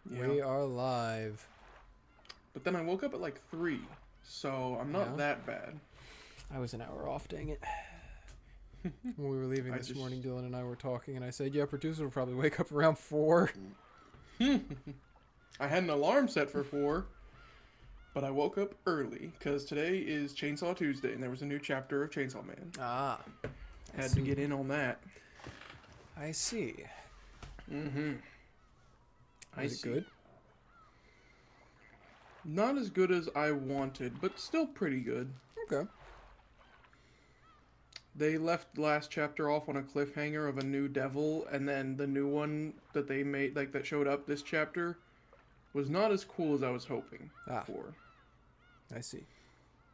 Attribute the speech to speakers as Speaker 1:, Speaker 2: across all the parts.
Speaker 1: Yeah.
Speaker 2: We are live.
Speaker 1: But then I woke up at like 3, so I'm not
Speaker 2: Yeah?
Speaker 1: that bad.
Speaker 2: I was an hour off, dang it. When we were leaving this morning, Dylan and I were talking, and I said, yeah, producer will probably wake up around 4.
Speaker 1: I had an alarm set for 4, but I woke up early because today is Chainsaw Tuesday and there was a new chapter of Chainsaw Man.
Speaker 2: Ah.
Speaker 1: Had to get in on that.
Speaker 2: I see.
Speaker 1: Mm-hmm.
Speaker 2: Is it good?
Speaker 1: Not as good as I wanted, but still pretty good.
Speaker 2: Okay.
Speaker 1: They left the last chapter off on a cliffhanger of a new devil, and then the new one that they made, like that showed up this chapter, was not as cool as I was hoping for.
Speaker 2: I see.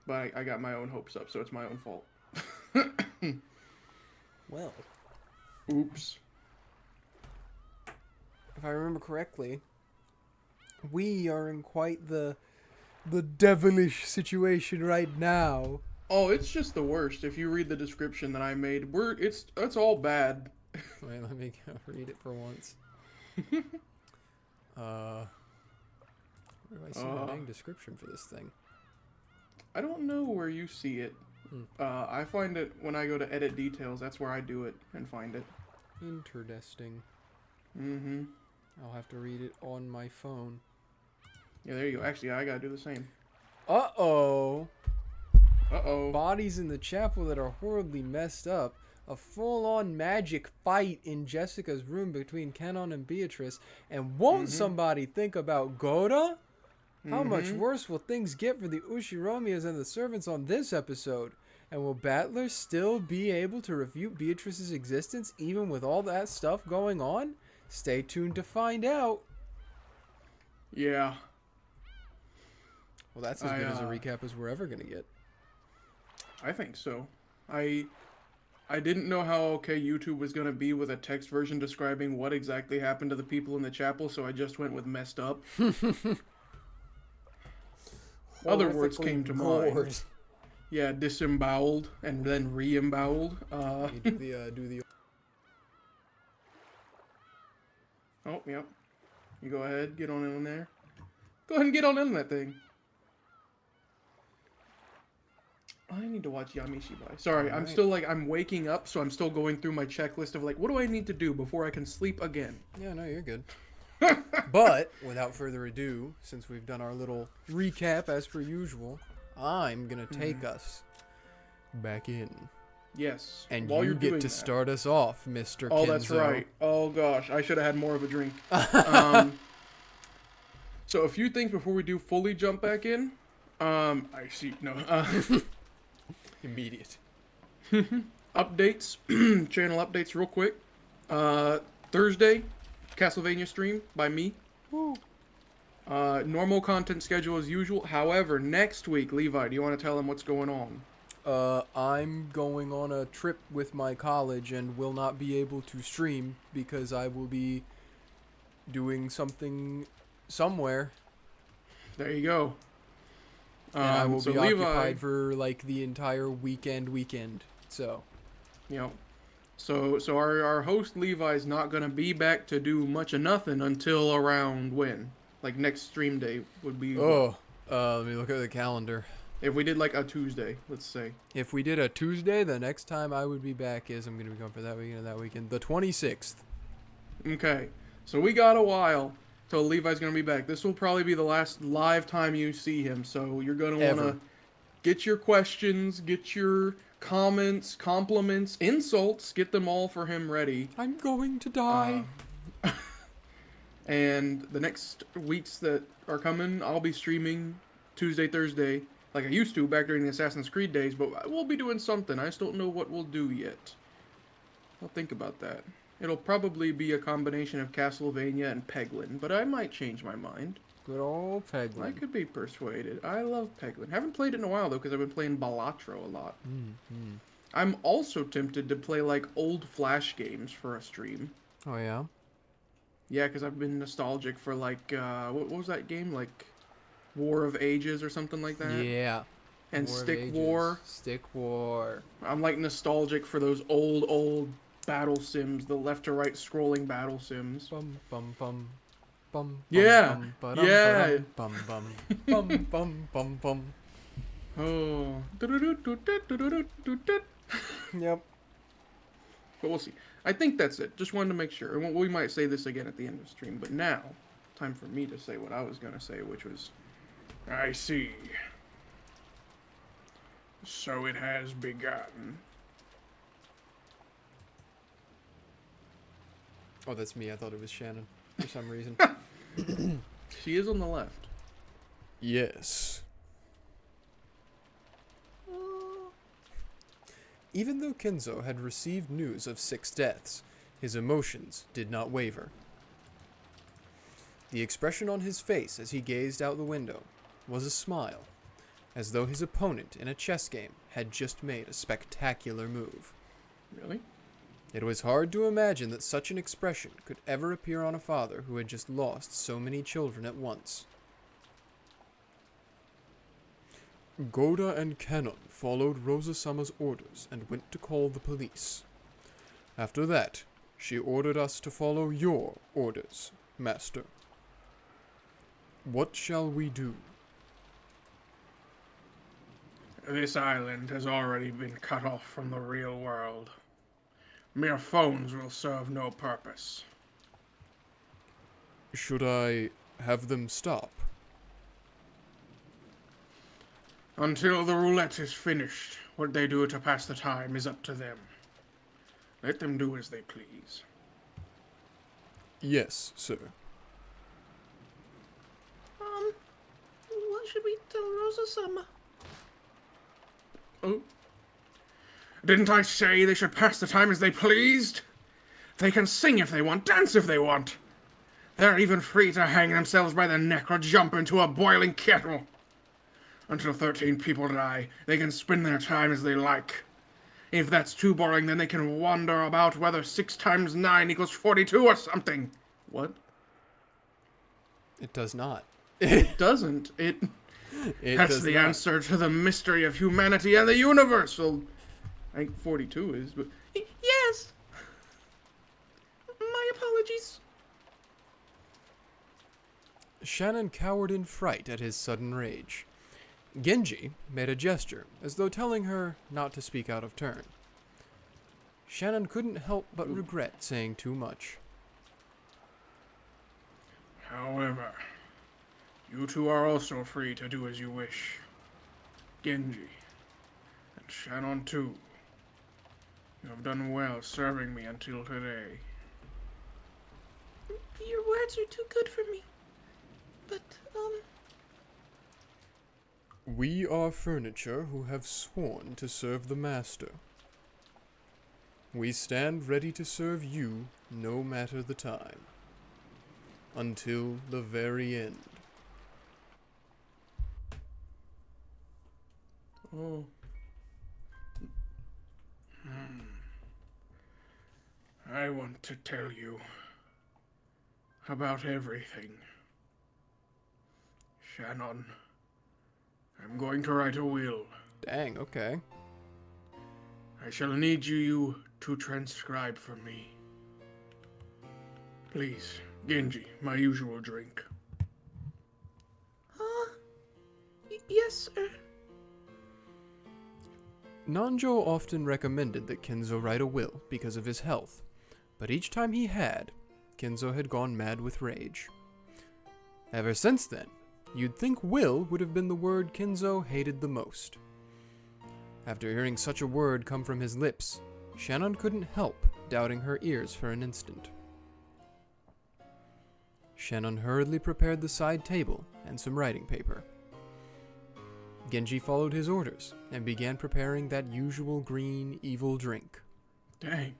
Speaker 1: But I got my own hopes up, so it's my own fault.
Speaker 2: Well,
Speaker 1: Oops.
Speaker 2: if I remember correctly, we are in quite the devilish situation right now.
Speaker 1: Oh, it's just the worst. If you read the description that I made, it's all bad.
Speaker 2: Wait, let me read it for once. Where do I see the dang description for this thing?
Speaker 1: I don't know where you see it. I find it when I go to edit details. That's where I do it and find it.
Speaker 2: Interesting.
Speaker 1: Mm-hmm.
Speaker 2: I'll have to read it on my phone.
Speaker 1: Yeah, there you go. Actually, I gotta do the same.
Speaker 2: Uh-oh.
Speaker 1: Uh-oh.
Speaker 2: Bodies in the chapel that are horribly messed up. A full-on magic fight in Jessica's room between Kanon and Beatrice. And won't somebody think about GOHDA? How much worse will things get for the Ushiromiyas and the servants on this episode? And will Battler still be able to refute Beatrice's existence even with all that stuff going on? Stay tuned to find out.
Speaker 1: Yeah.
Speaker 2: Well, that's as good as a recap as we're ever going to get.
Speaker 1: I think so. I didn't know how okay YouTube was going to be with a text version describing what exactly happened to the people in the chapel, so I just went with messed up. Other words came to mind. Yeah, disemboweled and then re-emboweled.
Speaker 2: You do the
Speaker 1: Oh, yep. You go ahead, get on in there. Go ahead and get on in that thing. I need to watch Yamishibai. Sorry, I'm still I'm waking up, so I'm still going through my checklist of what do I need to do before I can sleep again?
Speaker 2: Yeah, no, you're good. But, without further ado, since we've done our little recap as per usual, I'm going to take us back in.
Speaker 1: Yes.
Speaker 2: And
Speaker 1: while
Speaker 2: you
Speaker 1: you're
Speaker 2: get
Speaker 1: doing
Speaker 2: to
Speaker 1: that.
Speaker 2: start us off, Mr.
Speaker 1: Oh,
Speaker 2: Kenzo.
Speaker 1: that's right. Oh, gosh. I should have had more of a drink. So, a few things before we do fully jump back in. I see. No.
Speaker 2: Immediate.
Speaker 1: Updates. Channel updates real quick. Thursday, Castlevania stream by me.
Speaker 2: Woo.
Speaker 1: Normal content schedule as usual. However, next week, Levi, do you want to tell them what's going on?
Speaker 2: I'm going on a trip with my college and will not be able to stream because I will be doing something somewhere.
Speaker 1: There you go.
Speaker 2: And I will be occupied
Speaker 1: Levi,
Speaker 2: for like the entire weekend. So,
Speaker 1: So our host Levi is not gonna be back to do much of nothing until around when? Like next stream day would be.
Speaker 2: let me look at the calendar.
Speaker 1: If we did like a Tuesday, let's say.
Speaker 2: If we did a Tuesday, the next time I would be back is I'm gonna be going for that weekend, the 26th.
Speaker 1: Okay, so we got a while till Levi's gonna be back. This will probably be the last live time you see him, so you're gonna wanna get your questions, get your comments, compliments, insults, get them all for him ready.
Speaker 2: I'm going to die.
Speaker 1: And the next weeks that are coming, I'll be streaming Tuesday, Thursday, like I used to back during the Assassin's Creed days, but we'll be doing something. I just don't know what we'll do yet. I'll think about that. It'll probably be a combination of Castlevania and Peglin, but I might change my mind.
Speaker 2: Good old Peglin.
Speaker 1: I could be persuaded. I love Peglin. Haven't played it in a while, though, because I've been playing Balatro a lot. I'm also tempted to play, like, old Flash games for a stream.
Speaker 2: Oh, yeah?
Speaker 1: Yeah, because I've been nostalgic for, like, what was that game? Like, War of Ages or something like that?
Speaker 2: Yeah.
Speaker 1: And Stick War.
Speaker 2: Stick War.
Speaker 1: I'm, like, nostalgic for those old battle sims, the left to right scrolling battle sims.
Speaker 2: Bum, bum, bum. Bum,
Speaker 1: Yeah,
Speaker 2: bum, bum,
Speaker 1: yeah.
Speaker 2: bum, bum, bum, bum, bum, bum.
Speaker 1: Oh.
Speaker 2: Yep.
Speaker 1: But we'll see. I think that's it. Just wanted to make sure. And we might say this again at the end of the stream. But now, time for me to say what I was going to say, which was, I see. So it has begun.
Speaker 2: Oh, that's me. I thought it was Shannon for some reason.
Speaker 1: She is on the left.
Speaker 2: Yes. Even though Kenzo had received news of 6 deaths, his emotions did not waver. The expression on his face as he gazed out the window was a smile, as though his opponent in a chess game had just made a spectacular move.
Speaker 1: Really?
Speaker 2: It was hard to imagine that such an expression could ever appear on a father who had just lost so many children at once. GOHDA and Kanon followed Rosa-sama's orders and went to call the police. After that, she ordered us to follow your orders, Master. What shall we do?
Speaker 1: This island has already been cut off from the real world. Mere phones will serve no purpose.
Speaker 2: Should I have them stop?
Speaker 1: Until the roulette is finished, what they do to pass the time is up to them. Let them do as they please.
Speaker 2: Yes, sir.
Speaker 3: What should we tell Rosa-sama?
Speaker 1: Oh. Didn't I say they should pass the time as they pleased? They can sing if they want, dance if they want. They're even free to hang themselves by the neck or jump into a boiling kettle. Until 13 people die, they can spend their time as they like. If that's too boring, then they can wander about whether 6 times 9 equals 42 or something. What?
Speaker 2: It does not.
Speaker 1: It doesn't. That's the answer to the mystery of humanity and the universe. Well, I think 42 is, but...
Speaker 3: Yes! My apologies.
Speaker 2: Shannon cowered in fright at his sudden rage. Genji made a gesture, as though telling her not to speak out of turn. Shannon couldn't help but regret saying too much.
Speaker 1: However, you two are also free to do as you wish. Genji, and Shannon too. You have done well serving me until today.
Speaker 3: Your words are too good for me. But,
Speaker 2: We are furniture who have sworn to serve the master. We stand ready to serve you no matter the time. Until the very end.
Speaker 1: Oh. I want to tell you about everything. Shannon, I'm going to write a will.
Speaker 2: Dang, okay.
Speaker 1: I shall need you to transcribe for me. Please, Genji, my usual drink.
Speaker 3: Yes, sir.
Speaker 2: Nanjo often recommended that Kenzo write a will because of his health, but each time he had, Kenzo had gone mad with rage. Ever since then, you'd think will would have been the word Kenzo hated the most. After hearing such a word come from his lips, Shannon couldn't help doubting her ears for an instant. Shannon hurriedly prepared the side table and some writing paper. Genji followed his orders and began preparing that usual green, evil drink.
Speaker 1: Dang.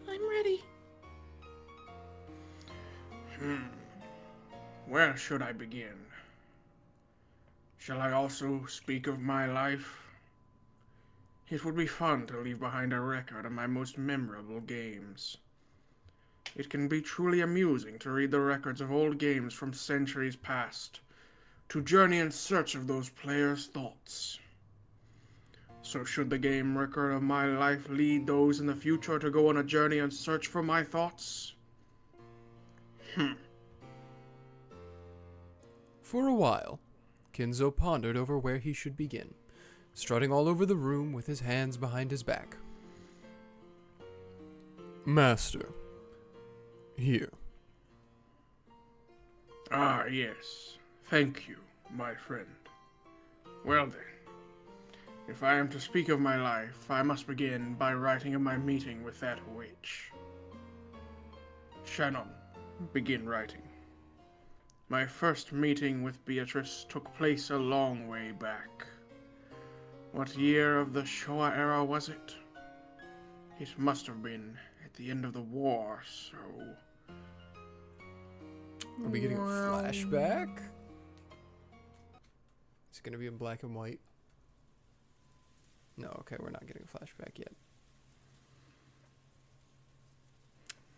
Speaker 3: I'm ready.
Speaker 1: Where should I begin? Shall I also speak of my life? It would be fun to leave behind a record of my most memorable games. It can be truly amusing to read the records of old games from centuries past, to journey in search of those players' thoughts. So should the game record of my life lead those in the future to go on a journey and search for my thoughts?
Speaker 2: For a while, Kinzo pondered over where he should begin, strutting all over the room with his hands behind his back. Master, here.
Speaker 1: Ah, yes. Thank you, my friend. Well then, if I am to speak of my life, I must begin by writing of my meeting with that witch. Shannon, begin writing. My first meeting with Beatrice took place a long way back. What year of the Showa era was it? It must have been at the end of the war, so...
Speaker 2: Are we getting a flashback? Is it going to be in black and white? No, okay, we're not getting a flashback yet.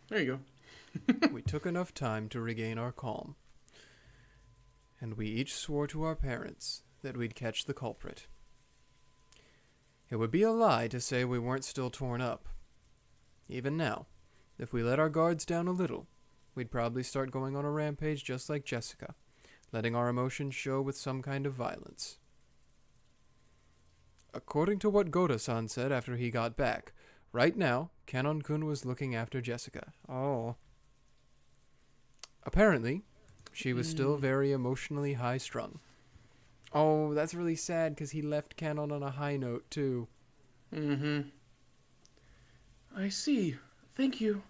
Speaker 1: There you
Speaker 2: We took enough time to regain our calm, and we each swore to our parents that we'd catch the culprit. It would be a lie to say we weren't still torn up. Even now, if we let our guards down a little, we'd probably start going on a rampage just like Jessica, letting our emotions show with some kind of violence. According to what GOHDA-san said after he got back, right now, Kanon-kun was looking after Jessica. Oh. Apparently, she was still very emotionally high-strung. Oh, that's really sad because he left Kanon on a high note, too.
Speaker 1: I see. Thank you.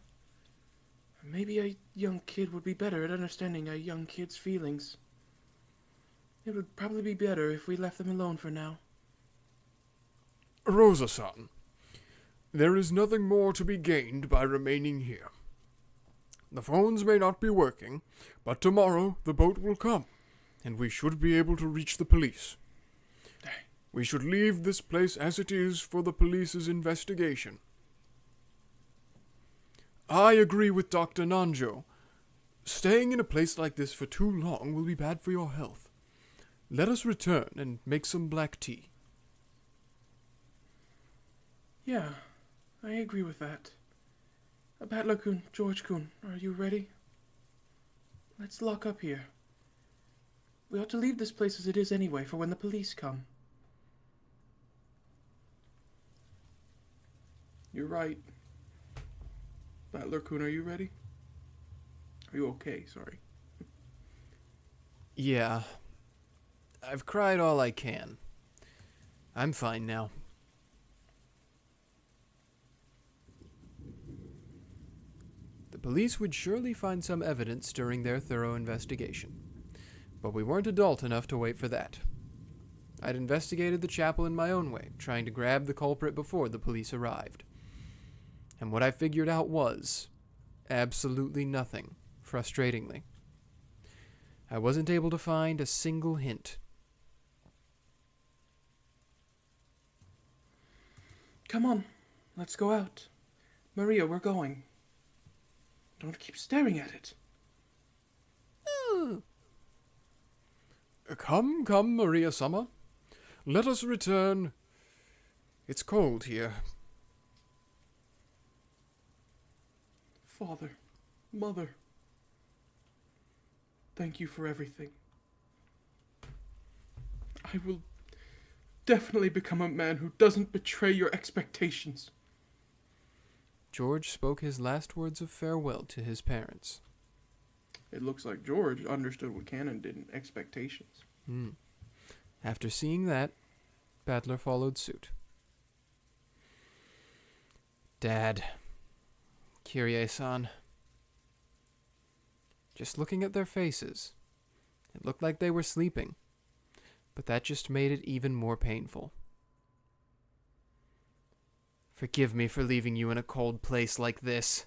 Speaker 1: Maybe a young kid would be better at understanding a young kid's feelings. It would probably be better if we left them alone for now.
Speaker 4: Rosa-san, there is nothing more to be gained by remaining here. The phones may not be working, but tomorrow the boat will come, and we should be able to reach the police. We should leave this place as it is for the police's investigation. I agree with Dr. Nanjo. Staying in a place like this for too long will be bad for your health. Let us return and make some black tea.
Speaker 1: Yeah, I agree with that. Battler-kun, George-kun, are you ready? Let's lock up here. We ought to leave this place as it is anyway for when the police come. You're right. Battler-kun, are you ready? Are you okay? Sorry.
Speaker 2: Yeah. I've cried all I can. I'm fine now. The police would surely find some evidence during their thorough investigation, but we weren't adult enough to wait for that. I'd investigated the chapel in my own way, trying to grab the culprit before the police arrived. And what I figured out was absolutely nothing, frustratingly. I wasn't able to find a single hint.
Speaker 1: Come on, let's go out. Maria, we're going. Don't keep staring at it.
Speaker 4: Come, come, Maria-sama. Let us return. It's cold here.
Speaker 1: Father, Mother, thank you for everything. I will definitely become a man who doesn't betray your expectations.
Speaker 2: George spoke his last words of farewell to his parents.
Speaker 1: It looks like George understood what Kanon did in expectations.
Speaker 2: After seeing that, Battler followed suit. Dad, Kyrie-san. Just looking at their faces, it looked like they were sleeping, but that just made it even more painful. Forgive me for leaving you in a cold place like this.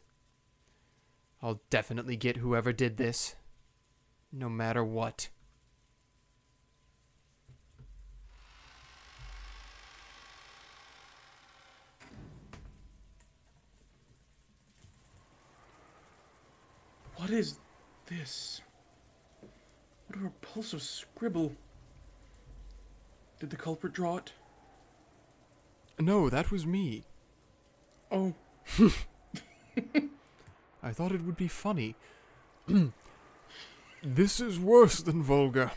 Speaker 2: I'll definitely get whoever did this, no matter what.
Speaker 1: What is this? What a repulsive scribble. Did the culprit draw it?
Speaker 4: No, that was me.
Speaker 1: Oh.
Speaker 4: I thought it would be funny This is worse than vulgar.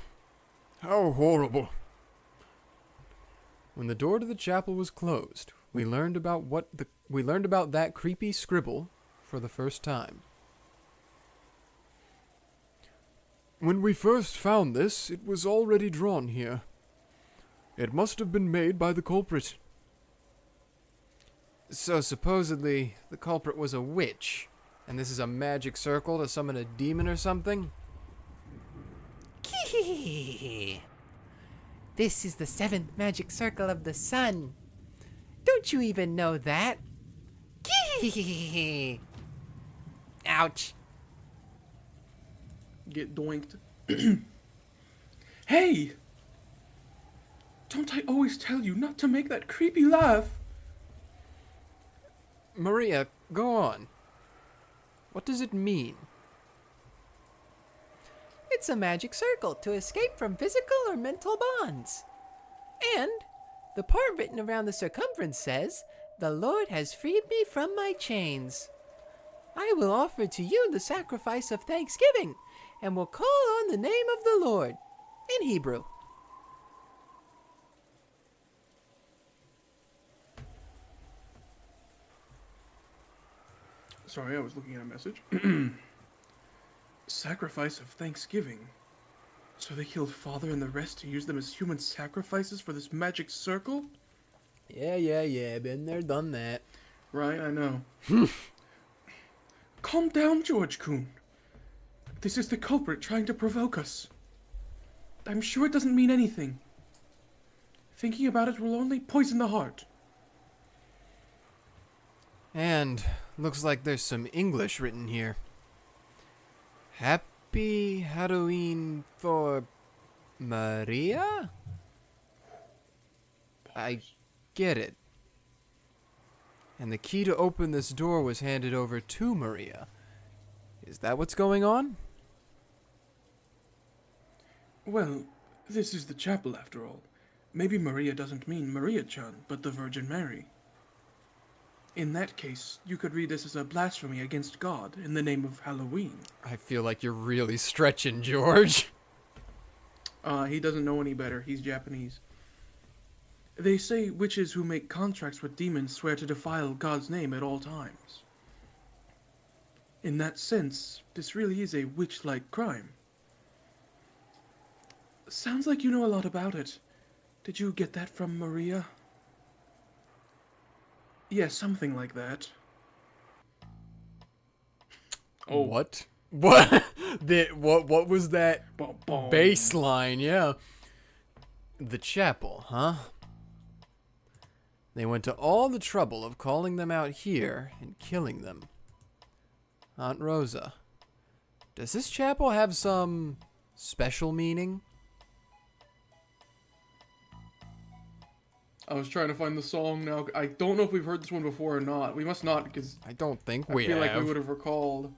Speaker 4: How horrible.
Speaker 2: When the door to the chapel was closed, we learned about that creepy scribble for the first time.
Speaker 4: When we first found this, it was already drawn here. It must have been made by the culprit.
Speaker 2: So supposedly the culprit was a witch, and this is a magic circle to summon a demon or something?
Speaker 5: This is the 7th magic circle of the sun. Don't you even know that? Ouch.
Speaker 1: Get doinked. Hey! Don't I always tell you not to make that creepy laugh?
Speaker 2: Maria, go on. What does it mean?
Speaker 5: It's a magic circle to escape from physical or mental bonds. And the part written around the circumference says, "The Lord has freed me from my chains. I will offer to you the sacrifice of thanksgiving, and will call on the name of the Lord," in Hebrew.
Speaker 1: Sorry, I was looking at a message. Sacrifice of Thanksgiving. So they killed Father and the rest to use them as human sacrifices for this magic circle?
Speaker 2: Yeah, been there, done that.
Speaker 1: Right, I know. Calm down, George Coon. This is the culprit trying to provoke us. I'm sure it doesn't mean anything. Thinking about it will only poison the heart.
Speaker 2: And looks like there's some English written here. Happy Halloween for Maria? I get it. And the key to open this door was handed over to Maria. Is that what's going on?
Speaker 1: Well, this is the chapel after all. Maybe Maria doesn't mean Maria-chan, but the Virgin Mary. In that case, you could read this as a blasphemy against God in the name of Halloween.
Speaker 2: I feel like you're really stretching, George.
Speaker 1: He doesn't know any better. He's Japanese. They say witches who make contracts with demons swear to defile God's name at all times. In that sense, this really is a witch-like crime. Sounds like you know a lot about it. Did you get that from Maria? Yeah, something like that.
Speaker 2: Oh. What? What? What was that
Speaker 1: Ba-boom.
Speaker 2: baseline? Yeah. The chapel, huh? They went to all the trouble of calling them out here and killing them. Aunt Rosa, does this chapel have some special meaning?
Speaker 1: I was trying to find the song now. I don't know if we've heard this one before or not. We must not, because
Speaker 2: I don't think
Speaker 1: I
Speaker 2: we
Speaker 1: feel
Speaker 2: have.
Speaker 1: like we would have recalled.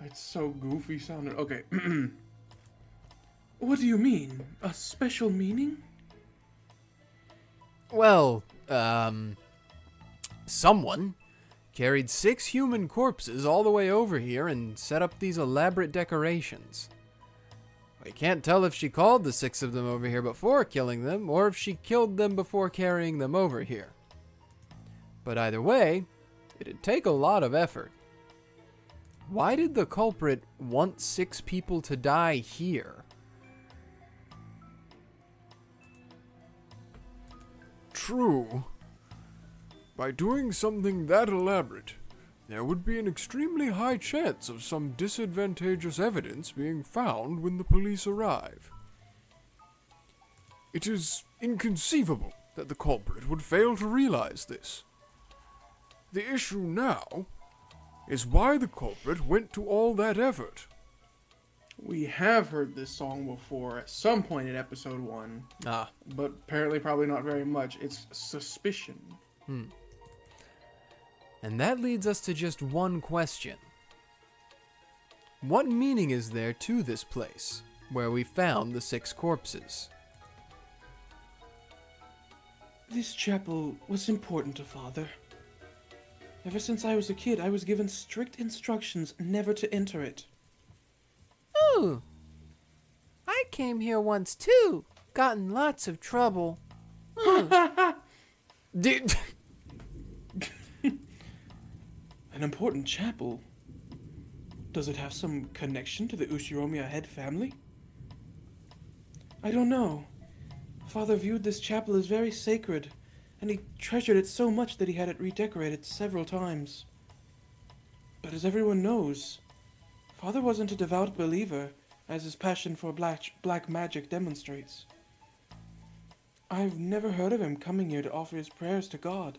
Speaker 1: It's so goofy sounding. Okay. What do you mean? A special meaning?
Speaker 2: Well, someone carried 6 human corpses all the way over here and set up these elaborate decorations. We can't tell if she called the 6 of them over here before killing them, or if she killed them before carrying them over here. But either way, it'd take a lot of effort. Why did the culprit want 6 people to die here?
Speaker 4: True. By doing something that elaborate, there would be an extremely high chance of some disadvantageous evidence being found when the police arrive. It is inconceivable that the culprit would fail to realize this. The issue now is why the culprit went to all that effort.
Speaker 1: We have heard this song before at some point in episode 1.
Speaker 2: Ah.
Speaker 1: But apparently probably not very much. It's Suspicion.
Speaker 2: And that leads us to just one question. What meaning is there to this place, where we found the 6 corpses?
Speaker 1: This chapel was important to Father. Ever since I was a kid, I was given strict instructions never to enter it.
Speaker 5: Ooh. I came here once too. Got in lots of trouble.
Speaker 2: Dude.
Speaker 1: An important chapel? Does it have some connection to the Ushiromiya head family? I don't know. Father viewed this chapel as very sacred, and he treasured it so much that he had it redecorated several times. But as everyone knows, Father wasn't a devout believer, as his passion for black magic demonstrates. I've never heard of him coming here to offer his prayers to God.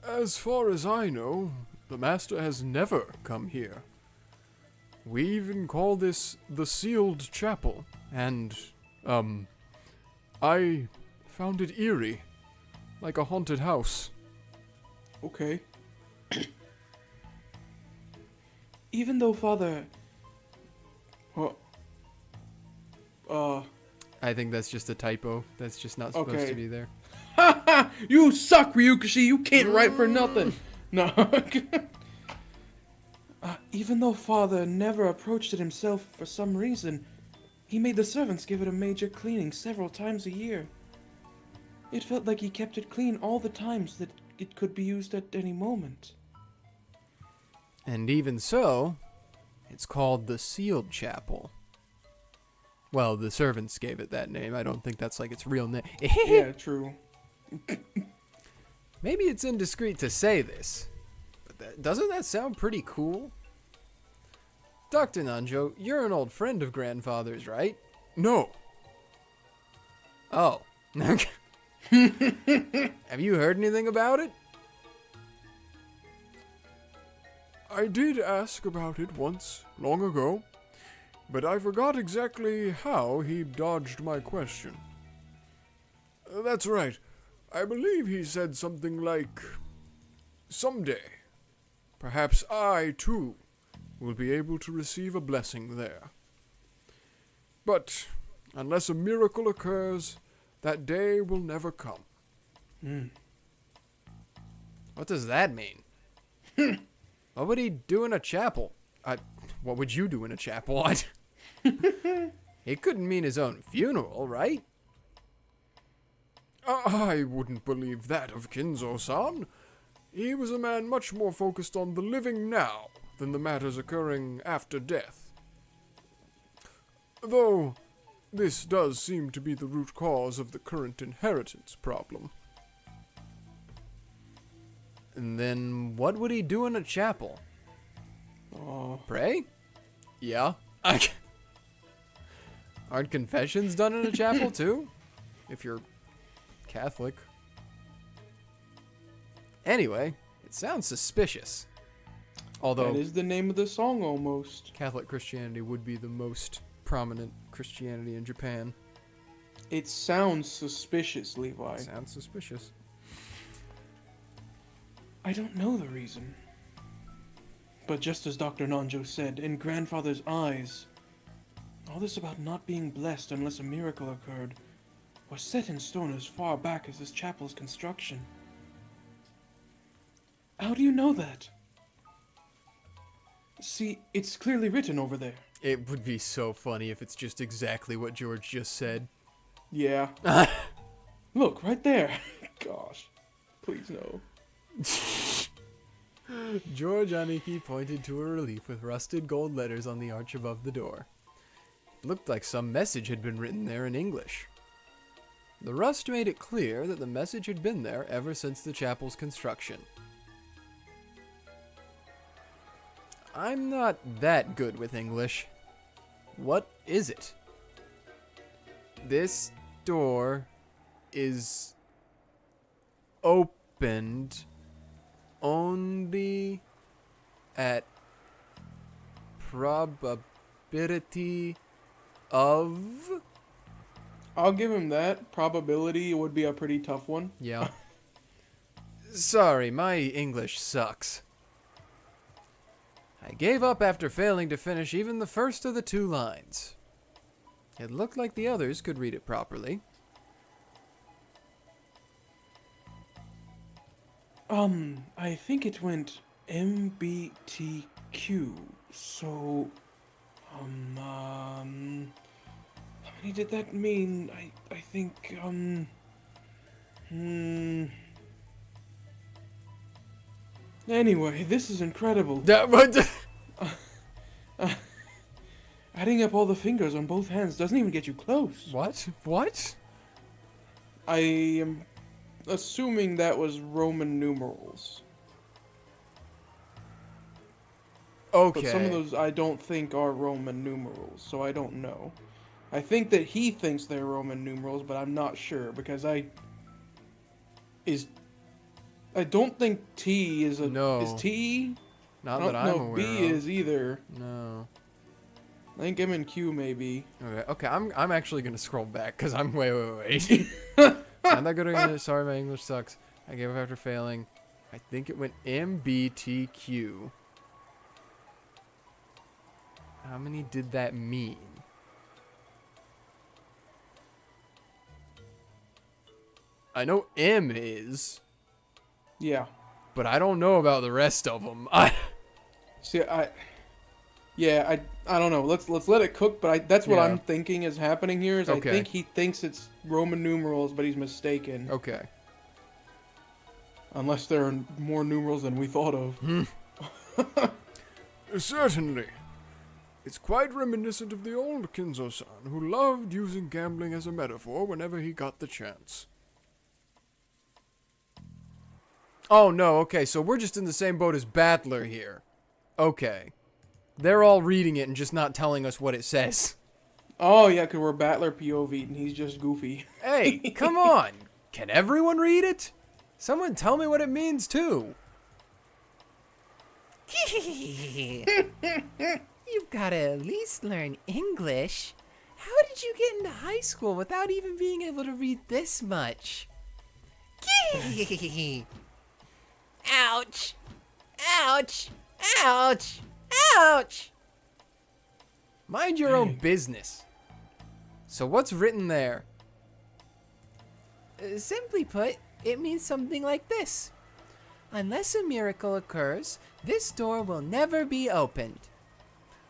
Speaker 4: As far as I know, the Master has never come here. We even call this the Sealed Chapel, and, I found it eerie, like a haunted house.
Speaker 1: Okay. Even though Father...
Speaker 2: I think that's just a typo. That's just not supposed
Speaker 1: Okay.
Speaker 2: to be there.
Speaker 1: Ha ha! You suck, Ryukishi! You can't write for nothing! No. Even though Father never approached it himself for some reason, he made the servants give it a major cleaning several times a year. It felt like he kept it clean all the times that it could be used at any moment.
Speaker 2: And even so, it's called the Sealed Chapel. Well, the servants gave it that name. I don't think that's like its real name.
Speaker 1: Yeah, true.
Speaker 2: Maybe it's indiscreet to say this, but doesn't that sound pretty cool? Dr. Nanjo, you're an old friend of Grandfather's, right?
Speaker 4: No,
Speaker 2: Oh. Have you heard anything about it?
Speaker 4: I did ask about it once, long ago, but I forgot exactly how he dodged my question. That's right. I believe he said something like, "Someday, perhaps I, too, will be able to receive a blessing there. But unless a miracle occurs, that day will never come."
Speaker 2: What does that mean? What would he do in a chapel? What would you do in a chapel? It couldn't mean his own funeral, right?
Speaker 4: I wouldn't believe that of Kinzo-san. He was a man much more focused on the living now than the matters occurring after death. Though, this does seem to be the root cause of the current inheritance problem.
Speaker 2: And then what would he do in a chapel?
Speaker 1: Oh,
Speaker 2: Pray? Yeah. Aren't confessions done in a chapel too? If you're Catholic. Anyway, it sounds suspicious. Although
Speaker 1: that is the name of the song almost.
Speaker 2: Catholic Christianity would be the most prominent Christianity in Japan.
Speaker 1: It sounds suspicious, Levi.
Speaker 2: Sounds suspicious.
Speaker 1: I don't know the reason. But just as Dr. Nanjo said, in Grandfather's eyes, all this about not being blessed unless a miracle occurred was set in stone as far back as this chapel's construction. How do you know that? See, it's clearly written over there.
Speaker 2: It would be so funny if it's just exactly what George just said.
Speaker 1: Yeah. Look, right there. Gosh. Please no.
Speaker 2: George Aniki pointed to a relief with rusted gold letters on the arch above the door. It looked like some message had been written there in English. The rust made it clear that the message had been there ever since the chapel's construction. I'm not that good with English. What is it? This door is opened only at probability of...
Speaker 1: I'll give him that. Probability would be a pretty tough one.
Speaker 2: Yeah. Sorry, my English sucks. I gave up after failing to finish even the first of the 2 lines. It looked like the others could read it properly.
Speaker 1: I think it went MBTQ. So, how many did that mean? I think, Anyway, this is incredible. Adding up all the fingers on both hands doesn't even get you close.
Speaker 2: What? What?
Speaker 1: I am assuming that was Roman numerals.
Speaker 2: Okay.
Speaker 1: But some of those I don't think are Roman numerals, so I don't know. I think that he thinks they're Roman numerals, but I'm not sure because I don't think T is a
Speaker 2: No.
Speaker 1: is T.
Speaker 2: Not
Speaker 1: I don't
Speaker 2: that I'm
Speaker 1: know if
Speaker 2: aware
Speaker 1: B
Speaker 2: of.
Speaker 1: is either.
Speaker 2: No.
Speaker 1: I think M and Q maybe.
Speaker 2: Okay. I'm actually gonna scroll back because I'm wait. I'm not good at English. Sorry, my English sucks. I gave up after failing. I think it went MBTQ. How many did that mean? I know M is,
Speaker 1: Yeah.
Speaker 2: but I don't know about the rest of them.
Speaker 1: See, I don't know. Let's let it cook. But that's what
Speaker 2: Yeah.
Speaker 1: I'm thinking is happening here. Is
Speaker 2: Okay.
Speaker 1: I think he thinks it's Roman numerals, but he's mistaken.
Speaker 2: Okay.
Speaker 1: Unless there are more numerals than we thought of.
Speaker 4: Certainly. It's quite reminiscent of the old Kinzo-san, who loved using gambling as a metaphor whenever he got the chance.
Speaker 2: Oh no. Okay. So we're just in the same boat as Battler here. Okay. They're all reading it and just not telling us what it says.
Speaker 1: Oh yeah, because we're Battler POV and he's just goofy.
Speaker 2: Hey, come on. Can everyone read it? Someone tell me what it means too.
Speaker 5: You've got to at least learn English. How did you get into high school without even being able to read this much? Ouch! Ouch! Ouch! Ouch!
Speaker 2: Mind your own business. So what's written there?
Speaker 5: Simply put, it means something like this. Unless a miracle occurs, this door will never be opened.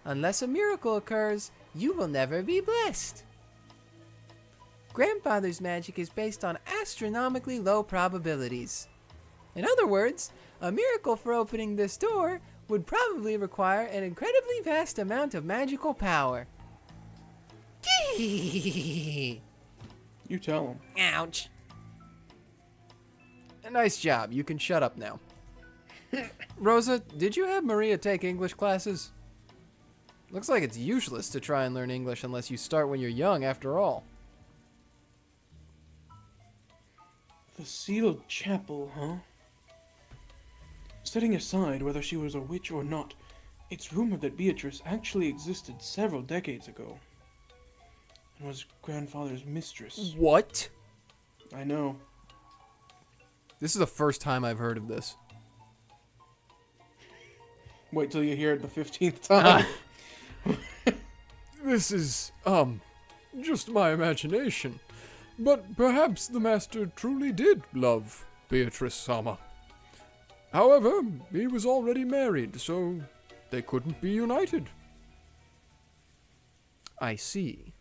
Speaker 5: Unless a miracle occurs, you will never be blessed. Grandfather's magic is based on astronomically low probabilities. In other words, a miracle for opening this door would probably require an incredibly vast amount of magical power.
Speaker 1: You tell him.
Speaker 5: Ouch.
Speaker 2: Nice job. You can shut up now. Rosa, did you have Maria take English classes? Looks like it's useless to try and learn English unless you start when you're young, after all.
Speaker 1: The sealed chapel, huh? Setting aside whether she was a witch or not, it's rumored that Beatrice actually existed several decades ago and was grandfather's mistress.
Speaker 2: What?
Speaker 1: I know.
Speaker 2: This is the first time I've heard of this.
Speaker 1: Wait till you hear it the 15th time.
Speaker 4: This is, just my imagination. But perhaps the master truly did love Beatrice-sama. However, he was already married, so they couldn't be united.
Speaker 2: I see.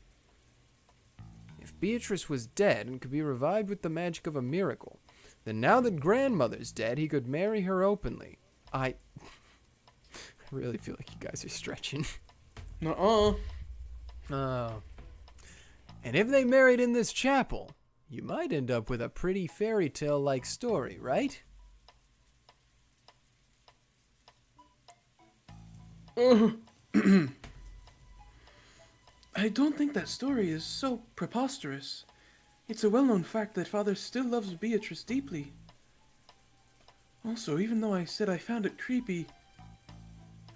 Speaker 2: If Beatrice was dead and could be revived with the magic of a miracle, then now that grandmother's dead, he could marry her openly. I really feel like you guys are stretching.
Speaker 1: Nuh-uh.
Speaker 2: Oh. And if they married in this chapel, you might end up with a pretty fairy tale-like story, right?
Speaker 1: I don't think that story is so preposterous. It's a well-known fact that father still loves Beatrice deeply. Also, even though I said I found it creepy,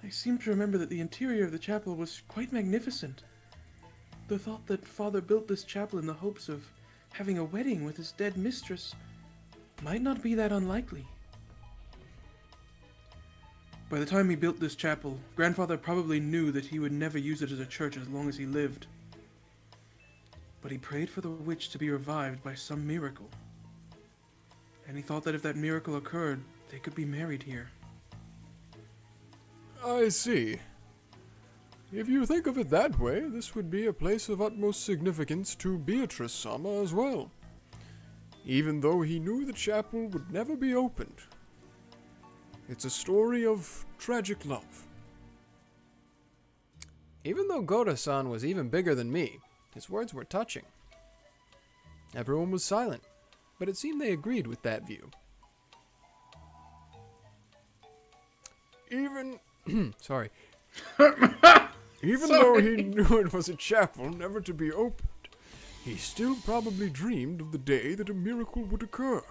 Speaker 1: I seem to remember that the interior of the chapel was quite magnificent. The thought that father built this chapel in the hopes of having a wedding with his dead mistress might not be that unlikely. By the time he built this chapel, grandfather probably knew that he would never use it as a church as long as he lived. But he prayed for the witch to be revived by some miracle. And he thought that if that miracle occurred, they could be married here.
Speaker 4: I see. If you think of it that way, this would be a place of utmost significance to Beatrice-sama as well. Even though he knew the chapel would never be opened. It's a story of tragic love.
Speaker 2: Even though GOHDA-san was even bigger than me, his words were touching. Everyone was silent, but it seemed they agreed with that view.
Speaker 4: Even
Speaker 2: Sorry.
Speaker 4: Even though he knew it was a chapel never to be opened, he still probably dreamed of the day that a miracle would occur.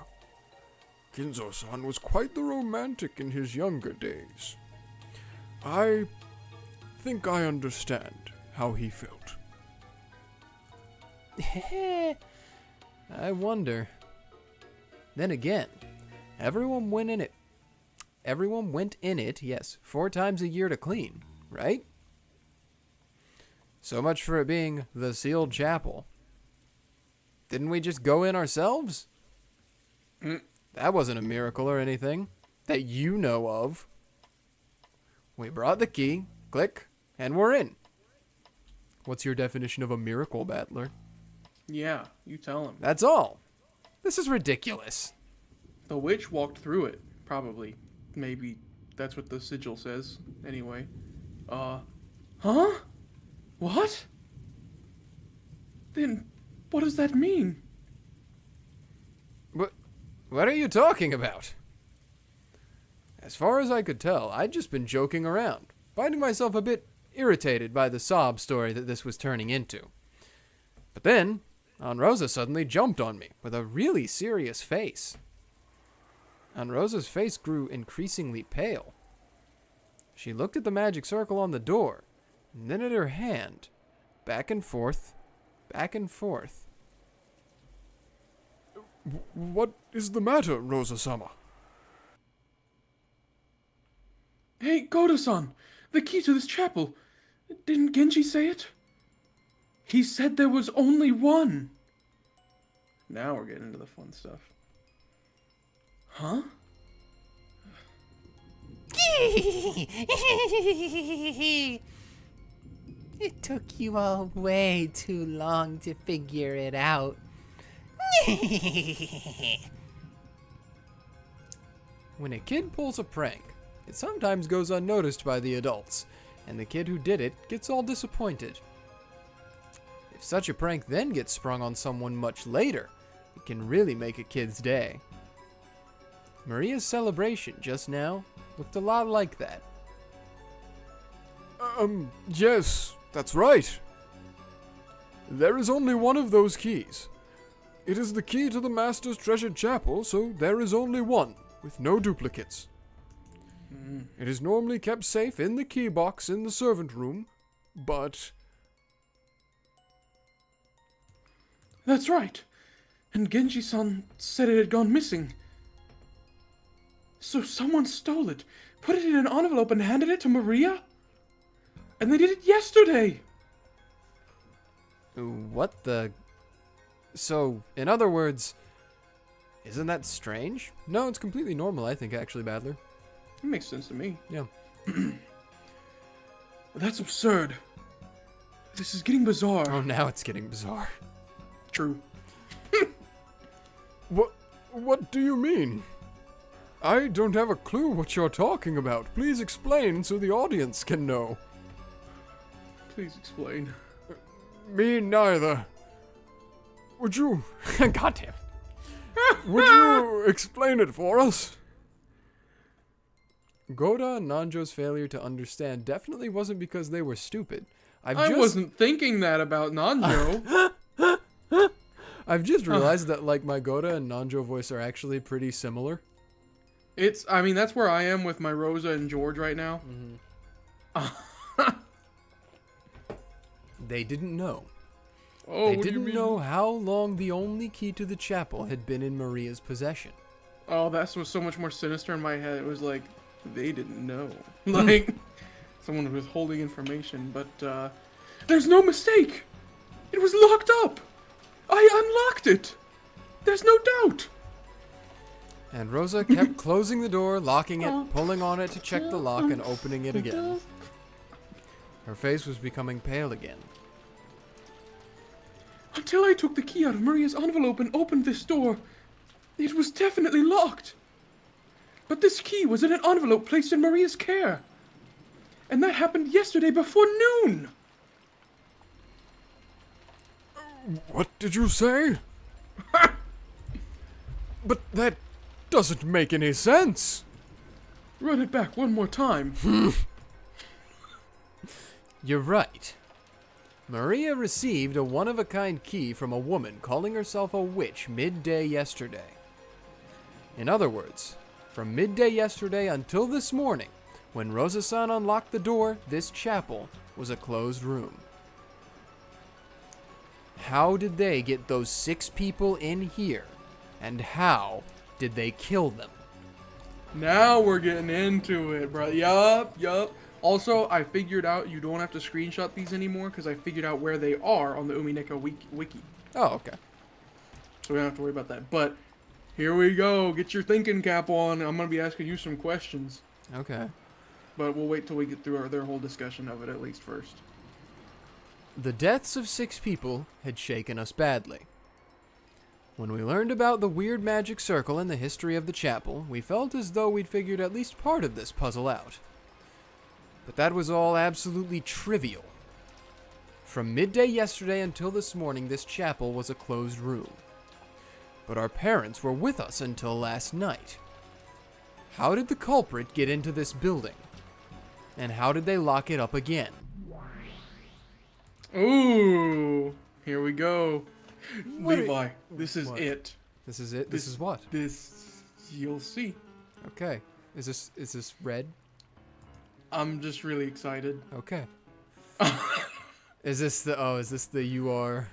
Speaker 4: Kinzo-san was quite the romantic in his younger days. I think I understand how he felt.
Speaker 2: I wonder. Then again, everyone went in it, yes, 4 times a year to clean, right? So much for it being the sealed chapel. Didn't we just go in ourselves? That wasn't a miracle or anything that you know of. We brought the key, click, and we're in. What's your definition of a miracle, Battler?
Speaker 1: Yeah, you tell him.
Speaker 2: That's all. This is ridiculous.
Speaker 1: The witch walked through it, probably. Maybe that's what the sigil says. Anyway. Huh? What? Then, what does that mean?
Speaker 2: What are you talking about? As far as I could tell, I'd just been joking around, finding myself a bit irritated by the sob story that this was turning into. But then, Aunt Rosa suddenly jumped on me with a really serious face. Aunt Rosa's face grew increasingly pale. She looked at the magic circle on the door, and then at her hand, back and forth, back and forth.
Speaker 4: What is the matter, Rosa-sama?
Speaker 1: Hey, GOHDA-san! The key to this chapel! Didn't Genji say it? He said there was only one! Now we're getting into the fun stuff. Huh?
Speaker 5: It took you all way too long to figure it out.
Speaker 2: When a kid pulls a prank, it sometimes goes unnoticed by the adults, and the kid who did it gets all disappointed. If such a prank then gets sprung on someone much later, it can really make a kid's day. Maria's celebration just now looked a lot like that.
Speaker 4: Yes, that's right. There is only one of those keys. It is the key to the Master's treasured chapel, so there is only one, with no duplicates. It is normally kept safe in the key box in the servant room, but...
Speaker 1: That's right. And Genji-san said it had gone missing. So someone stole it, put it in an envelope and handed it to Maria? And they did it yesterday!
Speaker 2: What the... So, in other words, isn't that strange? No, it's completely normal, I think, actually, Badler.
Speaker 1: It makes sense to me.
Speaker 2: Yeah.
Speaker 1: That's absurd. This is getting bizarre.
Speaker 2: Oh, now it's getting bizarre.
Speaker 1: True.
Speaker 4: What do you mean? I don't have a clue what you're talking about. Please explain so the audience can know.
Speaker 1: Please explain.
Speaker 4: Me neither. Would you...
Speaker 2: God damn it.
Speaker 4: Would you explain it for us?
Speaker 2: GOHDA and Nanjo's failure to understand definitely wasn't because they were stupid.
Speaker 1: I wasn't thinking that about Nanjo.
Speaker 2: I've just realized that, like, my GOHDA and Nanjo voice are actually pretty similar.
Speaker 1: I mean, that's where I am with my Rosa and George right now.
Speaker 2: They didn't know.
Speaker 1: Oh,
Speaker 2: They
Speaker 1: what do you
Speaker 2: didn't
Speaker 1: mean?
Speaker 2: know how long the only key to the chapel had been in Maria's possession.
Speaker 1: Oh, that was so much more sinister in my head. It was like, they didn't know. Like, someone was withholding information. But, there's no mistake! It was locked up! I unlocked it! There's no doubt!
Speaker 2: And Rosa kept closing the door, locking it, pulling on it to check the lock, and opening it again. Her face was becoming pale again.
Speaker 1: Until I took the key out of Maria's envelope and opened this door, it was definitely locked. But this key was in an envelope placed in Maria's care. And that happened yesterday before noon.
Speaker 4: What did you say? But that doesn't make any sense.
Speaker 1: Run it back one more time.
Speaker 2: You're right. Maria received a one-of-a-kind key from a woman calling herself a witch midday yesterday. In other words, from midday yesterday until this morning, when Rosa-san unlocked the door, this chapel was a closed room. How did they get those 6 people in here? And how did they kill them?
Speaker 1: Now we're getting into it, bro. Yup. Also, I figured out you don't have to screenshot these anymore because I figured out where they are on the Umineko wiki.
Speaker 2: Oh, okay.
Speaker 1: So we don't have to worry about that. But here we go. Get your thinking cap on. I'm going to be asking you some questions.
Speaker 2: Okay.
Speaker 1: But we'll wait till we get through their whole discussion of it at least first.
Speaker 2: The deaths of 6 people had shaken us badly. When we learned about the weird magic circle and the history of the chapel, we felt as though we'd figured at least part of this puzzle out. But that was all absolutely trivial. From midday yesterday until this morning, this chapel was a closed room. But our parents were with us until last night. How did the culprit get into this building? And how did they lock it up again?
Speaker 1: Ooh, here we go.
Speaker 2: What
Speaker 1: Levi, this is
Speaker 2: what?
Speaker 1: it.
Speaker 2: This is it? This is what?
Speaker 1: This, you'll see.
Speaker 2: Okay. Is this red?
Speaker 1: I'm just really excited.
Speaker 2: Okay. Is this the you are?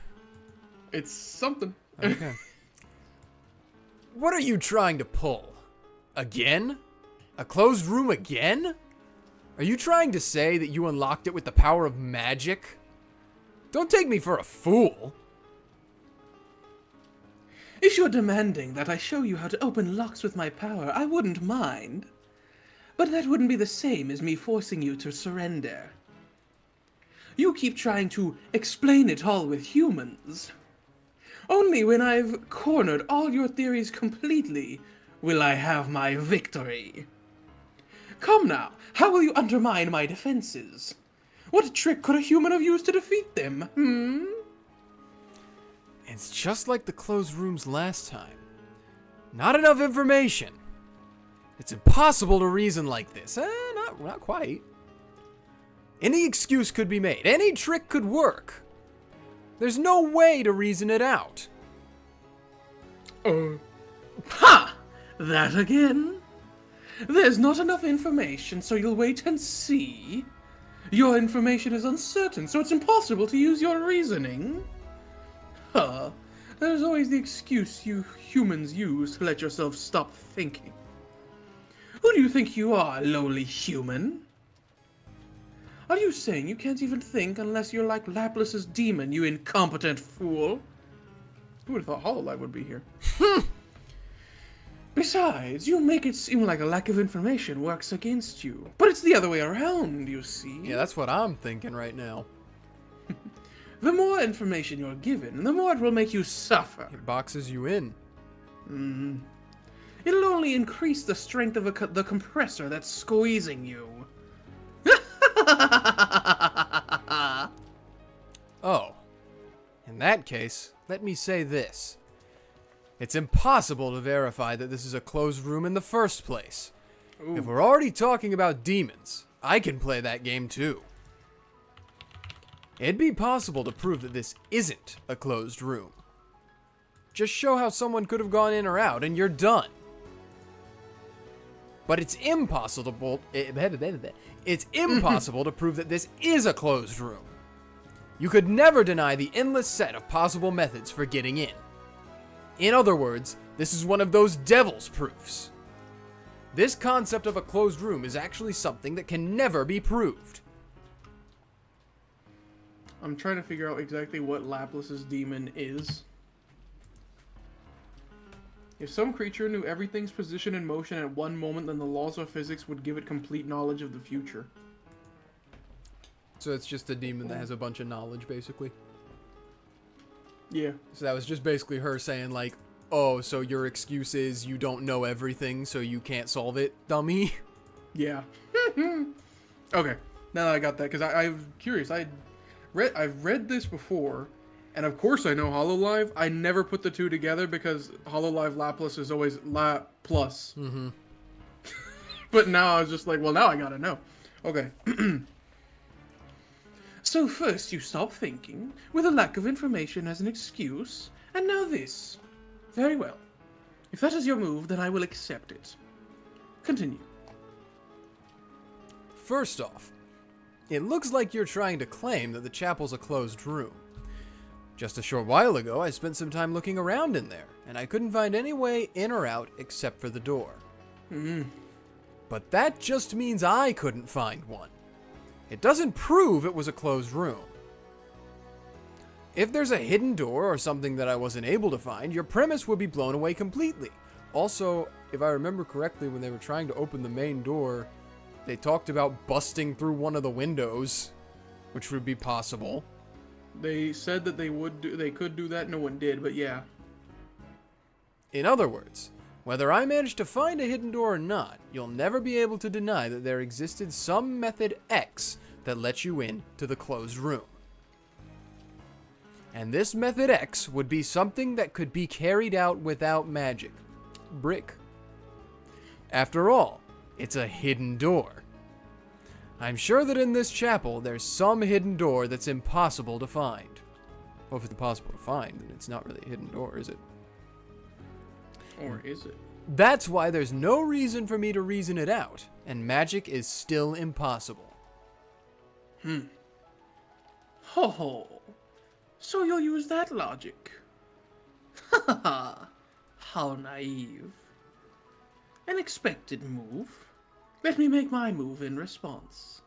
Speaker 1: It's something.
Speaker 2: Okay. What are you trying to pull? Again? A closed room again? Are you trying to say that you unlocked it with the power of magic? Don't take me for a fool.
Speaker 3: If you're demanding that I show you how to open locks with my power, I wouldn't mind. But that wouldn't be the same as me forcing you to surrender. You keep trying to explain it all with humans. Only when I've cornered all your theories completely will I have my victory. Come now, how will you undermine my defenses? What trick could a human have used to defeat them,
Speaker 2: It's just like the closed rooms last time. Not enough information. It's impossible to reason like this. Not quite. Any excuse could be made. Any trick could work. There's no way to reason it out.
Speaker 3: Ha! That again? There's not enough information, so you'll wait and see. Your information is uncertain, so it's impossible to use your reasoning. Huh. There's always the excuse you humans use to let yourself stop thinking. Who do you think you are, lowly human? Are you saying you can't even think unless you're like Laplace's demon, you incompetent fool? Who would have thought HoloLive would be here? Besides, you make it seem like a lack of information works against you. But it's the other way around, you see.
Speaker 2: Yeah, that's what I'm thinking right now.
Speaker 3: The more information you're given, the more it will make you suffer.
Speaker 2: It boxes you in.
Speaker 3: It'll only increase the strength of the compressor that's squeezing you.
Speaker 2: Oh. In that case, let me say this. It's impossible to verify that this is a closed room in the first place.
Speaker 1: Ooh.
Speaker 2: If we're already talking about demons, I can play that game too. It'd be possible to prove that this isn't a closed room. Just show how someone could have gone in or out and you're done. But it's impossible to prove that this is a closed room. You could never deny the endless set of possible methods for getting in. In other words, this is one of those devil's proofs. This concept of a closed room is actually something that can never be proved.
Speaker 1: I'm trying to figure out exactly what Laplace's demon is. If some creature knew everything's position and motion at one moment, then the laws of physics would give it complete knowledge of the future.
Speaker 2: So it's just a demon that has a bunch of knowledge, basically.
Speaker 1: Yeah.
Speaker 2: So that was just basically her saying, like, oh, so your excuse is you don't know everything, so you can't solve it, dummy?
Speaker 1: Yeah. Okay. Now that I got that, because I'm curious. I've read this before, and of course I know HoloLive. I never put the two together because HoloLive Laplace is always La plus.
Speaker 2: Mm-hmm.
Speaker 1: But now I was just like, well, now I gotta know. Okay.
Speaker 3: So first you stop thinking, with a lack of information as an excuse, and now this. Very well. If that is your move, then I will accept it. Continue.
Speaker 2: First off, it looks like you're trying to claim that the chapel's a closed room. Just a short while ago, I spent some time looking around in there, and I couldn't find any way in or out except for the door. But that just means I couldn't find one. It doesn't prove it was a closed room. If there's a hidden door or something that I wasn't able to find, your premise would be blown away completely. Also, if I remember correctly, when they were trying to open the main door, they talked about busting through one of the windows, which would be possible.
Speaker 1: They said that they could do that. No one did, but yeah.
Speaker 2: In other words, whether I managed to find a hidden door or not, you'll never be able to deny that there existed some method X that lets you in to the closed room. And this method X would be something that could be carried out without magic. Brick. After all, it's a hidden door. I'm sure that in this chapel, there's some hidden door that's impossible to find. Well, if it's impossible to find, then it's not really a hidden door, is it?
Speaker 1: Or is it?
Speaker 2: That's why there's no reason for me to reason it out, and magic is still impossible.
Speaker 3: Ho ho. So you'll use that logic. Ha ha ha. How naive. An expected move. Let me make my move in response.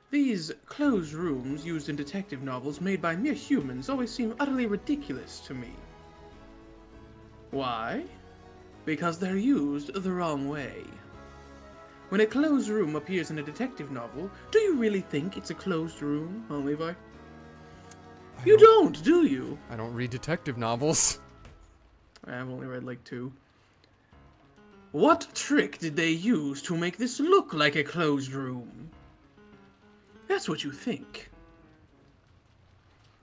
Speaker 3: These closed rooms used in detective novels made by mere humans always seem utterly ridiculous to me. Why? Because they're used the wrong way. When a closed room appears in a detective novel, do you really think it's a closed room, huh, Levi? You don't, do you?
Speaker 2: I don't read detective novels.
Speaker 1: I've only read like 2.
Speaker 3: What trick did they use to make this look like a closed room? That's what you think.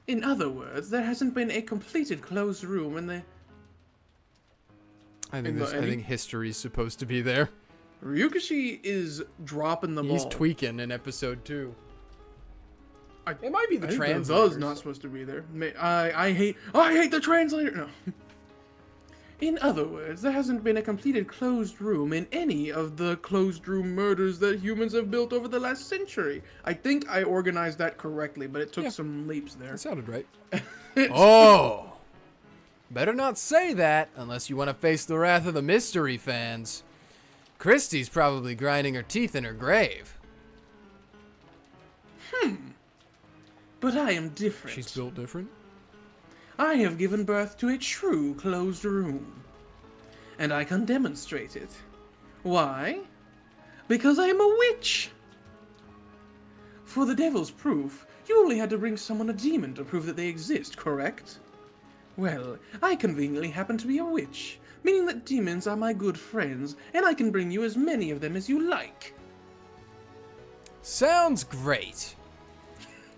Speaker 3: In other words, there hasn't been a completed closed room in the...
Speaker 2: I think history's supposed to be there.
Speaker 1: Ryukishi is dropping the ball.
Speaker 2: He's tweaking in episode 2. It might be the
Speaker 1: I think
Speaker 2: translators.
Speaker 1: the not supposed to be there. I hate the translator. No.
Speaker 3: In other words, there hasn't been a completed closed room in any of the
Speaker 1: Closed room murders that humans have built over the last century. I think I organized that correctly, but it took some leaps there.
Speaker 2: That sounded right. Oh! Better not say that unless you want to face the wrath of the mystery fans. Christie's probably grinding her teeth in her grave.
Speaker 3: But I am different.
Speaker 2: She's built different?
Speaker 3: I have given birth to a true closed room. And I can demonstrate it. Why? Because I am a witch! For the devil's proof, you only had to bring someone a demon to prove that they exist, correct? Well, I conveniently happen to be a witch, meaning that demons are my good friends, and I can bring you as many of them as you like.
Speaker 2: Sounds great.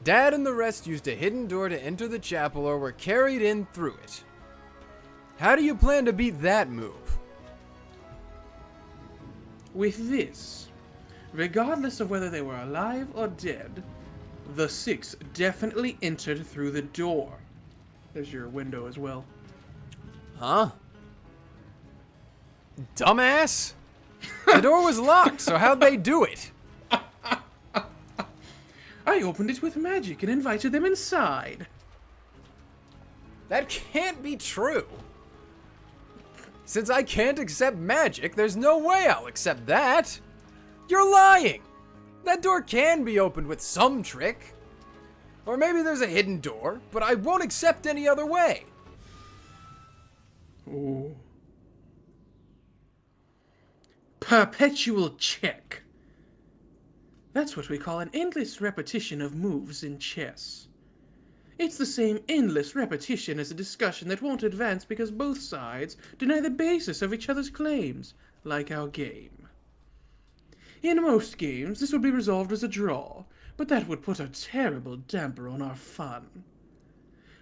Speaker 2: Dad and the rest used a hidden door to enter the chapel or were carried in through it. How do you plan to beat that move?
Speaker 3: With this, regardless of whether they were alive or dead, the 6 definitely entered through the door.
Speaker 1: There's your window as well.
Speaker 2: Huh? Dumbass? The door was locked, so how'd they do it?
Speaker 3: I opened it with magic and invited them inside.
Speaker 2: That can't be true. Since I can't accept magic, there's no way I'll accept that. You're lying. That door can be opened with some trick. Or maybe there's a hidden door, but I won't accept any other way.
Speaker 1: Oh.
Speaker 3: perpetual check. That's what we call an endless repetition of moves in chess. It's the same endless repetition as a discussion that won't advance because both sides deny the basis of each other's claims, like our game. In most games, this would be resolved as a draw, but that would put a terrible damper on our fun.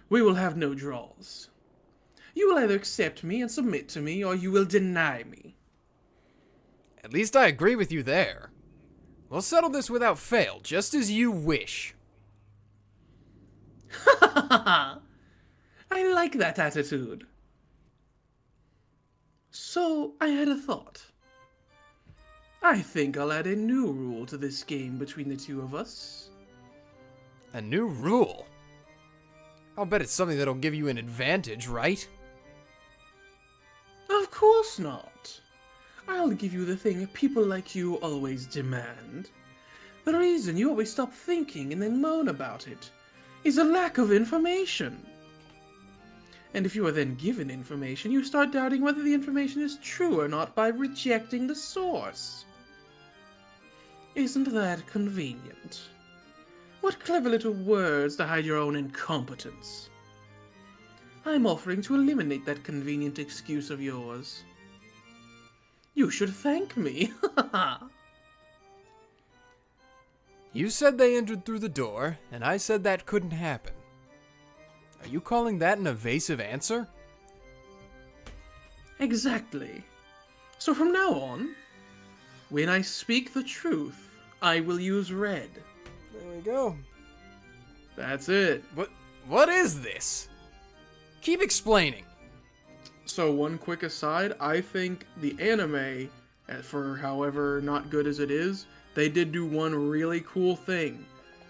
Speaker 3: We will have no draws. You will either accept me and submit to me, or you will deny me.
Speaker 2: At least I agree with you there. We'll settle this without fail, just as you wish.
Speaker 3: I like that attitude. So, I had a thought. I think I'll add a new rule to this game between the two of us.
Speaker 2: A new rule? I'll bet it's something that'll give you an advantage, right?
Speaker 3: Of course not. I'll give you the thing people like you always demand. The reason you always stop thinking and then moan about it is a lack of information. And if you are then given information, you start doubting whether the information is true or not by rejecting the source. Isn't that convenient? What clever little words to hide your own incompetence. I'm offering to eliminate that convenient excuse of yours. You should thank me.
Speaker 2: You said they entered through the door, and I said that couldn't happen. Are you calling that an evasive answer?
Speaker 3: Exactly. So from now on, when I speak the truth, I will use red.
Speaker 2: There we go.
Speaker 3: That's it.
Speaker 2: What is this? Keep explaining.
Speaker 1: So one quick aside, I think the anime, for however not good as it is, they did do one really cool thing,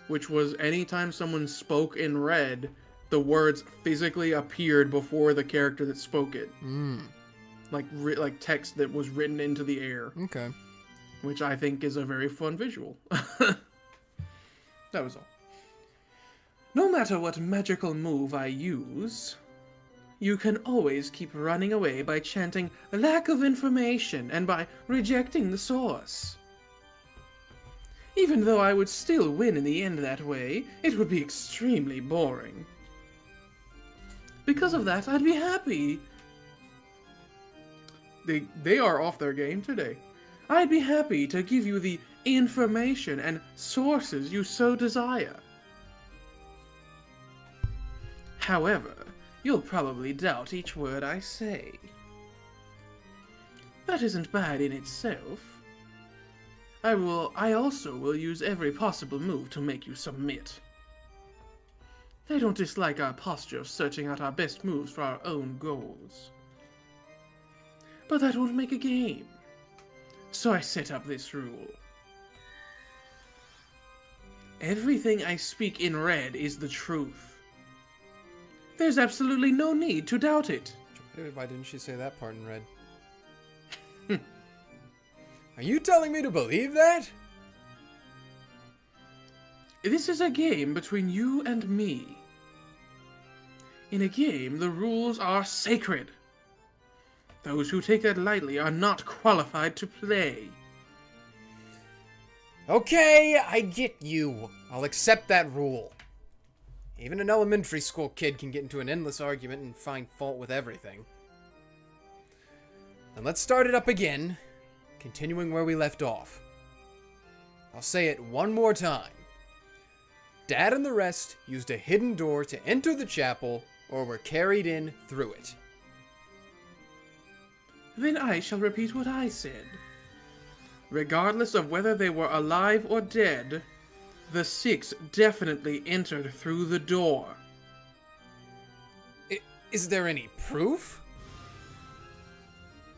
Speaker 1: which was anytime someone spoke in red, the words physically appeared before the character that spoke it. Like text that was written into the air.
Speaker 2: Okay.
Speaker 1: Which I think is a very fun visual. That was all.
Speaker 3: No matter what magical move I use, you can always keep running away by chanting lack of information and by rejecting the source. Even though I would still win in the end that way, it would be extremely boring. Because of that, I'd be happy.
Speaker 1: They are off their game today.
Speaker 3: I'd be happy to give you the information and sources you so desire. However, you'll probably doubt each word I say. That isn't bad in itself. I also will use every possible move to make you submit. They don't dislike our posture of searching out our best moves for our own goals. But that won't make a game. So I set up this rule. Everything I speak in red is the truth. There's absolutely no need to doubt it.
Speaker 2: Why didn't she say that part in red? Are you telling me to believe that?
Speaker 3: This is a game between you and me. In a game, the rules are sacred. Those who take that lightly are not qualified to play.
Speaker 2: Okay, I get you. I'll accept that rule. Even an elementary school kid can get into an endless argument and find fault with everything. Then let's start it up again, continuing where we left off. I'll say it one more time. Dad and the rest used a hidden door to enter the chapel, or were carried in through it.
Speaker 3: Then I shall repeat what I said. Regardless of whether they were alive or dead, the 6 definitely entered through the door.
Speaker 2: Is there any proof?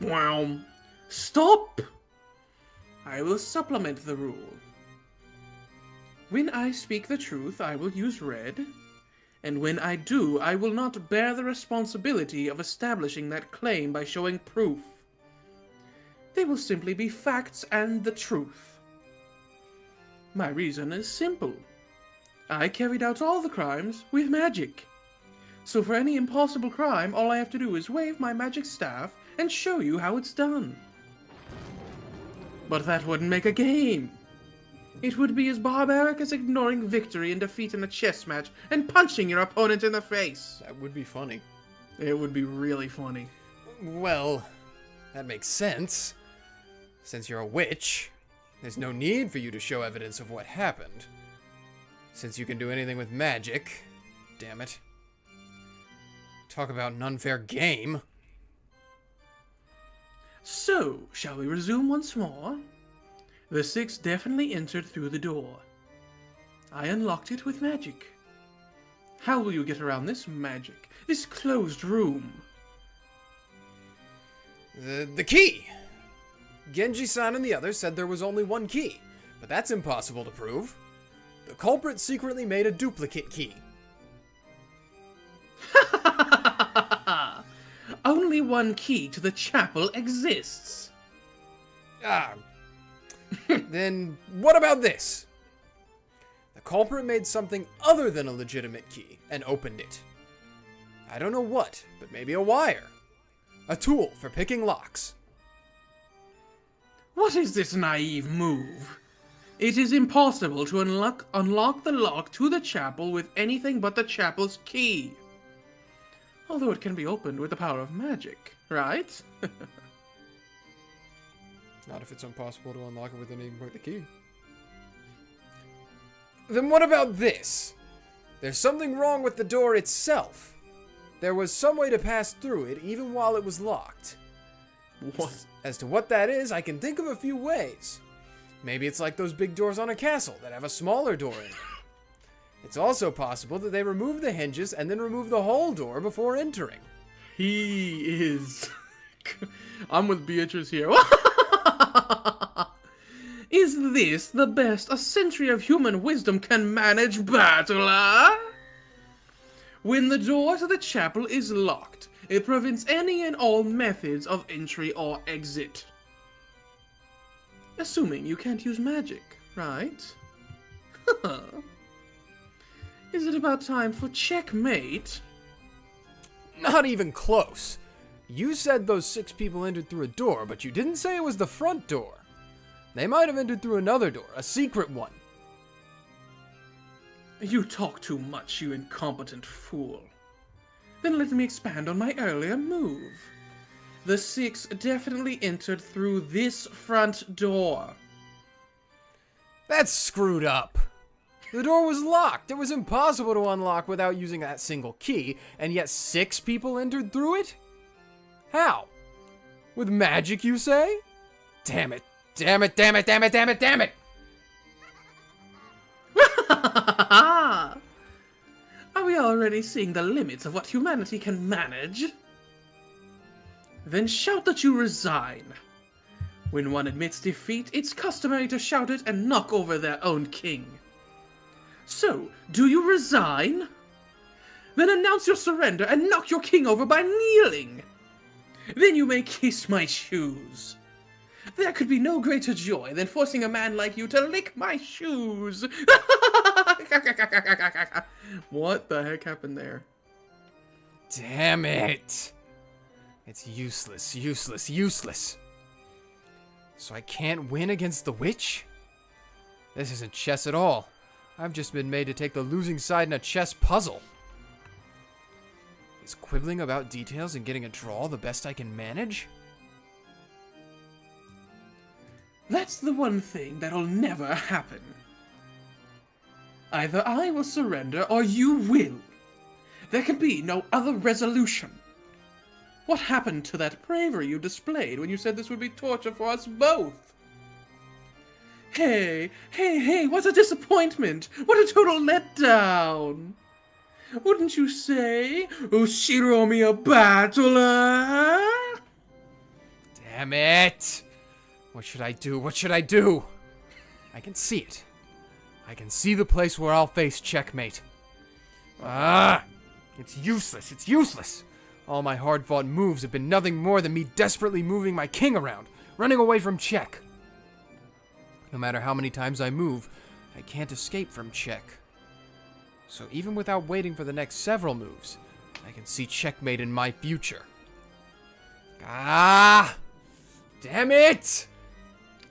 Speaker 3: Wow. Stop! I will supplement the rule. When I speak the truth, I will use red, and when I do, I will not bear the responsibility of establishing that claim by showing proof. They will simply be facts and the truth. My reason is simple. I carried out all the crimes with magic. So for any impossible crime, all I have to do is wave my magic staff and show you how it's done. But that wouldn't make a game. It would be as barbaric as ignoring victory and defeat in a chess match and punching your opponent in the face.
Speaker 2: That would be funny.
Speaker 1: It would be really funny.
Speaker 2: Well, that makes sense. Since you're a witch, there's no need for you to show evidence of what happened. Since you can do anything with magic, damn it. Talk about an unfair game.
Speaker 3: So, shall we resume once more? The 6 definitely entered through the door. I unlocked it with magic. How will you get around this magic? This closed room?
Speaker 2: The key! Genji-san and the others said there was only one key, but that's impossible to prove. The culprit secretly made a duplicate key.
Speaker 3: Only one key to the chapel exists.
Speaker 2: Then what about this? The culprit made something other than a legitimate key and opened it. I don't know what, but maybe a wire. A tool for picking locks.
Speaker 3: What is this naive move? It is impossible to unlock the lock to the chapel with anything but the chapel's key. Although it can be opened with the power of magic, right?
Speaker 2: Not if it's impossible to unlock it with anything but the key. Then what about this? There's something wrong with the door itself. There was some way to pass through it even while it was locked.
Speaker 1: What?
Speaker 2: As to what that is, I can think of a few ways. Maybe it's like those big doors on a castle that have a smaller door in it. It's also possible that they remove the hinges and then remove the whole door before entering.
Speaker 1: He is... I'm with Beatrice here.
Speaker 3: Is this the best a century of human wisdom can manage, battler? When the door to the chapel is locked, it prevents any and all methods of entry or exit. Assuming you can't use magic, right? Is it about time for checkmate?
Speaker 2: Not even close. You said those 6 people entered through a door, but you didn't say it was the front door. They might have entered through another door, a secret one.
Speaker 3: You talk too much, you incompetent fool. Then let me expand on my earlier move. The 6 definitely entered through this front door.
Speaker 2: That's screwed up. The door was locked. It was impossible to unlock without using that single key, and yet 6 people entered through it? How? With magic, you say? Damn it. Damn it, damn it, damn it, damn it, damn it!
Speaker 3: Are we already seeing the limits of what humanity can manage? Then shout that you resign. When one admits defeat, it's customary to shout it and knock over their own king. So, do you resign? Then announce your surrender and knock your king over by kneeling. Then you may kiss my shoes. There could be no greater joy than forcing a man like you to lick my shoes.
Speaker 1: What the heck happened there?
Speaker 2: Damn it. It's useless, useless, useless. So I can't win against the witch? This isn't chess at all. I've just been made to take the losing side in a chess puzzle. Is quibbling about details and getting a draw the best I can manage?
Speaker 3: That's the one thing that'll never happen. Either I will surrender or you will. There can be no other resolution. What happened to that bravery you displayed when you said this would be torture for us both? Hey, what a disappointment! What a total letdown! Wouldn't you say, Ushiromiyas battler?
Speaker 2: Damn it! What should I do? What should I do? I can see it. I can see the place where I'll face checkmate. Ah! It's useless. It's useless. All my hard-fought moves have been nothing more than me desperately moving my king around, running away from check. No matter how many times I move, I can't escape from check. So even without waiting for the next several moves, I can see checkmate in my future. Ah! Damn it!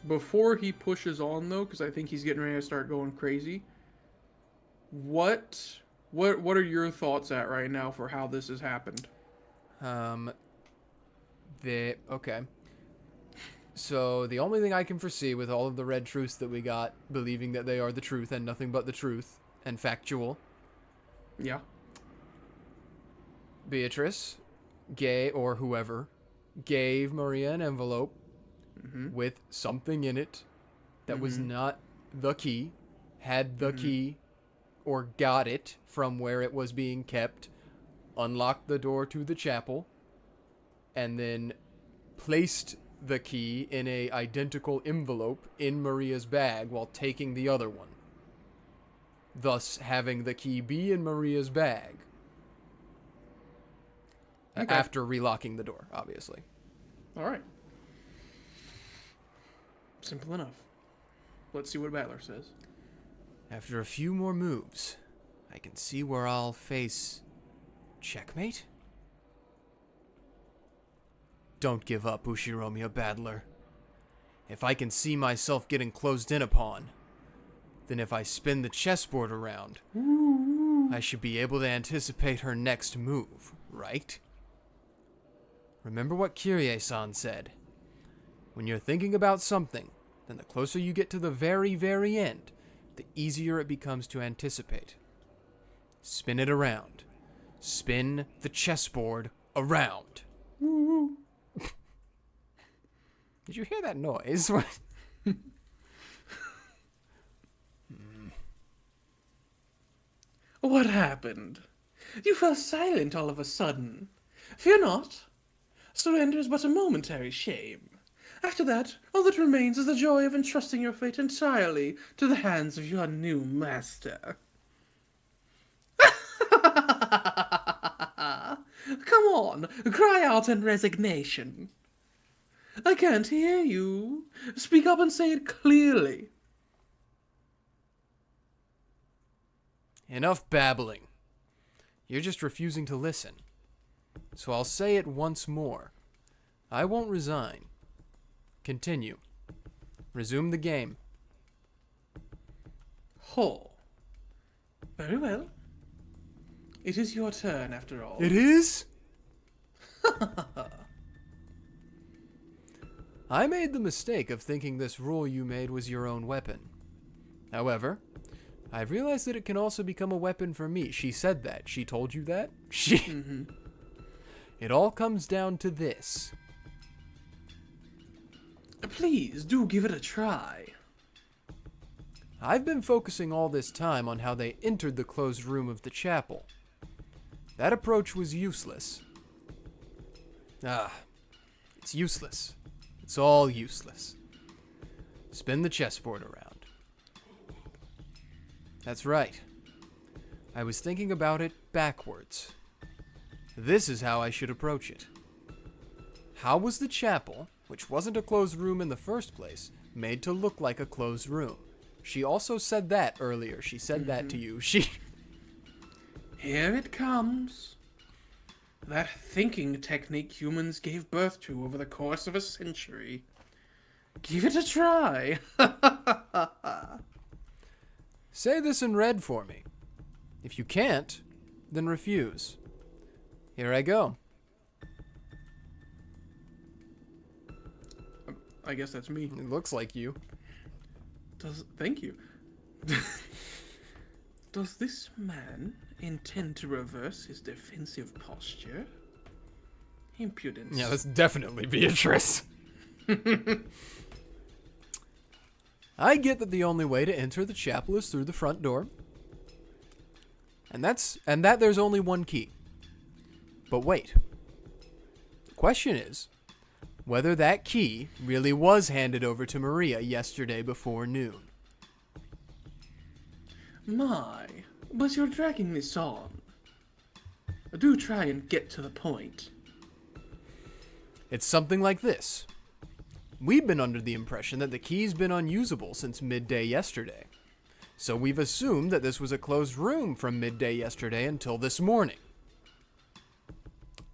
Speaker 1: Before he pushes on, though, because I think he's getting ready to start going crazy, what are your thoughts at right now for how this has happened?
Speaker 2: Okay. So the only thing I can foresee with all of the red truths that we got, believing that they are the truth and nothing but the truth, and factual,
Speaker 1: Yeah.
Speaker 2: Beatrice, or whoever, gave Maria an envelope with something in it that was not the key, had the key, or got it from where it was being kept, unlocked the door to the chapel, and then placed the key in a identical envelope in Maria's bag while taking the other one, thus having the key be in Maria's bag.
Speaker 1: Okay.
Speaker 2: After relocking the door, obviously.
Speaker 1: All right. Simple enough. Let's see what Battler says.
Speaker 2: After a few more moves, I can see where I'll face checkmate. Don't give up, Ushiromiyas Battler. If I can see myself getting closed in upon, then if I spin the chessboard around, I should be able to anticipate her next move, right? Remember what Kyrie-san said. When you're thinking about something, then the closer you get to the very, very end, the easier it becomes to anticipate. Spin it around. Spin the chessboard around. Did you hear that noise?
Speaker 3: What happened? You fell silent all of a sudden. Fear not. Surrender is but a momentary shame. After that, all that remains is the joy of entrusting your fate entirely to the hands of your new master. Come on, cry out in resignation. I can't hear you. Speak up and say it clearly.
Speaker 2: Enough babbling. You're just refusing to listen. So I'll say it once more. I won't resign. Continue. Resume the game.
Speaker 3: Ho. Very well. It is your turn, after all.
Speaker 2: It is? I made the mistake of thinking this rule you made was your own weapon. However, I've realized that it can also become a weapon for me. She said that. She told you that? It all comes down to this.
Speaker 3: Please, do give it a try.
Speaker 2: I've been focusing all this time on how they entered the closed room of the chapel. That approach was useless. It's useless. It's all useless. Spin the chessboard around. That's right. I was thinking about it backwards. This is how I should approach it. How was the chapel, which wasn't a closed room in the first place, made to look like a closed room? She also said that earlier. She said that to you.
Speaker 3: Here it comes. That thinking technique humans gave birth to over the course of a century. Give it a try.
Speaker 2: Say this in red for me. If you can't, then refuse. Here I go.
Speaker 1: I guess that's me.
Speaker 2: It looks like you.
Speaker 1: Thank you.
Speaker 3: Does this man intend to reverse his defensive posture? Impudence.
Speaker 2: Yeah, that's definitely Beatrice. I get that the only way to enter the chapel is through the front door. And that there's only one key. But wait. The question is whether that key really was handed over to Maria yesterday before noon.
Speaker 3: My, but you're dragging this on. Do try and get to the point.
Speaker 2: It's something like this. We've been under the impression that the key's been unusable since midday yesterday. So we've assumed that this was a closed room from midday yesterday until this morning.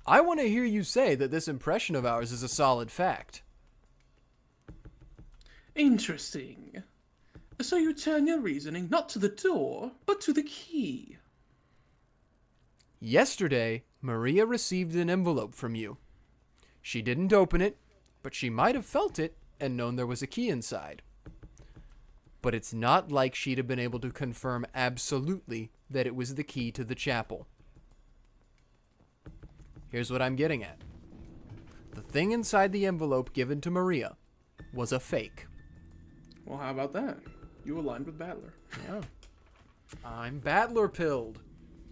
Speaker 2: I want to hear you say that this impression of ours is a solid fact.
Speaker 3: Interesting. So you turn your reasoning not to the door, but to the key.
Speaker 2: Yesterday, Maria received an envelope from you. She didn't open it, but she might have felt it and known there was a key inside. But it's not like she'd have been able to confirm absolutely that it was the key to the chapel. Here's what I'm getting at. The thing inside the envelope given to Maria was a fake.
Speaker 1: Well, how about that? You aligned with Battler.
Speaker 2: Yeah. I'm Battler pilled.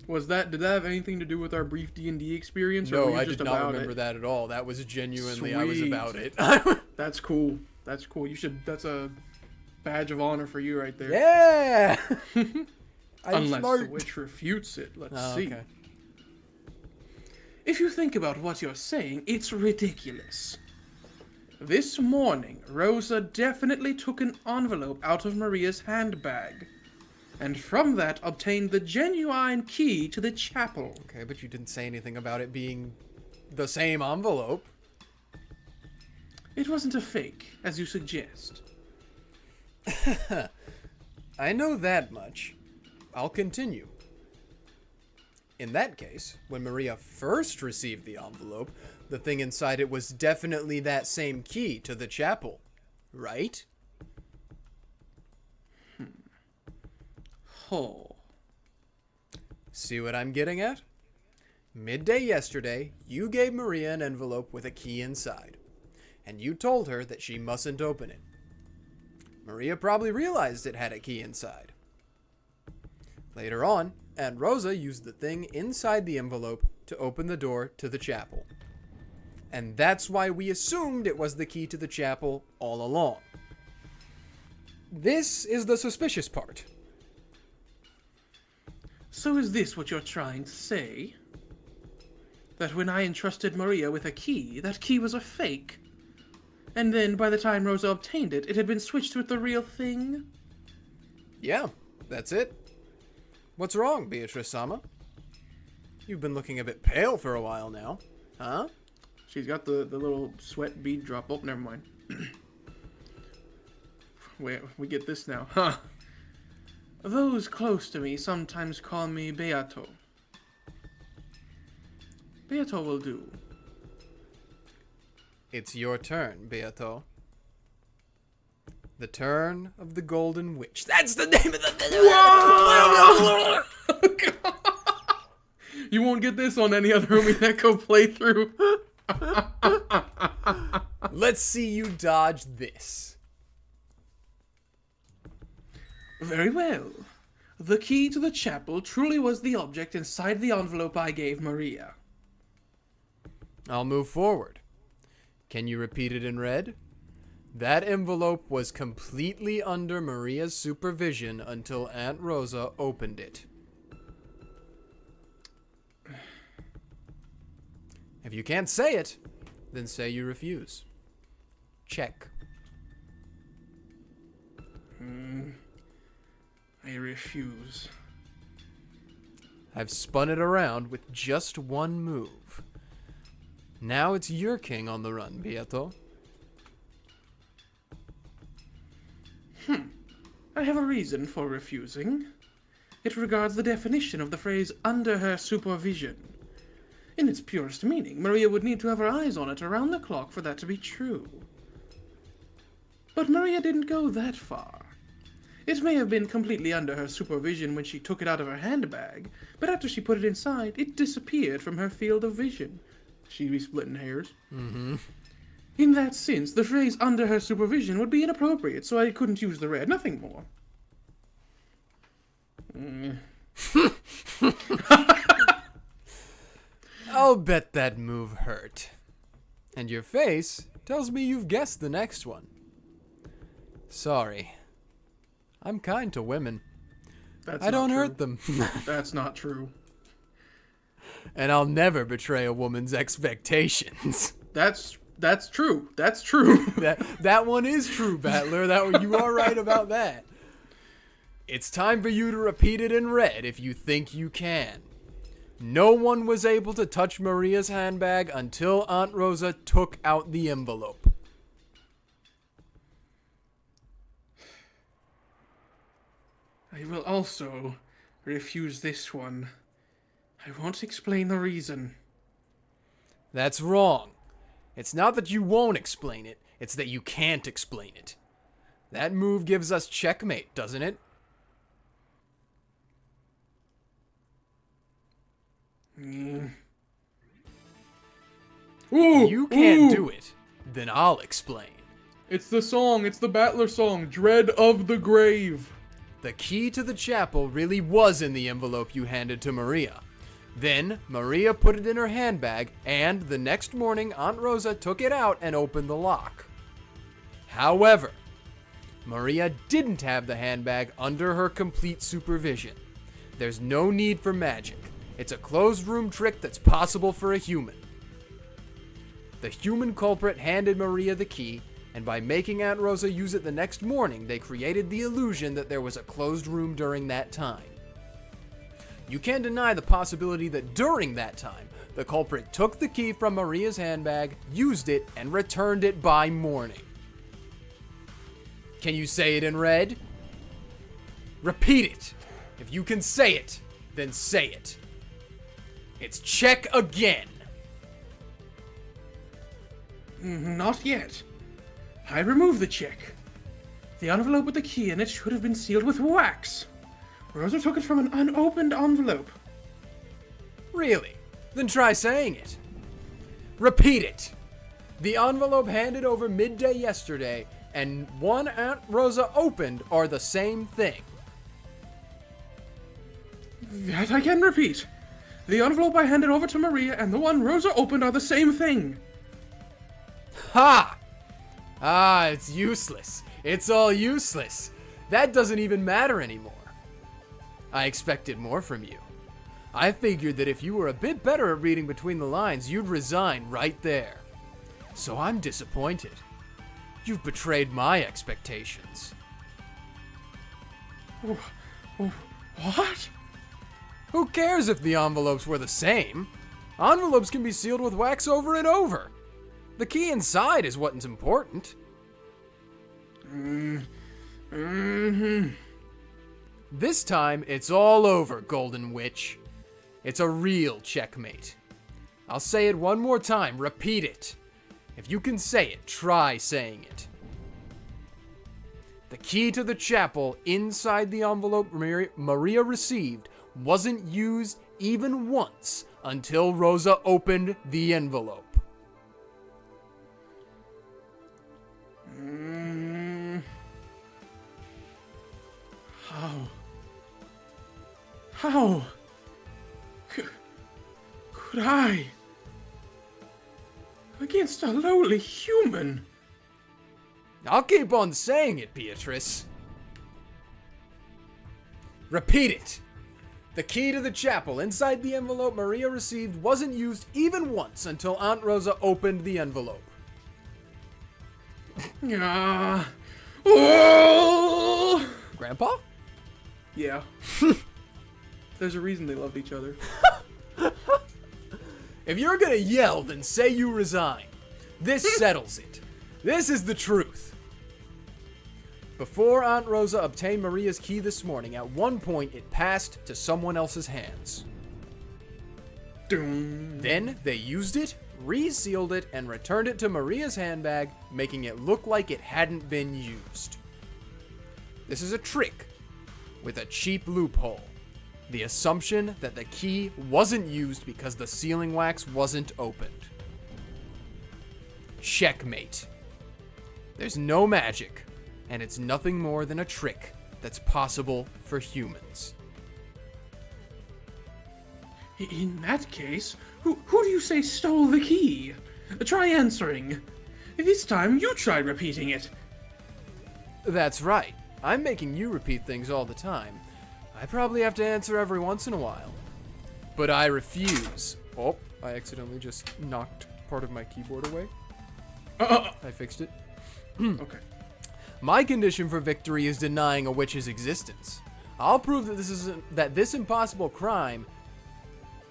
Speaker 1: Did that have anything to do with our brief D&D experience? Or
Speaker 2: No,
Speaker 1: were you
Speaker 2: I
Speaker 1: just
Speaker 2: did not
Speaker 1: about
Speaker 2: remember
Speaker 1: it?
Speaker 2: that at all. That was genuinely, I was
Speaker 1: Sweet.
Speaker 2: about it.
Speaker 1: That's cool. That's cool. That's a badge of honor for you right there.
Speaker 2: Yeah! I'm
Speaker 1: Unless
Speaker 2: smart.
Speaker 1: the witch refutes it. Let's
Speaker 2: Oh,
Speaker 1: see.
Speaker 2: okay.
Speaker 3: If you think about what you're saying, it's ridiculous. This morning, Rosa definitely took an envelope out of Maria's handbag, and from that obtained the genuine key to the chapel.
Speaker 2: Okay, but you didn't say anything about it being the same envelope.
Speaker 3: It wasn't a fake, as you suggest.
Speaker 2: I know that much. I'll continue. In that case, when Maria first received the envelope, the thing inside it was definitely that same key to the chapel, right?
Speaker 3: Oh.
Speaker 2: See what I'm getting at? Midday yesterday, you gave Maria an envelope with a key inside, and you told her that she mustn't open it. Maria probably realized it had a key inside. Later on, Aunt Rosa used the thing inside the envelope to open the door to the chapel. And that's why we assumed it was the key to the chapel all along. This is the suspicious part.
Speaker 3: So is this what you're trying to say? That when I entrusted Maria with a key, that key was a fake? And then, by the time Rosa obtained it, it had been switched with the real thing?
Speaker 2: Yeah, that's it. What's wrong, Beatrice-sama? You've been looking a bit pale for a while now, huh?
Speaker 1: She's got the little sweat bead drop. Oh, never mind. we get this now. Huh.
Speaker 3: Those close to me sometimes call me Beato. Beato will do.
Speaker 2: It's your turn, Beato. The Turn of the Golden Witch. That's the name of the...
Speaker 1: You won't get this on any other Umineko playthrough.
Speaker 2: Let's see you dodge this.
Speaker 3: Very well. The key to the chapel truly was the object inside the envelope I gave Maria.
Speaker 2: I'll move forward. Can you repeat it in red? That envelope was completely under Maria's supervision until Aunt Rosa opened it. If you can't say it, then say you refuse. Check.
Speaker 3: I refuse.
Speaker 2: I've spun it around with just one move. Now it's your king on the run, Beato.
Speaker 3: I have a reason for refusing. It regards the definition of the phrase under her supervision. In its purest meaning, Maria would need to have her eyes on it around the clock for that to be true. But Maria didn't go that far. It may have been completely under her supervision when she took it out of her handbag, but after she put it inside, it disappeared from her field of vision. She'd be splitting hairs.
Speaker 2: Mm-hmm.
Speaker 3: In that sense, the phrase under her supervision would be inappropriate, so I couldn't use the red, nothing more.
Speaker 2: I'll bet that move hurt. And your face tells me you've guessed the next one. Sorry. I'm kind to women.
Speaker 1: That's
Speaker 2: I don't
Speaker 1: not
Speaker 2: hurt
Speaker 1: true.
Speaker 2: them.
Speaker 1: That's not true.
Speaker 2: And I'll never betray a woman's expectations.
Speaker 1: That's true. That's true.
Speaker 2: That one is true, Battler. You are right about that. It's time for you to repeat it in red if you think you can. No one was able to touch Maria's handbag until Aunt Rosa took out the envelope.
Speaker 3: I will also refuse this one. I won't explain the reason.
Speaker 2: That's wrong. It's not that you won't explain it, it's that you can't explain it. That move gives us checkmate, doesn't it?
Speaker 3: Mm.
Speaker 1: Ooh,
Speaker 2: You can't
Speaker 1: ooh.
Speaker 2: do it. Then I'll explain.
Speaker 1: It's the song. It's the Battler song. Dread of the Grave.
Speaker 2: The key to the chapel really was in the envelope you handed to Maria. Then, Maria put it in her handbag, and the next morning, Aunt Rosa took it out and opened the lock. However, Maria didn't have the handbag under her complete supervision. There's no need for magic. It's a closed room trick that's possible for a human. The human culprit handed Maria the key, and by making Aunt Rosa use it the next morning, they created the illusion that there was a closed room during that time. You can't deny the possibility that during that time, the culprit took the key from Maria's handbag, used it, and returned it by morning. Can you say it in red? Repeat it. If you can say it, then say it. It's check again.
Speaker 3: Not yet. I removed the check. The envelope with the key in it should have been sealed with wax. Rosa took it from an unopened envelope.
Speaker 2: Really? Then try saying it. Repeat it. The envelope handed over midday yesterday and one Aunt Rosa opened are the same thing.
Speaker 3: That I can repeat. The envelope I handed over to Maria and the one Rosa opened are the same thing.
Speaker 2: Ha! Ah, it's useless. It's all useless. That doesn't even matter anymore. I expected more from you. I figured that if you were a bit better at reading between the lines, you'd resign right there. So I'm disappointed. You've betrayed my expectations.
Speaker 3: What?
Speaker 2: Who cares if the envelopes were the same? Envelopes can be sealed with wax over and over. The key inside is what's important. This time, it's all over, Golden Witch. It's a real checkmate. I'll say it one more time. Repeat it. If you can say it, try saying it. The key to the chapel inside the envelope Maria received wasn't used even once until Rosa opened the envelope.
Speaker 3: How? Could I? Against a lowly human?
Speaker 2: I'll keep on saying it, Beatrice. Repeat it. The key to the chapel inside the envelope Maria received wasn't used even once until Aunt Rosa opened the envelope.
Speaker 3: Oh!
Speaker 2: Grandpa?
Speaker 1: Yeah. There's a reason they loved each other.
Speaker 2: If you're gonna yell, then say you resign. This settles it. This is the truth. Before Aunt Rosa obtained Maria's key this morning, at one point it passed to someone else's hands. Then they used it, resealed it, and returned it to Maria's handbag, making it look like it hadn't been used. This is a trick with a cheap loophole. The assumption that the key wasn't used because the sealing wax wasn't opened. Checkmate. There's no magic, and it's nothing more than a trick that's possible for humans.
Speaker 3: In that case, who do you say stole the key? Try answering. This time you try repeating it.
Speaker 2: That's right. I'm making you repeat things all the time. I probably have to answer every once in a while. But I refuse. Oh, I accidentally just knocked part of my keyboard away. I fixed it.
Speaker 1: Okay.
Speaker 2: My condition for victory is denying a witch's existence. I'll prove that this impossible crime.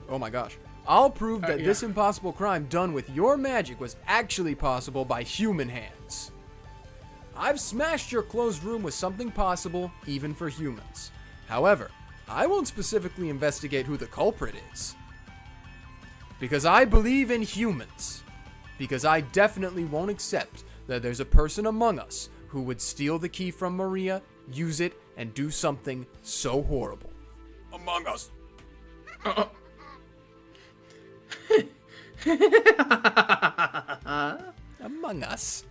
Speaker 2: Oh my gosh. I'll prove that this impossible crime done with your magic was actually possible by human hands. I've smashed your closed room with something possible, even for humans. However, I won't specifically investigate who the culprit is. Because I believe in humans. Because I definitely won't accept that there's a person among us who would steal the key from Maria, use it, and do something so horrible. Among us. Among us.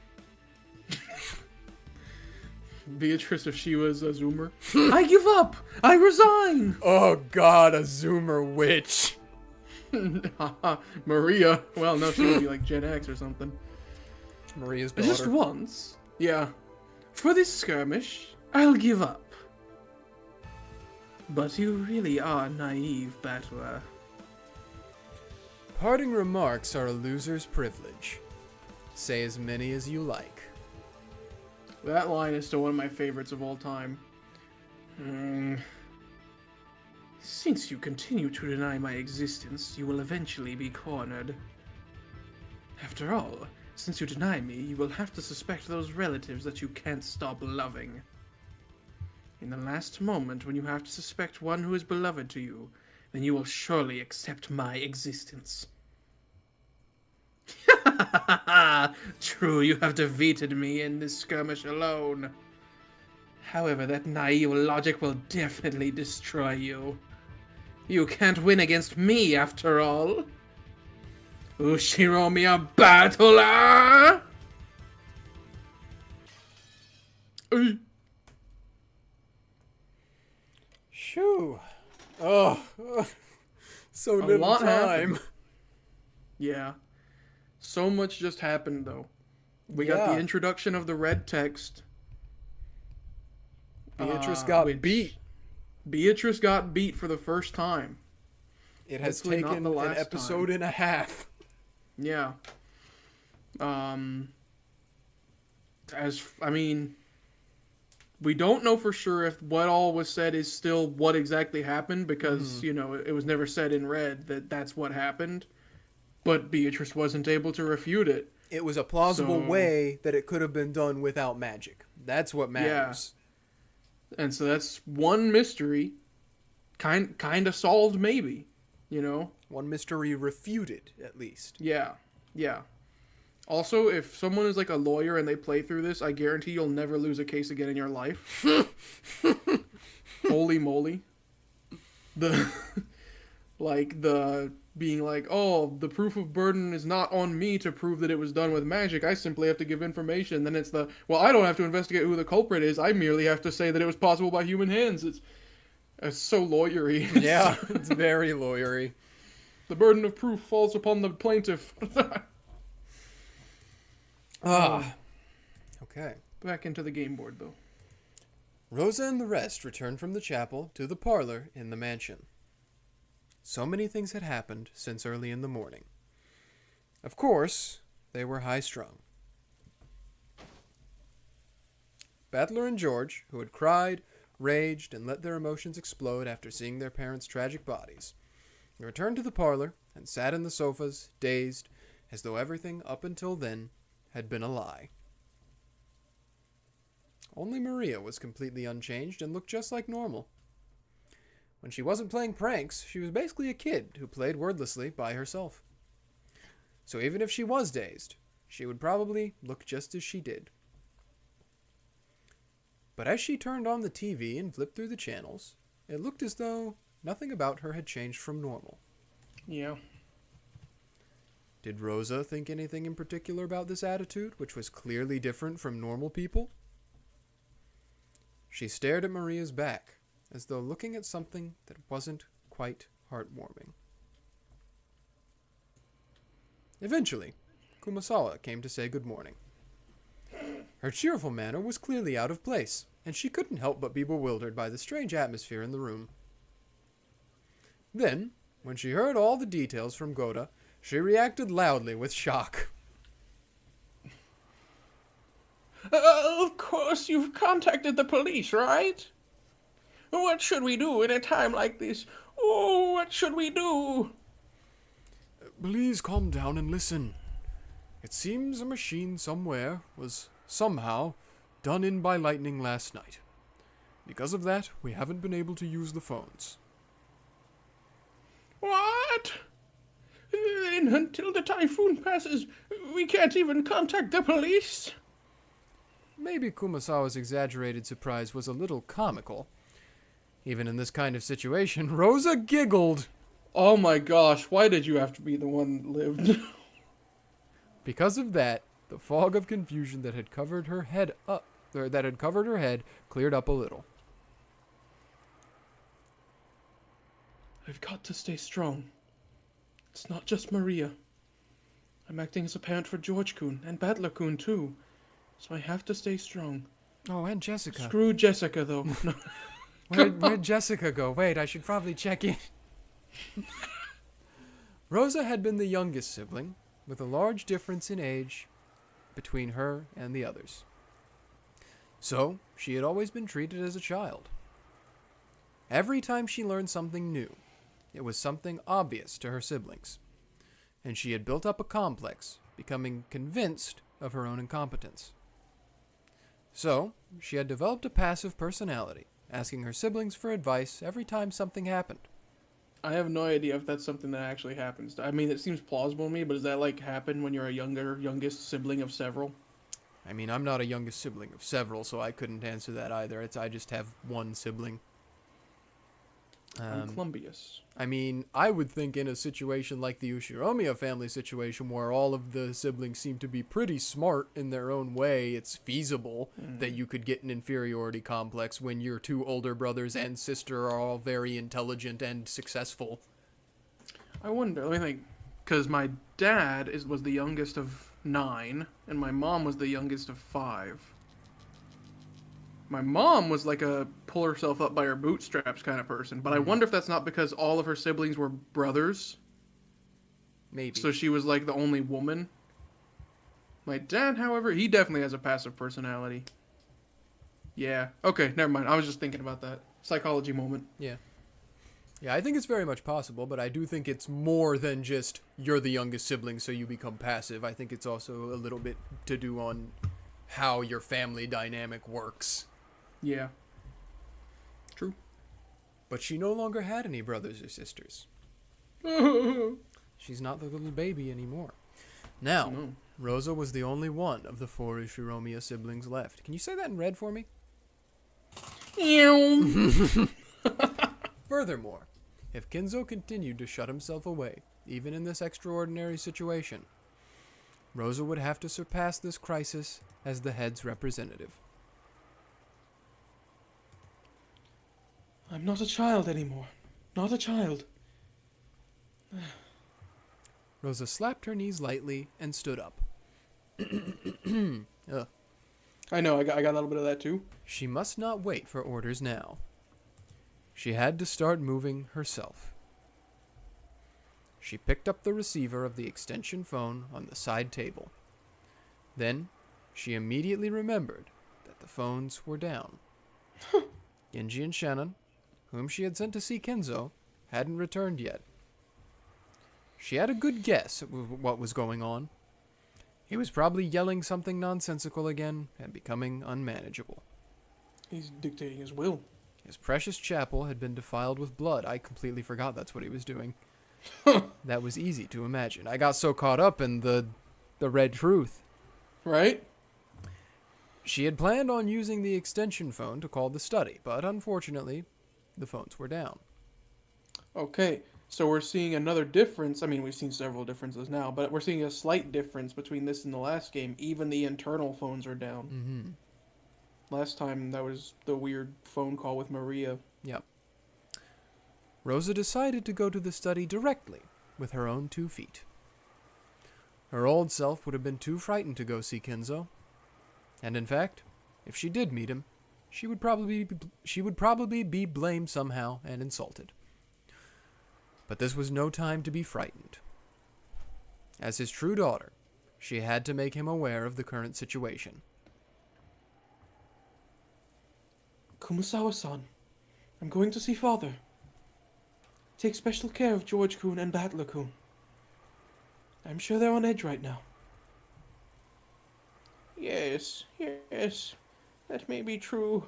Speaker 1: Beatrice, if she was a Zoomer.
Speaker 3: I give up! I resign!
Speaker 2: Oh god, a Zoomer witch.
Speaker 1: Maria. Well, no, she would be like Gen X or something.
Speaker 2: Maria's daughter.
Speaker 3: Just once.
Speaker 1: Yeah.
Speaker 3: For this skirmish, I'll give up. But you really are naive, battler.
Speaker 2: Parting remarks are a loser's privilege. Say as many as you like.
Speaker 1: That line is still one of my favorites of all time.
Speaker 3: Since you continue to deny my existence, you will eventually be cornered. After all, since you deny me, you will have to suspect those relatives that you can't stop loving. In the last moment when you have to suspect one who is beloved to you, then you will surely accept my existence. True, you have defeated me in this skirmish alone. However, that naive logic will definitely destroy you. You can't win against me, after all. Ushiromiyas battler!
Speaker 2: Shoo. Oh. So
Speaker 1: A
Speaker 2: little
Speaker 1: lot
Speaker 2: time.
Speaker 1: happened. Yeah. So much just happened, though. We got the
Speaker 2: Yeah.
Speaker 1: introduction of the red text.
Speaker 2: Beatrice got
Speaker 1: which-
Speaker 2: beat.
Speaker 1: Beatrice got beat for the first time.
Speaker 2: It has
Speaker 1: Hopefully not
Speaker 2: taken
Speaker 1: the
Speaker 2: an
Speaker 1: last
Speaker 2: episode
Speaker 1: time.
Speaker 2: and a half.
Speaker 1: Yeah. I mean, we don't know for sure if what all was said is still what exactly happened because, you know, it was never said in red that that's what happened. But Beatrice wasn't able to refute it.
Speaker 2: It was a plausible
Speaker 1: So-
Speaker 2: way that it could have been done without magic. That's what matters.
Speaker 1: And so that's one mystery kind of solved maybe, you know?
Speaker 2: One mystery refuted, at least.
Speaker 1: Yeah. Yeah. Also, if someone is like a lawyer and they play through this, I guarantee you'll never lose a case again in your life. Holy moly. The being like, oh, the proof of burden is not on me to prove that it was done with magic. I simply have to give information. Then it's well, I don't have to investigate who the culprit is. I merely have to say that it was possible by human hands. It's so lawyery.
Speaker 2: Yeah, it's very lawyery.
Speaker 1: The burden of proof falls upon the plaintiff.
Speaker 2: Okay.
Speaker 1: Back into the game board, though.
Speaker 2: Rosa and the rest returned from the chapel to the parlor in the mansion. So many things had happened since early in the morning. Of course, they were high-strung. Battler and George, who had cried, raged, and let their emotions explode after seeing their parents' tragic bodies, returned to the parlor and sat in the sofas, dazed, as though everything up until then had been a lie. Only Maria was completely unchanged and looked just like normal. When she wasn't playing pranks, she was basically a kid who played wordlessly by herself. So even if she was dazed, she would probably look just as she did. But as she turned on the TV and flipped through the channels, it looked as though nothing about her had changed from normal.
Speaker 1: Yeah.
Speaker 2: Did Rosa think anything in particular about this attitude, which was clearly different from normal people? She stared at Maria's back, as though looking at something that wasn't quite heartwarming. Eventually, Kumasawa came to say good morning. Her cheerful manner was clearly out of place, and she couldn't help but be bewildered by the strange atmosphere in the room. Then, when she heard all the details from GOHDA, she reacted loudly with shock.
Speaker 3: Of course you've contacted the police, right? What should we do in a time like this? Oh, what should we do?
Speaker 4: Please calm down and listen. It seems a machine somewhere was somehow done in by lightning last night. Because of that, we haven't been able to use the phones.
Speaker 3: What? And until the typhoon passes, we can't even contact the police?
Speaker 2: Maybe Kumasawa's exaggerated surprise was a little comical. Even in this kind of situation, Rosa giggled.
Speaker 1: Oh my gosh, why did you have to be the one that lived?
Speaker 2: Because of that, the fog of confusion that had covered her head cleared up a little.
Speaker 1: I've got to stay strong. It's not just Maria. I'm acting as a parent for George-kun and Battler-kun too. So I have to stay strong.
Speaker 2: Oh, and Jessica.
Speaker 1: Screw Jessica though. No.
Speaker 2: Where'd Jessica go? Wait, I should probably check in. Rosa had been the youngest sibling, with a large difference in age between her and the others. So, she had always been treated as a child. Every time she learned something new, it was something obvious to her siblings, and she had built up a complex, becoming convinced of her own incompetence. So, she had developed a passive personality, asking her siblings for advice every time something happened.
Speaker 1: I have no idea if that's something that actually happens. I mean, it seems plausible to me, but does that like happen when you're a youngest sibling of several?
Speaker 2: I mean, I'm not a youngest sibling of several, so I couldn't answer that either. I just have one sibling.
Speaker 1: I'm Columbius.
Speaker 2: I mean, I would think in a situation like the Ushiromiya family situation, where all of the siblings seem to be pretty smart in their own way, it's feasible that you could get an inferiority complex when your two older brothers and sister are all very intelligent and successful.
Speaker 1: I wonder, let me think, because my dad was the youngest of 9, and my mom was the youngest of 5. My mom was like a pull herself up by her bootstraps kind of person, but I wonder if that's not because all of her siblings were brothers.
Speaker 2: Maybe.
Speaker 1: So she was like the only woman. My dad, however, he definitely has a passive personality. Yeah. Okay, never mind. I was just thinking about that. Psychology moment.
Speaker 2: Yeah. Yeah, I think it's very much possible, but I do think it's more than just you're the youngest sibling, so you become passive. I think it's also a little bit to do on how your family dynamic works.
Speaker 1: Yeah. True.
Speaker 2: But she no longer had any brothers or sisters. She's not the little baby anymore. Now,
Speaker 1: No.
Speaker 2: Rosa was the only one of the 4 Ushiromiyas siblings left. Can you say that in red for me? Furthermore, if Kinzo continued to shut himself away, even in this extraordinary situation, Rosa would have to surpass this crisis as the head's representative.
Speaker 1: I'm not a child anymore. Not a child.
Speaker 2: Rosa slapped her knees lightly and stood up. Ugh.
Speaker 1: I know, I got a little bit of that too.
Speaker 2: She must not wait for orders now. She had to start moving herself. She picked up the receiver of the extension phone on the side table. Then, she immediately remembered that the phones were down. Genji and Shannon, whom she had sent to see Kenzo, hadn't returned yet. She had a good guess at what was going on. He was probably yelling something nonsensical again and becoming unmanageable.
Speaker 1: He's dictating his will.
Speaker 2: His precious chapel had been defiled with blood. I completely forgot that's what he was doing. That was easy to imagine. I got so caught up in the red truth.
Speaker 1: Right?
Speaker 2: She had planned on using the extension phone to call the study, but unfortunately, the phones were down.
Speaker 1: Okay, so we're seeing another difference. I mean, we've seen several differences now, but we're seeing a slight difference between this and the last game. Even the internal phones are down.
Speaker 2: Mm-hmm.
Speaker 1: Last time, that was the weird phone call with Maria.
Speaker 2: Yep. Rosa decided to go to the study directly, with her own 2 feet. Her old self would have been too frightened to go see Kenzo. And in fact, if she did meet him, she would probably be blamed somehow and insulted. But this was no time to be frightened. As his true daughter, she had to make him aware of the current situation.
Speaker 1: Kumasawa-san, I'm going to see father. Take special care of George-kun and Battler-kun. I'm sure they're on edge right now. Yes, that may be true.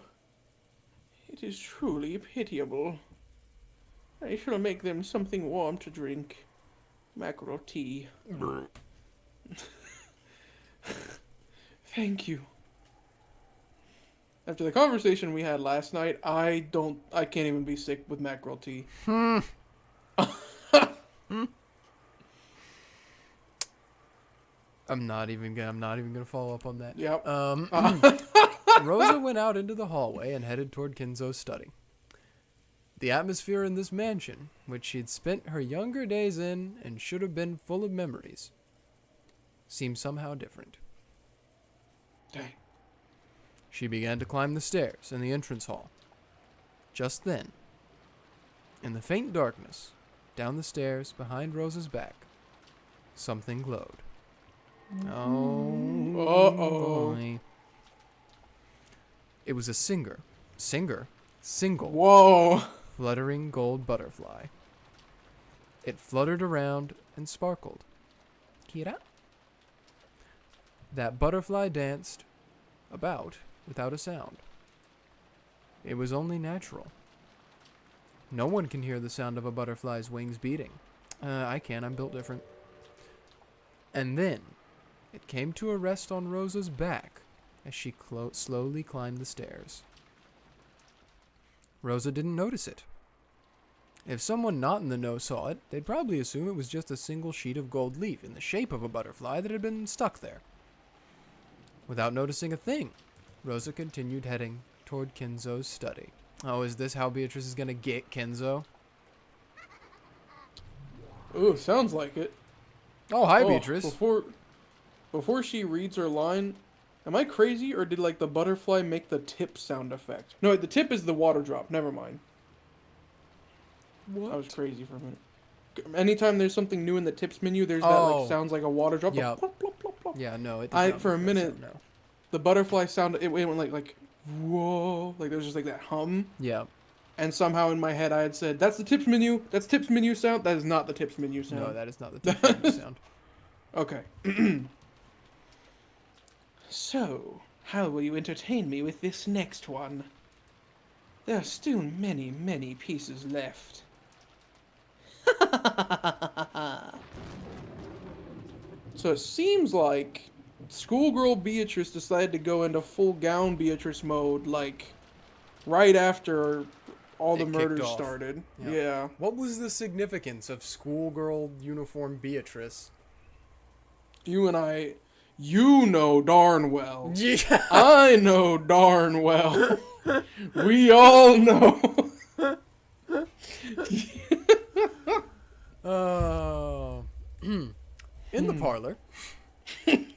Speaker 1: It is truly pitiable. I shall make them something warm to drink. Mackerel tea. Thank you. After the conversation we had last night, I can't even be sick with mackerel tea.
Speaker 2: I'm not even gonna follow up on that.
Speaker 1: Yep.
Speaker 2: Rosa went out into the hallway and headed toward Kinzo's study. The atmosphere in this mansion, which she'd spent her younger days in and should have been full of memories, seemed somehow different.
Speaker 1: Dang.
Speaker 2: She began to climb the stairs in the entrance hall. Just then, in the faint darkness, down the stairs behind Rosa's back, something glowed. Oh, boy. It was a single,
Speaker 1: Whoa.
Speaker 2: fluttering gold butterfly. It fluttered around and sparkled. Kira? That butterfly danced about without a sound. It was only natural. No one can hear the sound of a butterfly's wings beating. I can, I'm built different. And then, it came to a rest on Rosa's back as she slowly climbed the stairs. Rosa didn't notice it. If someone not in the know saw it, they'd probably assume it was just a single sheet of gold leaf in the shape of a butterfly that had been stuck there. Without noticing a thing, Rosa continued heading toward Kinzo's study. Oh, is this how Beatrice is gonna get Kinzo?
Speaker 1: Ooh, sounds like it.
Speaker 2: Oh, hi, Beatrice.
Speaker 1: Before she reads her line, am I crazy or did like the butterfly make the tip sound effect? No, the tip is the water drop. Never mind.
Speaker 2: What?
Speaker 1: I was crazy for a minute. Anytime there's something new in the tips menu, there's that like sounds like a water drop.
Speaker 2: Yeah.
Speaker 1: Like, plop, plop, plop, plop.
Speaker 2: Yeah, no, it does not
Speaker 1: for a
Speaker 2: make that
Speaker 1: minute,
Speaker 2: sound, no.
Speaker 1: the butterfly sound it went like whoa, like there was just like that hum.
Speaker 2: Yeah.
Speaker 1: And somehow in my head I had said, that's the tips menu. That's tips menu sound. That is not the tips menu sound.
Speaker 2: No, that is not the tips menu sound.
Speaker 1: Okay. So, how will you entertain me with this next one? There are still many, many pieces left. So it seems like schoolgirl Beatrice decided to go into full gown Beatrice mode, like, right after all the
Speaker 2: It kicked
Speaker 1: murders
Speaker 2: off.
Speaker 1: started.
Speaker 2: Yeah.
Speaker 1: Yeah.
Speaker 2: What was the significance of schoolgirl uniform Beatrice?
Speaker 1: You and I, you know darn well.
Speaker 2: Yeah.
Speaker 1: I know darn well. We all know.
Speaker 2: Oh. In the parlor,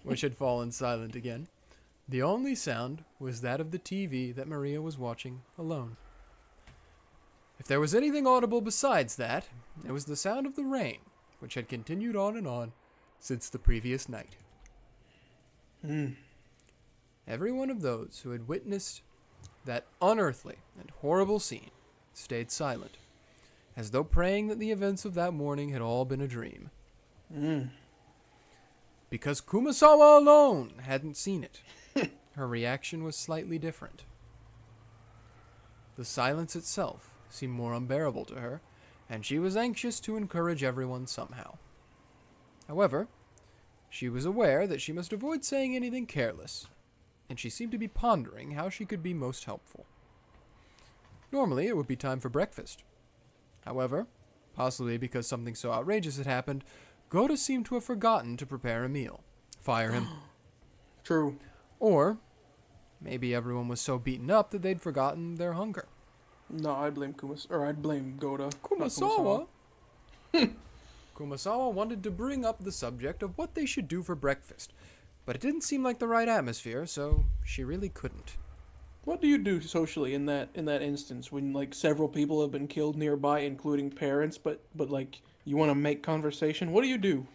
Speaker 2: which had fallen silent again, the only sound was that of the TV that Maria was watching alone. If there was anything audible besides that, it was the sound of the rain, which had continued on and on since the previous night. Every one of those who had witnessed that unearthly and horrible scene stayed silent, as though praying that the events of that morning had all been a dream. Because Kumasawa alone hadn't seen it, her reaction was slightly different. The silence itself seemed more unbearable to her, and she was anxious to encourage everyone somehow. However, she was aware that she must avoid saying anything careless, and she seemed to be pondering how she could be most helpful. Normally, it would be time for breakfast. However, possibly because something so outrageous had happened, GOHDA seemed to have forgotten to prepare a meal. Fire him.
Speaker 1: True.
Speaker 2: Or, maybe everyone was so beaten up that they'd forgotten their hunger.
Speaker 1: No, I'd blame I'd blame GOHDA. not
Speaker 2: Kumasawa? Kumasawa wanted to bring up the subject of what they should do for breakfast, but it didn't seem like the right atmosphere, so she really couldn't.
Speaker 1: What do you do socially in that instance when like several people have been killed nearby, including parents, but like you want to make conversation? What do you do?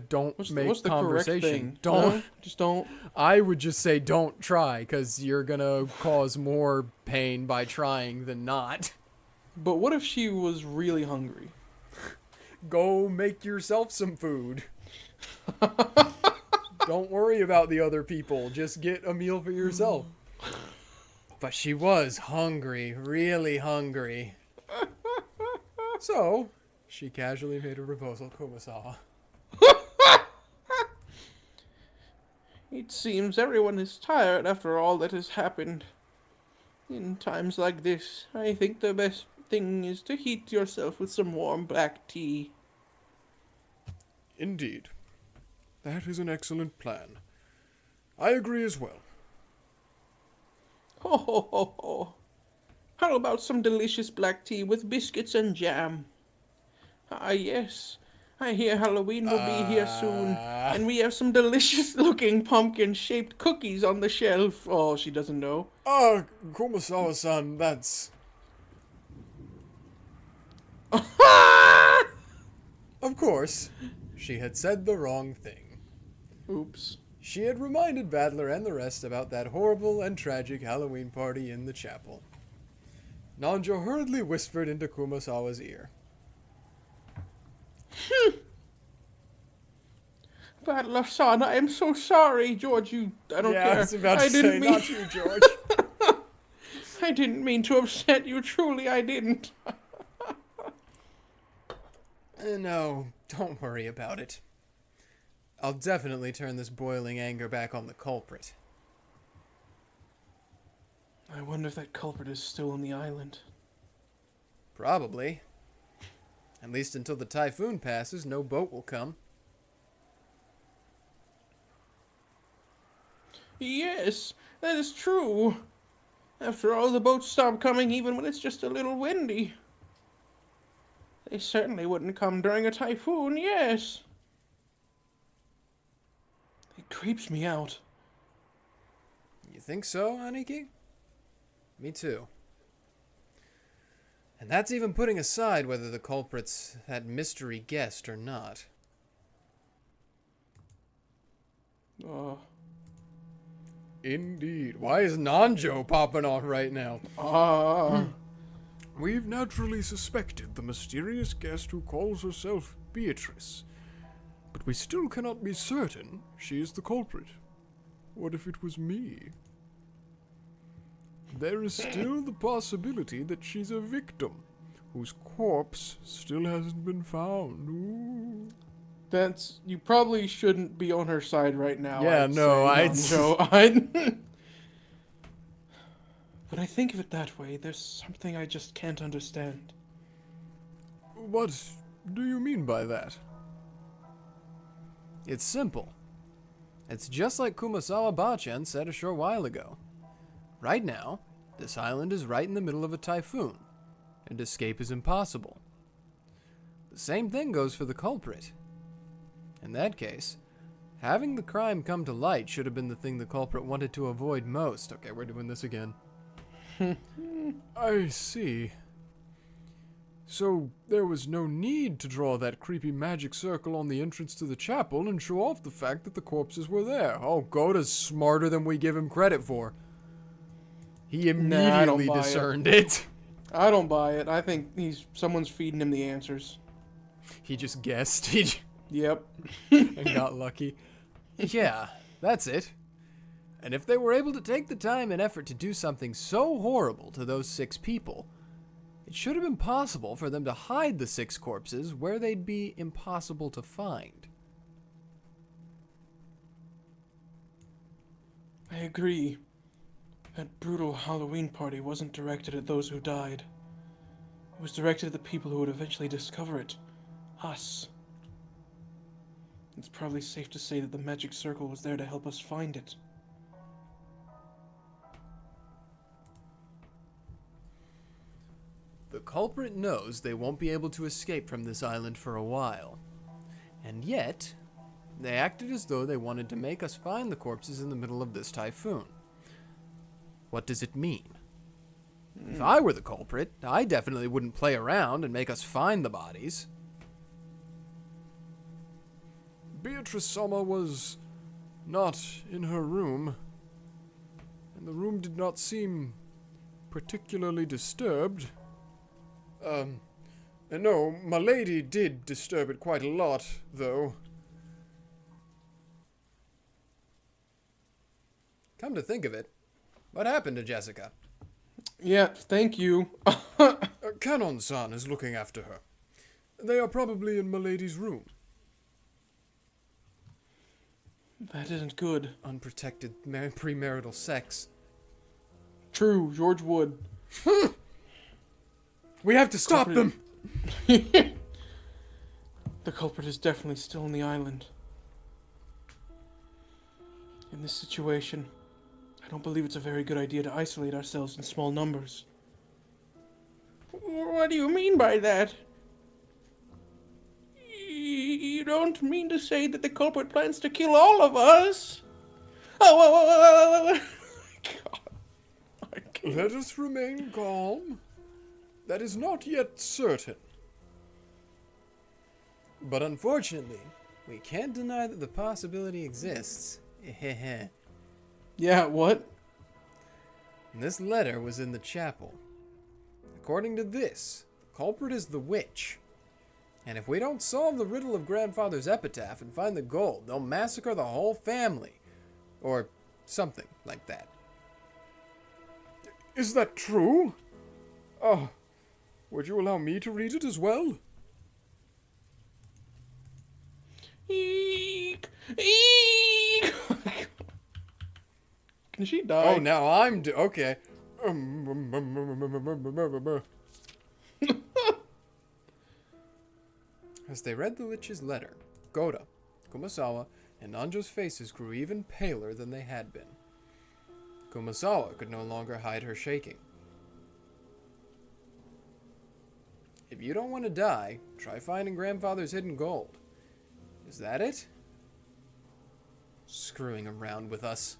Speaker 2: Don't
Speaker 1: What's
Speaker 2: make
Speaker 1: the correct
Speaker 2: conversation.
Speaker 1: thing?
Speaker 2: Don't.
Speaker 1: No? Just don't.
Speaker 2: I would just say don't try, because you're gonna cause more pain by trying than not.
Speaker 1: But what if she was really hungry?
Speaker 2: Go make yourself some food. Don't worry about the other people. Just get a meal for yourself. But she was hungry, really hungry. So, she casually made a proposal, Kumasawa.
Speaker 1: It seems everyone is tired after all that has happened. In times like this, I think the best thing is to heat yourself with some warm black tea.
Speaker 4: Indeed. That is an excellent plan. I agree as well.
Speaker 1: Ho ho ho ho. How about some delicious black tea with biscuits and jam? Ah yes, I hear Halloween will be here soon, and we have some delicious looking pumpkin shaped cookies on the shelf. Oh, she doesn't know.
Speaker 4: Kumasawa-san, that's...
Speaker 2: Of course, she had said the wrong thing.
Speaker 1: Oops.
Speaker 2: She had reminded Badler and the rest about that horrible and tragic Halloween party in the chapel. Nanjo hurriedly whispered into Kumasawa's ear.
Speaker 1: Badler-san, I am so sorry. George, I don't care.
Speaker 2: I was about to say,
Speaker 1: didn't mean...
Speaker 2: not you, George.
Speaker 1: I didn't mean to upset you. Truly, I didn't.
Speaker 2: No, don't worry about it. I'll definitely turn this boiling anger back on the culprit.
Speaker 1: I wonder if that culprit is still on the island.
Speaker 2: Probably. At least until the typhoon passes, no boat will come.
Speaker 1: Yes, that is true. After all, the boats stop coming even when it's just a little windy. They certainly wouldn't come during a typhoon, yes. It creeps me out.
Speaker 2: You think so, Aniki? Me too. And that's even putting aside whether the culprit's that mystery guest or not.
Speaker 1: Oh.
Speaker 2: Indeed. Why is Nanjo popping off right now?
Speaker 4: We've naturally suspected the mysterious guest who calls herself Beatrice, but we still cannot be certain she is the culprit. What if it was me? There is still the possibility that she's a victim, whose corpse still hasn't been found. Ooh.
Speaker 1: You probably shouldn't be on her side right now.
Speaker 2: Yeah,
Speaker 1: When I think of it that way, there's something I just can't understand.
Speaker 4: What do you mean by that?
Speaker 2: It's simple. It's just like Kumasawa Bachan said a short while ago. Right now, this island is right in the middle of a typhoon, and escape is impossible. The same thing goes for the culprit. In that case, having the crime come to light should have been the thing the culprit wanted to avoid most. Okay, we're doing this again.
Speaker 4: I see. So there was no need to draw that creepy magic circle on the entrance to the chapel and show off the fact that the corpses were there.
Speaker 2: Oh, GOHDA's smarter than we give him credit for. He immediately discerned it.
Speaker 1: I don't buy it. I think someone's feeding him the answers.
Speaker 2: He just guessed.
Speaker 1: Yep.
Speaker 2: And got lucky. Yeah, that's it. And if they were able to take the time and effort to do something so horrible to those 6 people, it should have been possible for them to hide the 6 corpses where they'd be impossible to find.
Speaker 1: I agree. That brutal Halloween party wasn't directed at those who died. It was directed at the people who would eventually discover it. Us. It's probably safe to say that the magic circle was there to help us find it.
Speaker 2: The culprit knows they won't be able to escape from this island for a while. And yet, they acted as though they wanted to make us find the corpses in the middle of this typhoon. What does it mean? If I were the culprit, I definitely wouldn't play around and make us find the bodies.
Speaker 4: Beatrice-sama was not in her room, and the room did not seem particularly disturbed. No, my lady did disturb it quite a lot, though.
Speaker 2: Come to think of it, what happened to Jessica?
Speaker 1: Yeah, thank you.
Speaker 4: Kanon-san is looking after her. They are probably in Milady's room.
Speaker 1: That isn't good.
Speaker 2: Unprotected premarital sex.
Speaker 1: True, George Wood.
Speaker 4: We have to stop them!
Speaker 1: The culprit is definitely still on the island. In this situation, I don't believe it's a very good idea to isolate ourselves in small numbers. What do you mean by that? You don't mean to say that the culprit plans to kill all of us? Oh, God. I can't.
Speaker 4: Let us remain calm. That is not yet certain.
Speaker 2: But unfortunately, we can't deny that the possibility exists.
Speaker 1: Yeah, what?
Speaker 2: This letter was in the chapel. According to this, the culprit is the witch. And if we don't solve the riddle of Grandfather's epitaph and find the gold, they'll massacre the whole family. Or something like that.
Speaker 4: Is that true? Oh, would you allow me to read it as well?
Speaker 1: Eek! Eek! Can she die?
Speaker 2: Oh, now I'm okay. As they read the witch's letter, GOHDA, Kumasawa, and Nanjo's faces grew even paler than they had been. Kumasawa could no longer hide her shaking. If you don't want to die, try finding Grandfather's hidden gold. Is that it? Screwing around with us.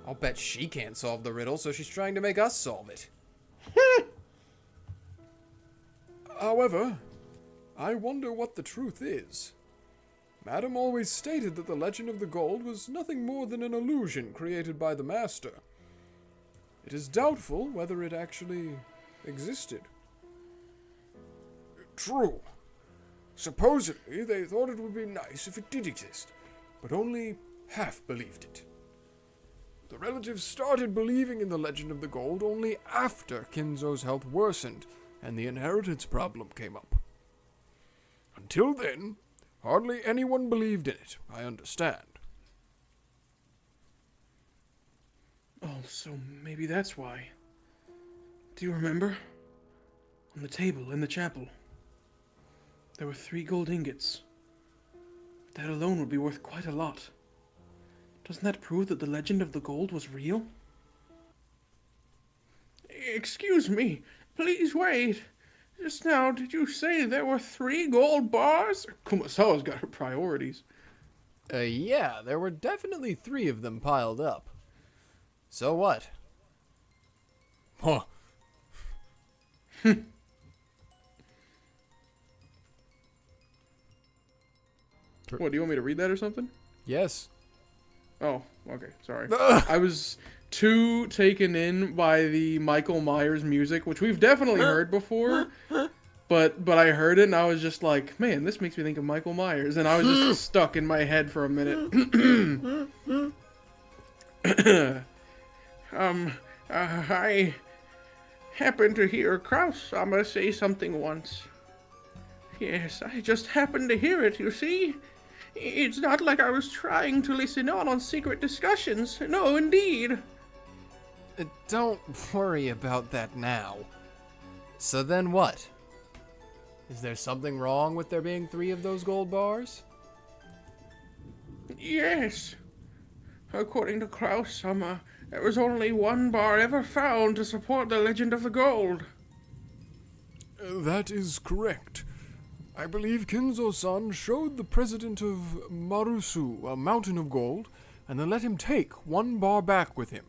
Speaker 2: I'll bet she can't solve the riddle, so she's trying to make us solve it.
Speaker 4: However, I wonder what the truth is. Madam always stated that the legend of the gold was nothing more than an illusion created by the master. It is doubtful whether it actually existed. True. Supposedly, they thought it would be nice if it did exist, but only half believed it. The relatives started believing in the legend of the gold only after Kinzo's health worsened and the inheritance problem came up. Until then, hardly anyone believed in it, I understand.
Speaker 1: Oh, so maybe that's why. Do you remember? On the table in the chapel, there were 3 gold ingots. That alone would be worth quite a lot. Doesn't that prove that the legend of the gold was real? Excuse me, please wait. Just now, did you say there were 3 gold bars? Kumasawa's got her priorities.
Speaker 2: Yeah, there were definitely 3 of them piled up. So what?
Speaker 4: Huh.
Speaker 1: What, do you want me to read that or something?
Speaker 2: Yes.
Speaker 1: Oh, okay, sorry. I was too taken in by the Michael Myers music, which we've definitely heard before, but I heard it and I was just like, man, this makes me think of Michael Myers, and I was just stuck in my head for a minute. I happened to hear Kraus-sama say something once. Yes, I just happened to hear it, you see? It's not like I was trying to listen on secret discussions. No, indeed.
Speaker 2: Don't worry about that now. So then what? Is there something wrong with there being 3 of those gold bars?
Speaker 1: Yes. According to Kraus-sama, there was only 1 bar ever found to support the legend of the gold.
Speaker 4: That is correct. I believe Kinzo-san showed the president of Marusu a mountain of gold, and then let him take 1 bar back with him.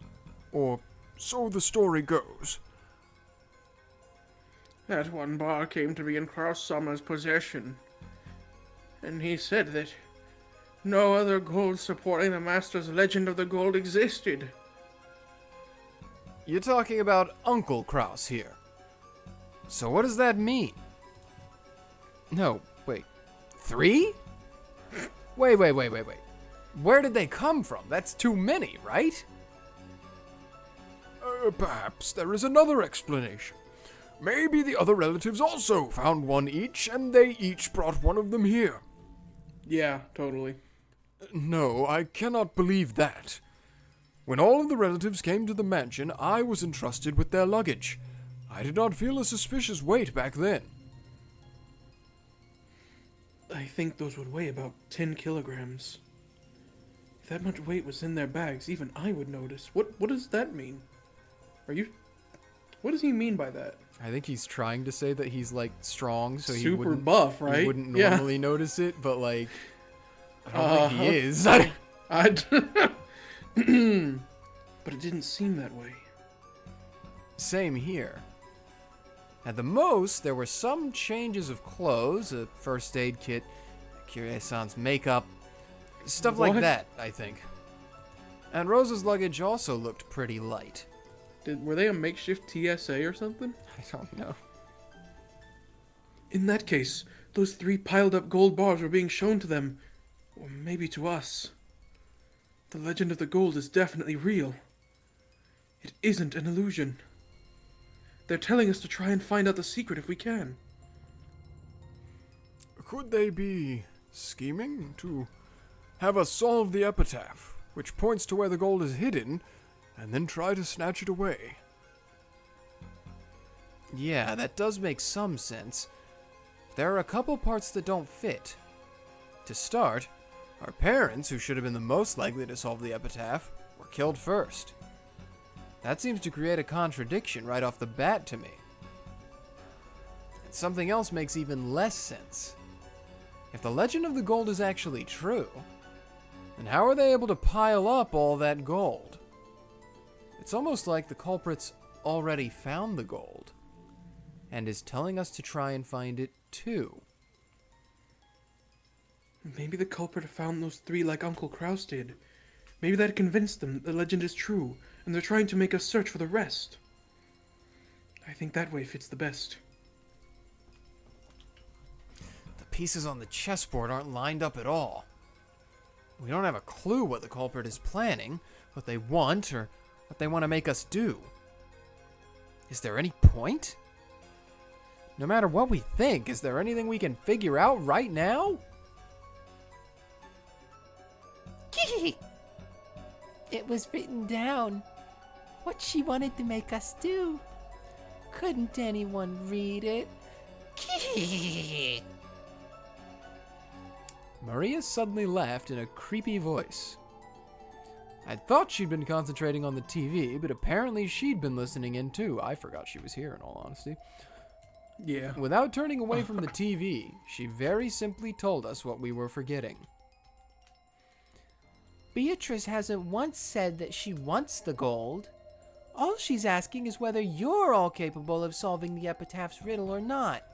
Speaker 4: Or so the story goes.
Speaker 1: That 1 bar came to be in Kraus-sama's possession. And he said that no other gold supporting the master's legend of the gold existed.
Speaker 2: You're talking about Uncle Kraus here. So what does that mean? No, wait. 3? Wait. Where did they come from? That's too many, right?
Speaker 4: Perhaps there is another explanation. Maybe the other relatives also found one each, and they each brought one of them here.
Speaker 1: Yeah, totally.
Speaker 4: No, I cannot believe that. When all of the relatives came to the mansion, I was entrusted with their luggage. I did not feel a suspicious weight back then.
Speaker 1: I think those would weigh about 10 kilograms. If that much weight was in their bags, even I would notice. What does that mean? What does he mean by that?
Speaker 2: I think he's trying to say that he's like strong, so he
Speaker 1: Super
Speaker 2: wouldn't
Speaker 1: buff, right?
Speaker 2: he wouldn't
Speaker 1: Yeah.
Speaker 2: normally notice it, but like I don't think he is.
Speaker 1: But it didn't seem that way.
Speaker 2: Same here. At the most, there were some changes of clothes, a first aid kit, Kirei-san's makeup, stuff like
Speaker 1: What?
Speaker 2: that, I think. And Rosa's luggage also looked pretty light.
Speaker 1: Were they a makeshift TSA or something?
Speaker 2: I don't know.
Speaker 1: In that case, those 3 piled up gold bars were being shown to them. Or maybe to us. The legend of the gold is definitely real. It isn't an illusion. They're telling us to try and find out the secret if we can.
Speaker 4: Could they be scheming to have us solve the epitaph, which points to where the gold is hidden, and then try to snatch it away?
Speaker 2: Yeah, that does make some sense. There are a couple parts that don't fit. To start, our parents, who should have been the most likely to solve the epitaph, were killed first. That seems to create a contradiction right off the bat to me. And something else makes even less sense. If the legend of the gold is actually true, then how are they able to pile up all that gold? It's almost like the culprits already found the gold, and is telling us to try and find it too.
Speaker 1: Maybe the culprit found those 3 like Uncle Kraus did. Maybe that convinced them that the legend is true, and they're trying to make us search for the rest. I think that way fits the best.
Speaker 2: The pieces on the chessboard aren't lined up at all. We don't have a clue what the culprit is planning, what they want, or what they want to make us do. Is there any point? No matter what we think, is there anything we can figure out right now?
Speaker 5: It was written down. What she wanted to make us do. Couldn't anyone read it?
Speaker 2: Maria suddenly laughed in a creepy voice. I'd thought she'd been concentrating on the TV, but apparently she'd been listening in too. I forgot she was here, in all honesty.
Speaker 1: Yeah.
Speaker 2: Without turning away from the TV, she very simply told us what we were forgetting.
Speaker 5: Beatrice hasn't once said that she wants the gold. All she's asking is whether you're all capable of solving the epitaph's riddle or not.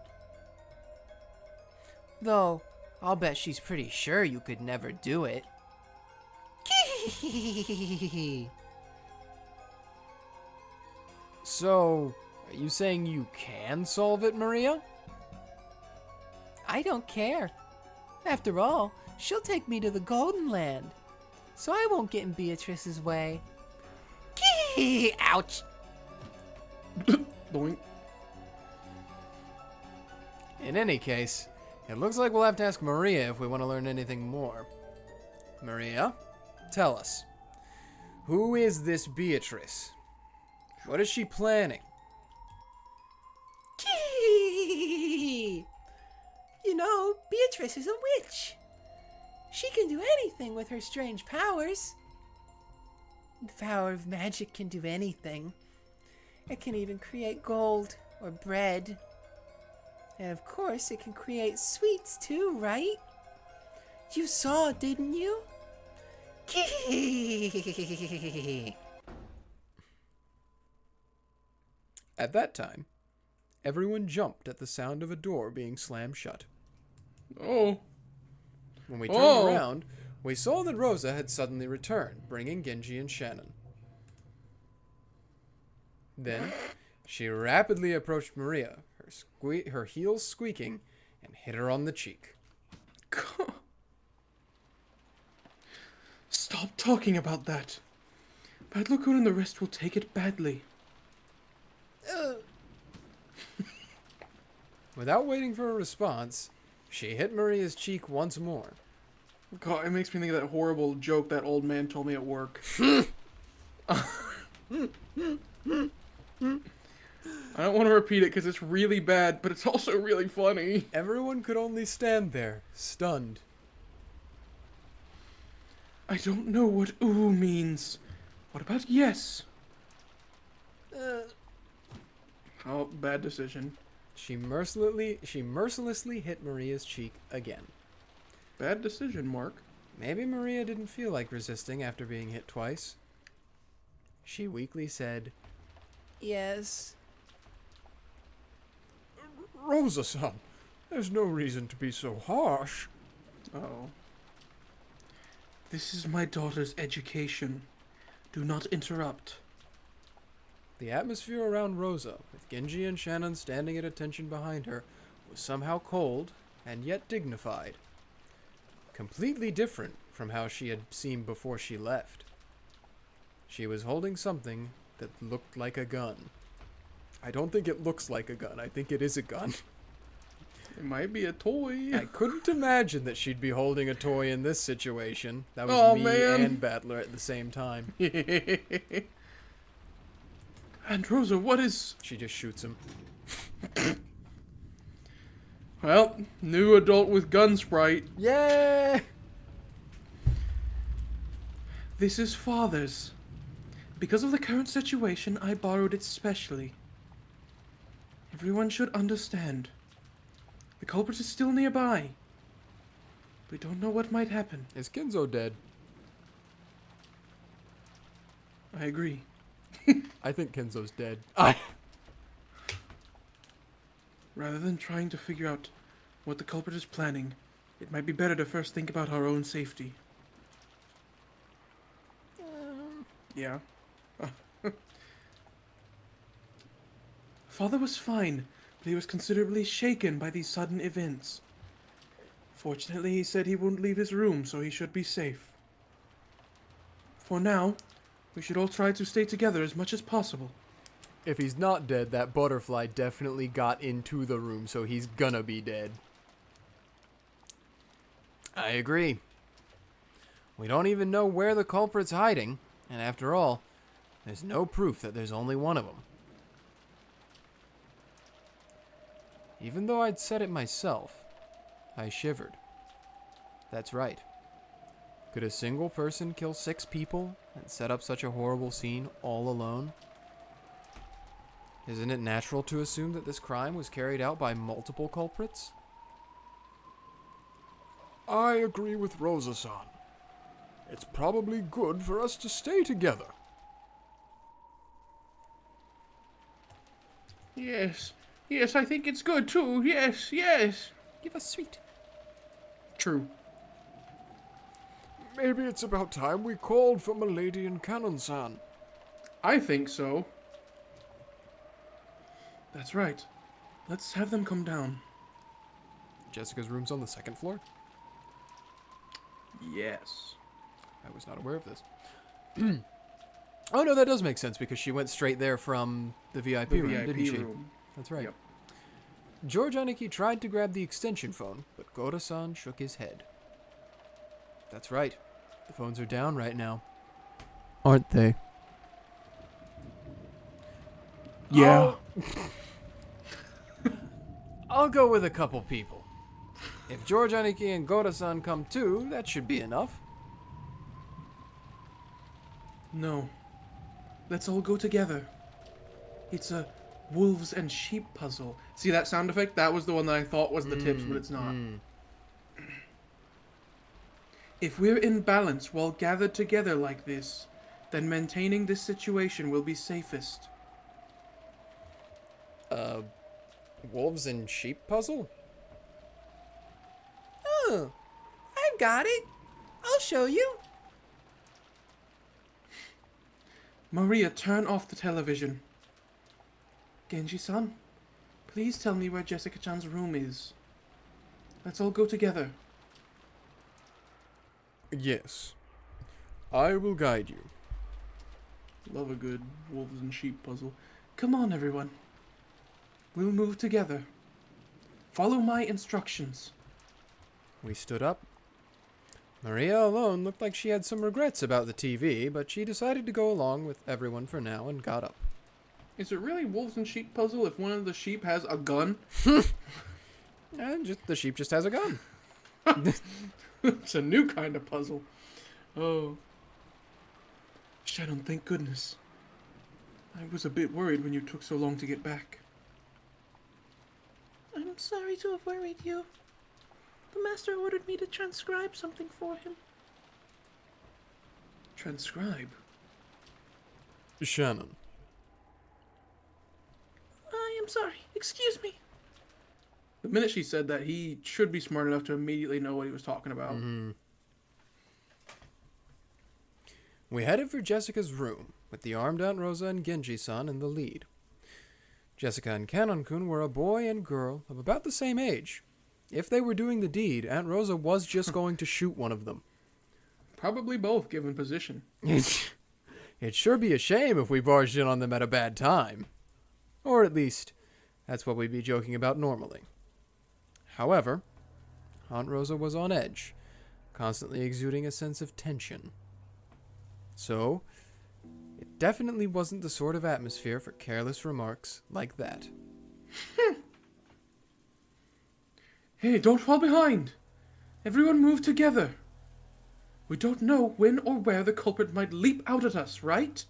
Speaker 5: Though, I'll bet she's pretty sure you could never do it.
Speaker 2: So, are you saying you can solve it, Maria?
Speaker 5: I don't care. After all, she'll take me to the Golden Land, so I won't get in Beatrice's way. Ouch!
Speaker 1: Boink.
Speaker 2: In any case, it looks like we'll have to ask Maria if we want to learn anything more. Maria, tell us. Who is this Beatrice? What is she planning?
Speaker 5: You know, Beatrice is a witch. She can do anything with her strange powers. The power of magic can do anything. It can even create gold or bread. And of course, it can create sweets too, right? You saw, didn't you?
Speaker 2: At that time, everyone jumped at the sound of a door being slammed shut.
Speaker 1: Oh.
Speaker 2: When we turned
Speaker 1: Oh.
Speaker 2: around, we saw that Rosa had suddenly returned, bringing Genji and Shannon. Then, she rapidly approached Maria, her heels squeaking, and hit her on the cheek.
Speaker 1: Stop talking about that. Bad Lagoon and the rest will take it badly.
Speaker 2: Without waiting for a response, she hit Maria's cheek once more.
Speaker 1: God, it makes me think of that horrible joke that old man told me at work. I don't want to repeat it because it's really bad, but it's also really funny.
Speaker 2: Everyone could only stand there, stunned.
Speaker 1: I don't know what ooh means. What about yes? Oh, bad decision.
Speaker 2: She mercilessly hit Maria's cheek again.
Speaker 1: Bad decision, Mark.
Speaker 2: Maybe Maria didn't feel like resisting after being hit twice. She weakly said,
Speaker 5: Yes.
Speaker 4: Rosa-san, there's no reason to be so harsh.
Speaker 1: Oh. This is my daughter's education. Do not interrupt.
Speaker 2: The atmosphere around Rosa, with Genji and Shannon standing at attention behind her, was somehow cold and yet dignified. Completely different from how she had seemed before she left. She was holding something that looked like a gun. I don't think it looks like a gun. I think it is a gun.
Speaker 1: It might be a toy.
Speaker 2: I couldn't imagine that she'd be holding a toy in this situation. That was
Speaker 1: Oh,
Speaker 2: me
Speaker 1: man.
Speaker 2: and Battler at the same time.
Speaker 1: And Rosa, what is...
Speaker 2: She just shoots him.
Speaker 1: Well, new adult with gun sprite.
Speaker 2: Yay!
Speaker 1: This is father's. Because of the current situation, I borrowed it specially. Everyone should understand. The culprit is still nearby. We don't know what might happen.
Speaker 2: Is Kenzo dead?
Speaker 1: I agree.
Speaker 2: I think Kenzo's dead.
Speaker 1: Rather than trying to figure out what the culprit is planning, it might be better to first think about our own safety. Yeah. Father was fine, but he was considerably shaken by these sudden events. Fortunately, he said he wouldn't leave his room, so he should be safe. For now, we should all try to stay together as much as possible.
Speaker 2: If he's not dead, that butterfly definitely got into the room, so he's gonna be dead. I agree. We don't even know where the culprit's hiding, and after all, there's no proof that there's only one of them. Even though I'd said it myself, I shivered. That's right. Could a single person kill 6 people and set up such a horrible scene all alone? Isn't it natural to assume that this crime was carried out by multiple culprits?
Speaker 4: I agree with Rosa-san. It's probably good for us to stay together.
Speaker 1: Yes, yes, I think it's good too. Yes, yes.
Speaker 5: Give us sweet.
Speaker 1: True.
Speaker 4: Maybe it's about time we called for Milady and Kanon-san.
Speaker 1: I think so. That's right. Let's have them come down.
Speaker 2: Jessica's room's on the 2nd floor?
Speaker 1: Yes.
Speaker 2: I was not aware of this. Oh no, that does make sense because she went straight there from the VIP room, didn't she?
Speaker 1: room.
Speaker 2: That's right.
Speaker 1: Yep.
Speaker 2: George Aniki tried to grab the extension phone, but GOHDA-san shook his head. That's right. The phones are down right now. Aren't they?
Speaker 1: Yeah.
Speaker 2: I'll go with a couple people. If George Aniki and GOHDA-san come too, that should be enough.
Speaker 1: No. Let's all go together. It's a wolves and sheep puzzle. See that sound effect? That was the one that I thought was the tips, but it's not. If we're in balance while gathered together like this, then maintaining this situation will be safest.
Speaker 2: Wolves and sheep puzzle?
Speaker 5: Oh, I've got it. I'll show you.
Speaker 1: Maria, turn off the television. Genji-san, please tell me where Jessica-chan's room is. Let's all go together.
Speaker 4: Yes. I will guide you.
Speaker 1: Love a good wolves and sheep puzzle.
Speaker 3: Come on, everyone. We'll move together. Follow my instructions.
Speaker 2: We stood up. Maria alone looked like she had some regrets about the TV, but she decided to go along with everyone for now and got up.
Speaker 1: Is it really wolves and sheep puzzle if one of the sheep has a gun?
Speaker 2: And the sheep just has a gun.
Speaker 1: It's a new kind of puzzle. Oh. Shannon, thank goodness. I was a bit worried when you took so long to get back.
Speaker 3: I'm sorry to have worried you. The master ordered me to transcribe something for him.
Speaker 1: Transcribe?
Speaker 4: Shannon.
Speaker 3: I am sorry. Excuse me.
Speaker 1: The minute she said that, he should be smart enough to immediately know what he was talking about.
Speaker 2: We headed for Jessica's room, with the armed Aunt Rosa and Genji-san in the lead. Jessica and Kanon-kun were a boy and girl of about the same age. If they were doing the deed, Aunt Rosa was just going to shoot one of them.
Speaker 1: Probably both, given position.
Speaker 2: It'd sure be a shame if we barged in on them at a bad time. Or at least, that's what we'd be joking about normally. However, Aunt Rosa was on edge, constantly exuding a sense of tension. So, it definitely wasn't the sort of atmosphere for careless remarks like that.
Speaker 1: Hey, don't fall behind! Everyone move together! We don't know when or where the culprit might leap out at us, right?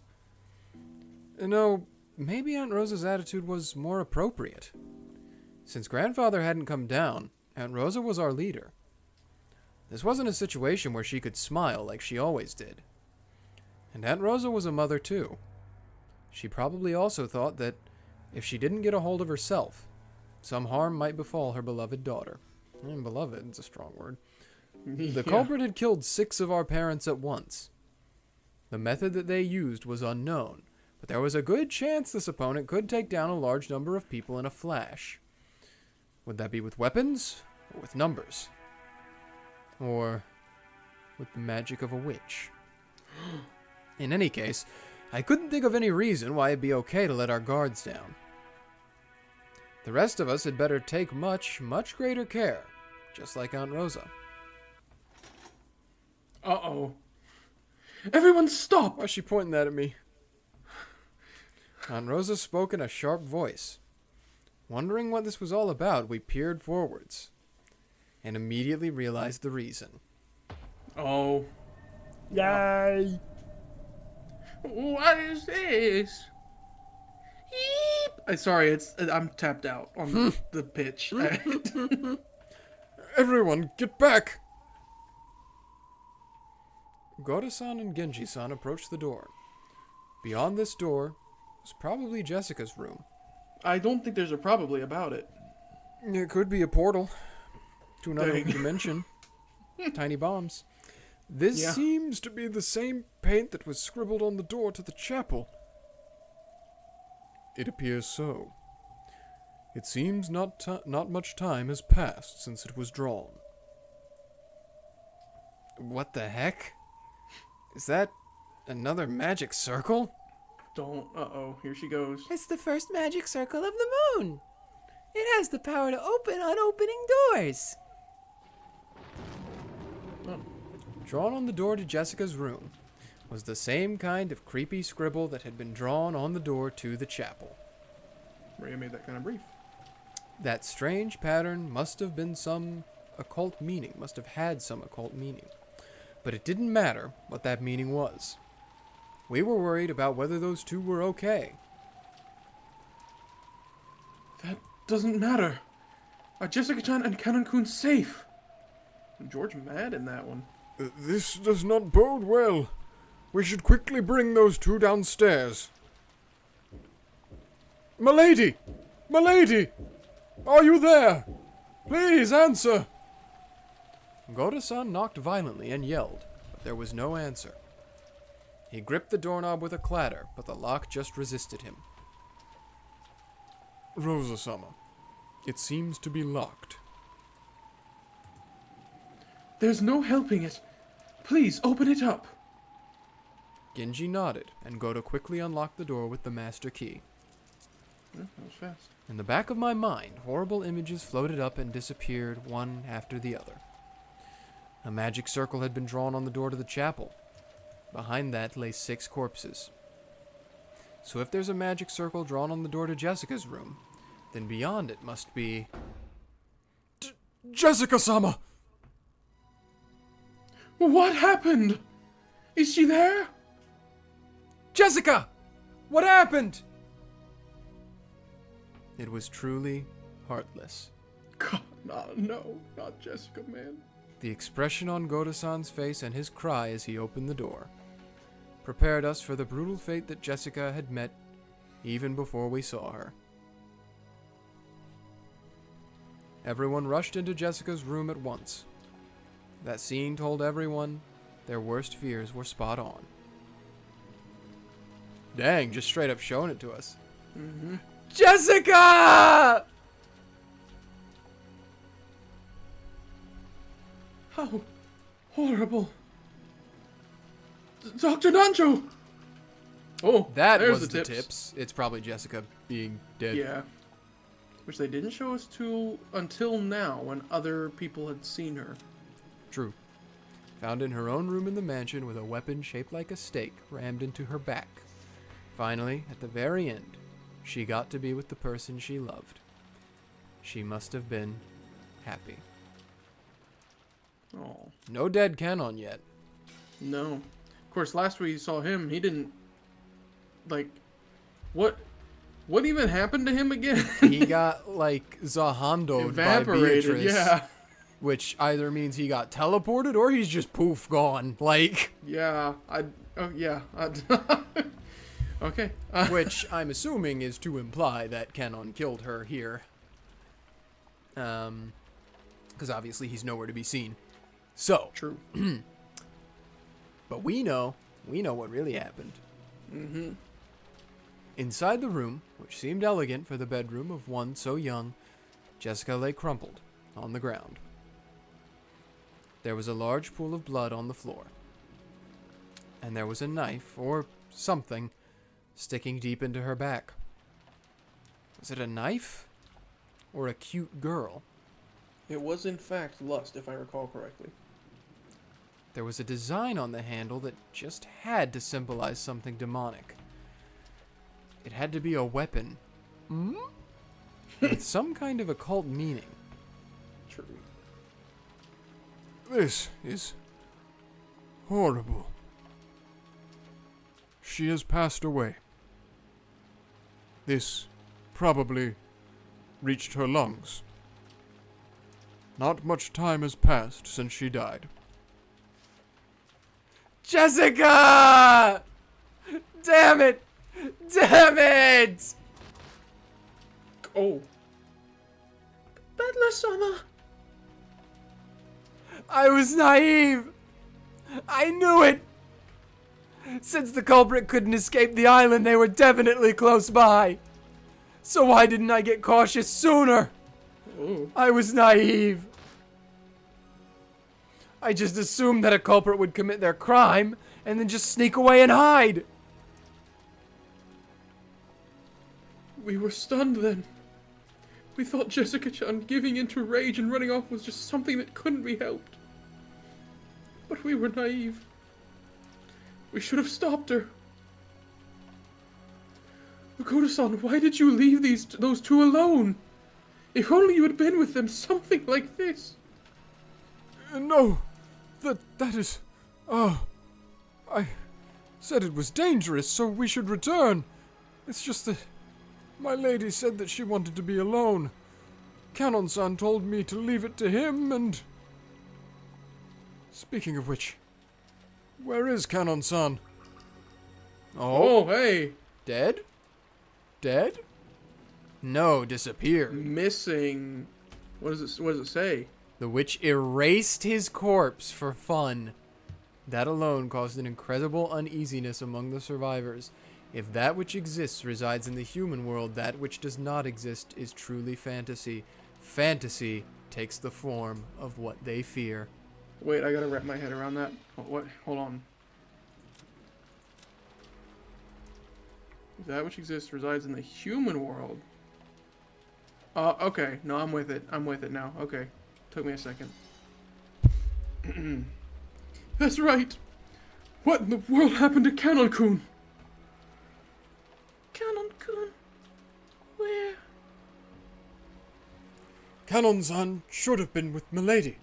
Speaker 2: No, maybe Aunt Rosa's attitude was more appropriate. Since Grandfather hadn't come down, Aunt Rosa was our leader. This wasn't a situation where she could smile like she always did. And Aunt Rosa was a mother too. She probably also thought that if she didn't get a hold of herself, some harm might befall her beloved daughter. And beloved is a strong word. The culprit had killed 6 of our parents at once. The method that they used was unknown, but there was a good chance this opponent could take down a large number of people in a flash. Would that be with weapons, or with numbers? Or with the magic of a witch? In any case, I couldn't think of any reason why it'd be okay to let our guards down. The rest of us had better take much, much greater care, just like Aunt Rosa.
Speaker 1: Uh-oh. Everyone stop!
Speaker 2: Why's she pointing that at me? Aunt Rosa spoke in a sharp voice. Wondering what this was all about, we peered forwards, and immediately realized the reason.
Speaker 1: Oh.
Speaker 2: Yay!
Speaker 1: What is this? Eep! Sorry, I'm tapped out on the pitch.
Speaker 4: Everyone, get back!
Speaker 2: GOHDA-san and Genji-san approached the door. Beyond this door was probably Jessica's room.
Speaker 1: I don't think there's a probably about it.
Speaker 2: It could be a portal to another
Speaker 1: Dang.
Speaker 2: dimension. Tiny bombs. This
Speaker 1: Yeah.
Speaker 4: Seems to be the same paint that was scribbled on the door to the chapel. It appears so. It seems not much time has passed since it was drawn.
Speaker 2: What the heck? Is that another magic circle?
Speaker 1: Don't. Uh-oh. Here she goes.
Speaker 5: It's the first magic circle of the moon. It has the power to open unopening doors.
Speaker 2: Drawn on the door to Jessica's room was the same kind of creepy scribble that had been drawn on the door to the chapel.
Speaker 1: Maria made that kind of brief.
Speaker 2: That strange pattern must have been some occult meaning, must have had some occult meaning. But it didn't matter what that meaning was. We were worried about whether those two were okay.
Speaker 1: That doesn't matter. Are Jessica-chan and Kanon-kun safe? George mad in that one.
Speaker 4: This does not bode well. We should quickly bring those two downstairs. Milady! Milady! Are you there? Please answer!
Speaker 2: GOHDA-san knocked violently and yelled, but there was no answer. He gripped the doorknob with a clatter, but the lock just resisted him.
Speaker 4: Rosa-sama, it seems to be locked.
Speaker 1: There's no helping it. Please, open it up.
Speaker 2: Genji nodded, and GOHDA quickly unlocked the door with the master key.
Speaker 1: Yeah, that was fast.
Speaker 2: In the back of my mind, horrible images floated up and disappeared one after the other. A magic circle had been drawn on the door to the chapel. Behind that lay 6 corpses. So if there's a magic circle drawn on the door to Jessica's room, then beyond it must be...
Speaker 4: Jessica-sama!
Speaker 1: What happened? Is she there?
Speaker 2: Jessica! What happened? It was truly heartless.
Speaker 1: God, no, not Jessica, man.
Speaker 2: The expression on GOHDA-san's face and his cry as he opened the door prepared us for the brutal fate that Jessica had met even before we saw her. Everyone rushed into Jessica's room at once. That scene told everyone their worst fears were spot on. Dang, just straight up showing it to us.
Speaker 1: Mm-hmm.
Speaker 2: Jessica!
Speaker 1: How horrible. Dr. Nancho! Oh,
Speaker 2: That
Speaker 1: there's
Speaker 2: was the tips. It's probably Jessica being dead.
Speaker 1: Yeah. Which they didn't show us until now, when other people had seen her.
Speaker 2: True. Found in her own room in the mansion with a weapon shaped like a stake rammed into her back. Finally, at the very end, she got to be with the person she loved. She must have been happy.
Speaker 1: Oh,
Speaker 2: No dead Kanon yet.
Speaker 1: no. Of course, last we saw him, he didn't... Like, what even happened to him again?
Speaker 2: He got, like, Zahandoed
Speaker 1: Evaporated,
Speaker 2: by Beatrice.
Speaker 1: yeah.
Speaker 2: Which either means he got teleported or he's just poof gone. Like...
Speaker 1: Yeah, okay.
Speaker 2: Which I'm assuming is to imply that Kanon killed her here. Because obviously he's nowhere to be seen. So,
Speaker 1: True.
Speaker 2: but we know what really happened.
Speaker 1: Mm-hmm.
Speaker 2: Inside the room, which seemed elegant for the bedroom of one so young, Jessica lay crumpled on the ground. There was a large pool of blood on the floor. And there was a knife, or something, sticking deep into her back. Was it a knife? Or a cute girl?
Speaker 1: It was, in fact, lust, if I recall correctly.
Speaker 2: There was a design on the handle that just had to symbolize something demonic. It had to be a weapon. With some kind of occult meaning.
Speaker 1: True.
Speaker 4: This is horrible. She has passed away. This probably reached her lungs. Not much time has passed since she died.
Speaker 2: Jessica! Damn it! Damn it!
Speaker 1: Oh.
Speaker 3: Bedla-sama!
Speaker 2: I was naive! I knew it! Since the culprit couldn't escape the island, they were definitely close by. So why didn't I get cautious sooner?
Speaker 1: Oh.
Speaker 2: I was naive. I just assumed that a culprit would commit their crime and then just sneak away and hide.
Speaker 1: We were stunned then. We thought Jessica-chan giving in to rage and running off was just something that couldn't be helped. But we were naive. We should have stopped her. Makoto-san, why did you leave those two alone? If only you had been with them, something like this.
Speaker 4: No, that is... I said it was dangerous, so we should return. It's just that my lady said that she wanted to be alone. Kanon-san told me to leave it to him, and... Speaking of which, where is Kanon-san?
Speaker 1: Oh, hey.
Speaker 2: Dead? Dead? No, disappeared.
Speaker 1: Missing. What does it say?
Speaker 2: The witch erased his corpse for fun. That alone caused an incredible uneasiness among the survivors. If that which exists resides in the human world, that which does not exist is truly fantasy. Fantasy takes the form of what they fear.
Speaker 1: Wait, I gotta wrap my head around that. What? Hold on. That which exists resides in the human world. Okay. No, I'm with it. I'm with it now. Okay. Took me a second. That's right. What in the world happened to Kanon-kun?
Speaker 3: Kanon-kun? Where?
Speaker 4: Kanon-san should have been with Milady.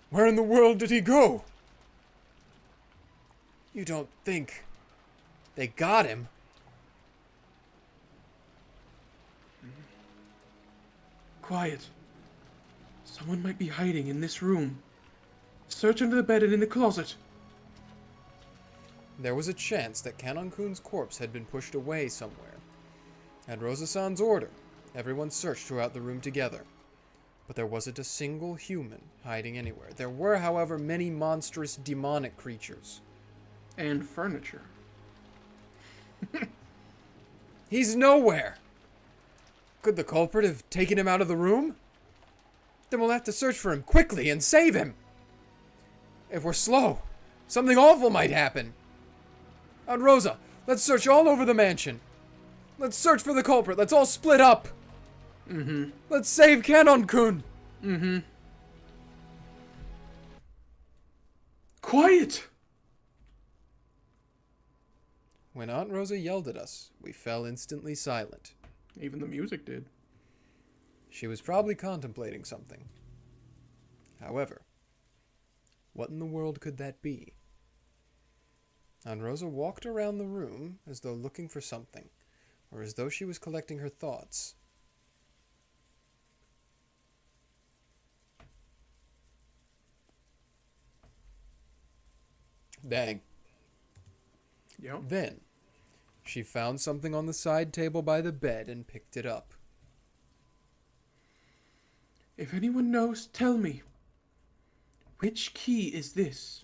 Speaker 4: Where in the world did he go?
Speaker 2: You don't think they got him?
Speaker 1: Quiet. Someone might be hiding in this room. Search under the bed and in the closet.
Speaker 2: There was a chance that Kanon-kun's corpse had been pushed away somewhere. At Rosa-san's order, everyone searched throughout the room together. But there wasn't a single human hiding anywhere. There were, however, many monstrous demonic creatures.
Speaker 1: And furniture.
Speaker 2: He's nowhere! Could the culprit have taken him out of the room? Then we'll have to search for him quickly and save him! If we're slow, something awful might happen. Aunt Rosa, let's search all over the mansion. Let's search for the culprit. Let's all split up.
Speaker 1: Mm-hmm.
Speaker 2: Let's save Kanon-kun.
Speaker 1: Mm-hmm. Quiet!
Speaker 2: When Aunt Rosa yelled at us, we fell instantly silent.
Speaker 1: Even the music did.
Speaker 2: She was probably contemplating something. However, what in the world could that be? Aunt Rosa walked around the room as though looking for something, or as though she was collecting her thoughts. Dang.
Speaker 1: Yep.
Speaker 2: Then, she found something on the side table by the bed and picked it up.
Speaker 1: If anyone knows, tell me. Which key is this?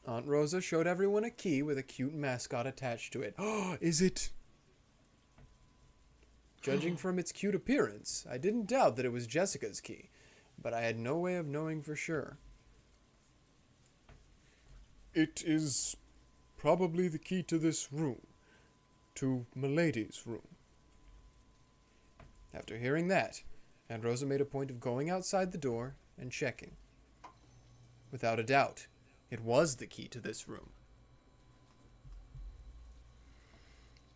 Speaker 2: Aunt Rosa showed everyone a key with a cute mascot attached to it. Oh, is it? Judging from its cute appearance, I didn't doubt that it was Jessica's key, but I had no way of knowing for sure.
Speaker 4: It is probably the key to this room. To Milady's room.
Speaker 2: After hearing that, Aunt Rosa made a point of going outside the door and checking. Without a doubt, it was the key to this room.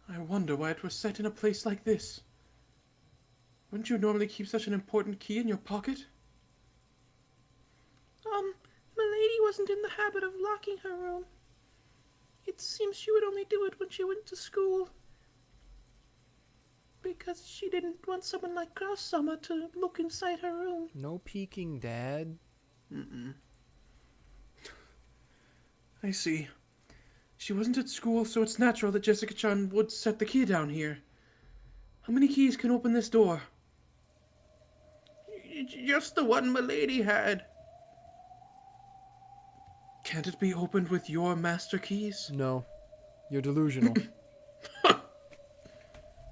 Speaker 1: I wonder why it was set in a place like this. Wouldn't you normally keep such an important key in your pocket?
Speaker 3: Milady wasn't in the habit of locking her room. It seems she would only do it when she went to school. Because she didn't want someone like Cross-sama to look inside her room.
Speaker 2: No peeking, Dad.
Speaker 1: Mm-mm. I see. She wasn't at school, so it's natural that Jessica-chan would set the key down here. How many keys can open this door?
Speaker 3: Just the one Milady had.
Speaker 1: Can't it be opened with your master keys?
Speaker 2: No, you're delusional.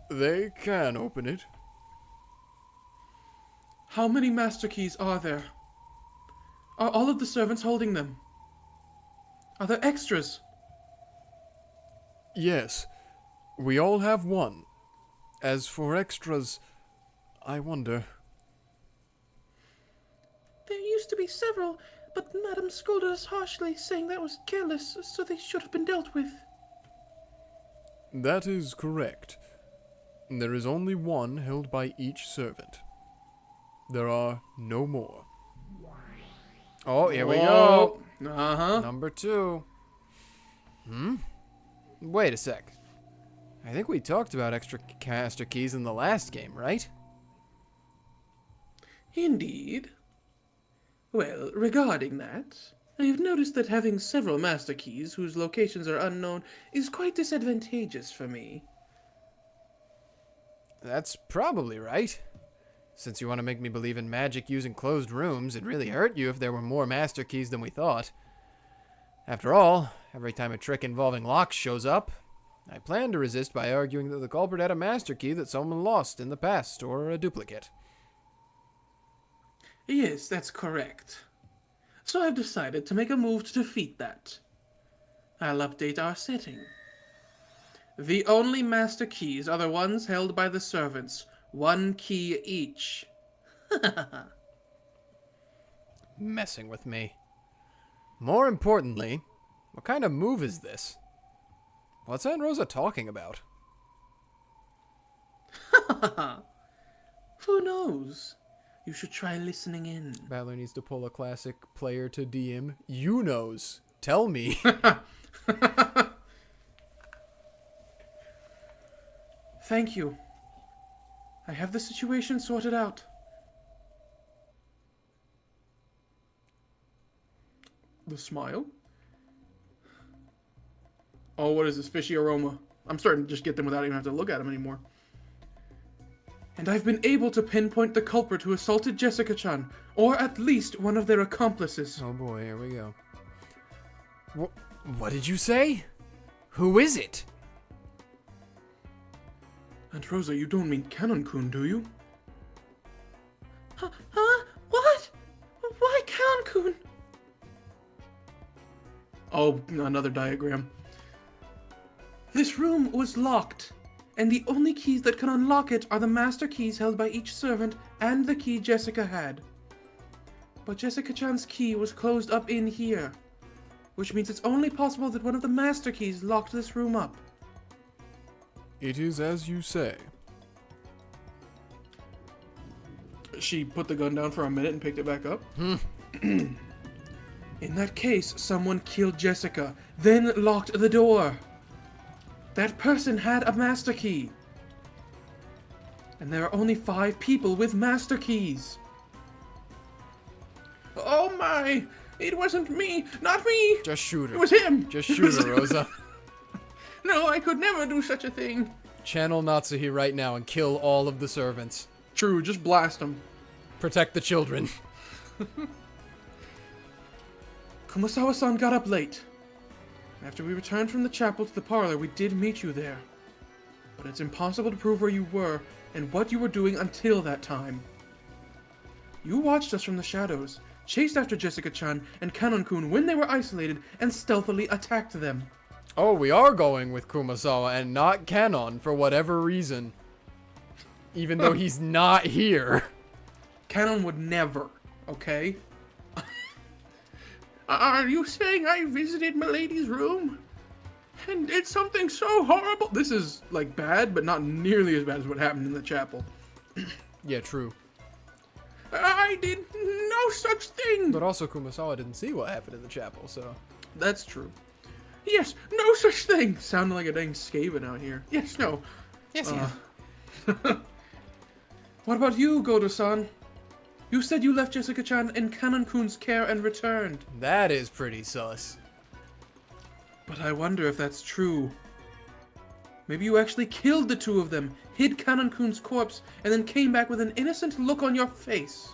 Speaker 4: They can open it.
Speaker 1: How many master keys are there? Are all of the servants holding them? Are there extras?
Speaker 4: Yes, we all have one. As for extras, I wonder.
Speaker 3: There used to be several, but Madam scolded us harshly, saying that was careless, so they should have been dealt with.
Speaker 4: That is correct. There is only one held by each servant. There are no more.
Speaker 2: Oh, here we go.
Speaker 1: Uh-huh.
Speaker 2: Number 2. Wait a sec. I think we talked about extra master keys in the last game, right?
Speaker 3: Indeed. Well, regarding that, I have noticed that having several master keys whose locations are unknown is quite disadvantageous for me.
Speaker 2: That's probably right. Since you want to make me believe in magic using closed rooms, it'd really hurt you if there were more master keys than we thought. After all, every time a trick involving locks shows up, I plan to resist by arguing that the culprit had a master key that someone lost in the past, or a duplicate.
Speaker 3: Yes, that's correct. So I've decided to make a move to defeat that. I'll update our setting. The only master keys are the ones held by the servants. 1 key each.
Speaker 2: Messing with me. More importantly, what kind of move is this? What's Aunt Rosa talking about?
Speaker 3: Who knows? You should try listening in.
Speaker 2: Battler needs to pull a classic player to DM. You knows. Tell me.
Speaker 3: Thank you. I have the situation sorted out.
Speaker 1: The smile? Oh, what is this fishy aroma? I'm starting to just get them without even having to look at them anymore.
Speaker 3: And I've been able to pinpoint the culprit who assaulted Jessica-chan, or at least one of their accomplices.
Speaker 2: Oh boy, here we go. What did you say? Who is it?
Speaker 1: Aunt Rosa, you don't mean Kanon-kun, do you?
Speaker 3: Huh? What? Why Kanon-kun?
Speaker 1: Oh, another diagram.
Speaker 3: This room was locked, and the only keys that can unlock it are the master keys held by each servant and the key Jessica had. But Jessica-chan's key was closed up in here, which means it's only possible that one of the master keys locked this room up.
Speaker 4: It is as you say.
Speaker 1: She put the gun down for a minute and picked it back up.
Speaker 3: In that case, someone killed Jessica, then locked the door. That person had a master key. And there are only 5 people with master keys. Oh my! It wasn't me! Not me!
Speaker 2: Just shoot her.
Speaker 3: It was him!
Speaker 2: Just shoot her, Rosa.
Speaker 3: No, I could never do such a thing.
Speaker 2: Channel Natsuhi right now and kill all of the servants.
Speaker 1: True, just blast them.
Speaker 2: Protect the children.
Speaker 3: Kumasawa-san got up late. After we returned from the chapel to the parlor, we did meet you there. But it's impossible to prove where you were and what you were doing until that time. You watched us from the shadows, chased after Jessica-chan and Kanon-kun when they were isolated, and stealthily attacked them.
Speaker 2: Oh, we are going with Kumasawa and not Kanon for whatever reason. Even though he's not here.
Speaker 3: Kanon would never, okay? Are you saying I visited Milady's room? And did something so horrible?
Speaker 1: This is, like, bad, but not nearly as bad as what happened in the chapel.
Speaker 2: Yeah, true.
Speaker 3: I did no such thing!
Speaker 2: But also Kumasawa didn't see what happened in the chapel, so...
Speaker 1: That's true.
Speaker 3: Yes, no such thing!
Speaker 1: Sounding like a dang Skaven out here.
Speaker 3: Yes, no.
Speaker 2: Yes,
Speaker 3: What about you, GOHDA-san? You said you left Jessica-chan in Kanon-kun's care and returned.
Speaker 2: That is pretty sus.
Speaker 3: But I wonder if that's true. Maybe you actually killed the 2 of them, hid Kanon-kun's corpse, and then came back with an innocent look on your face.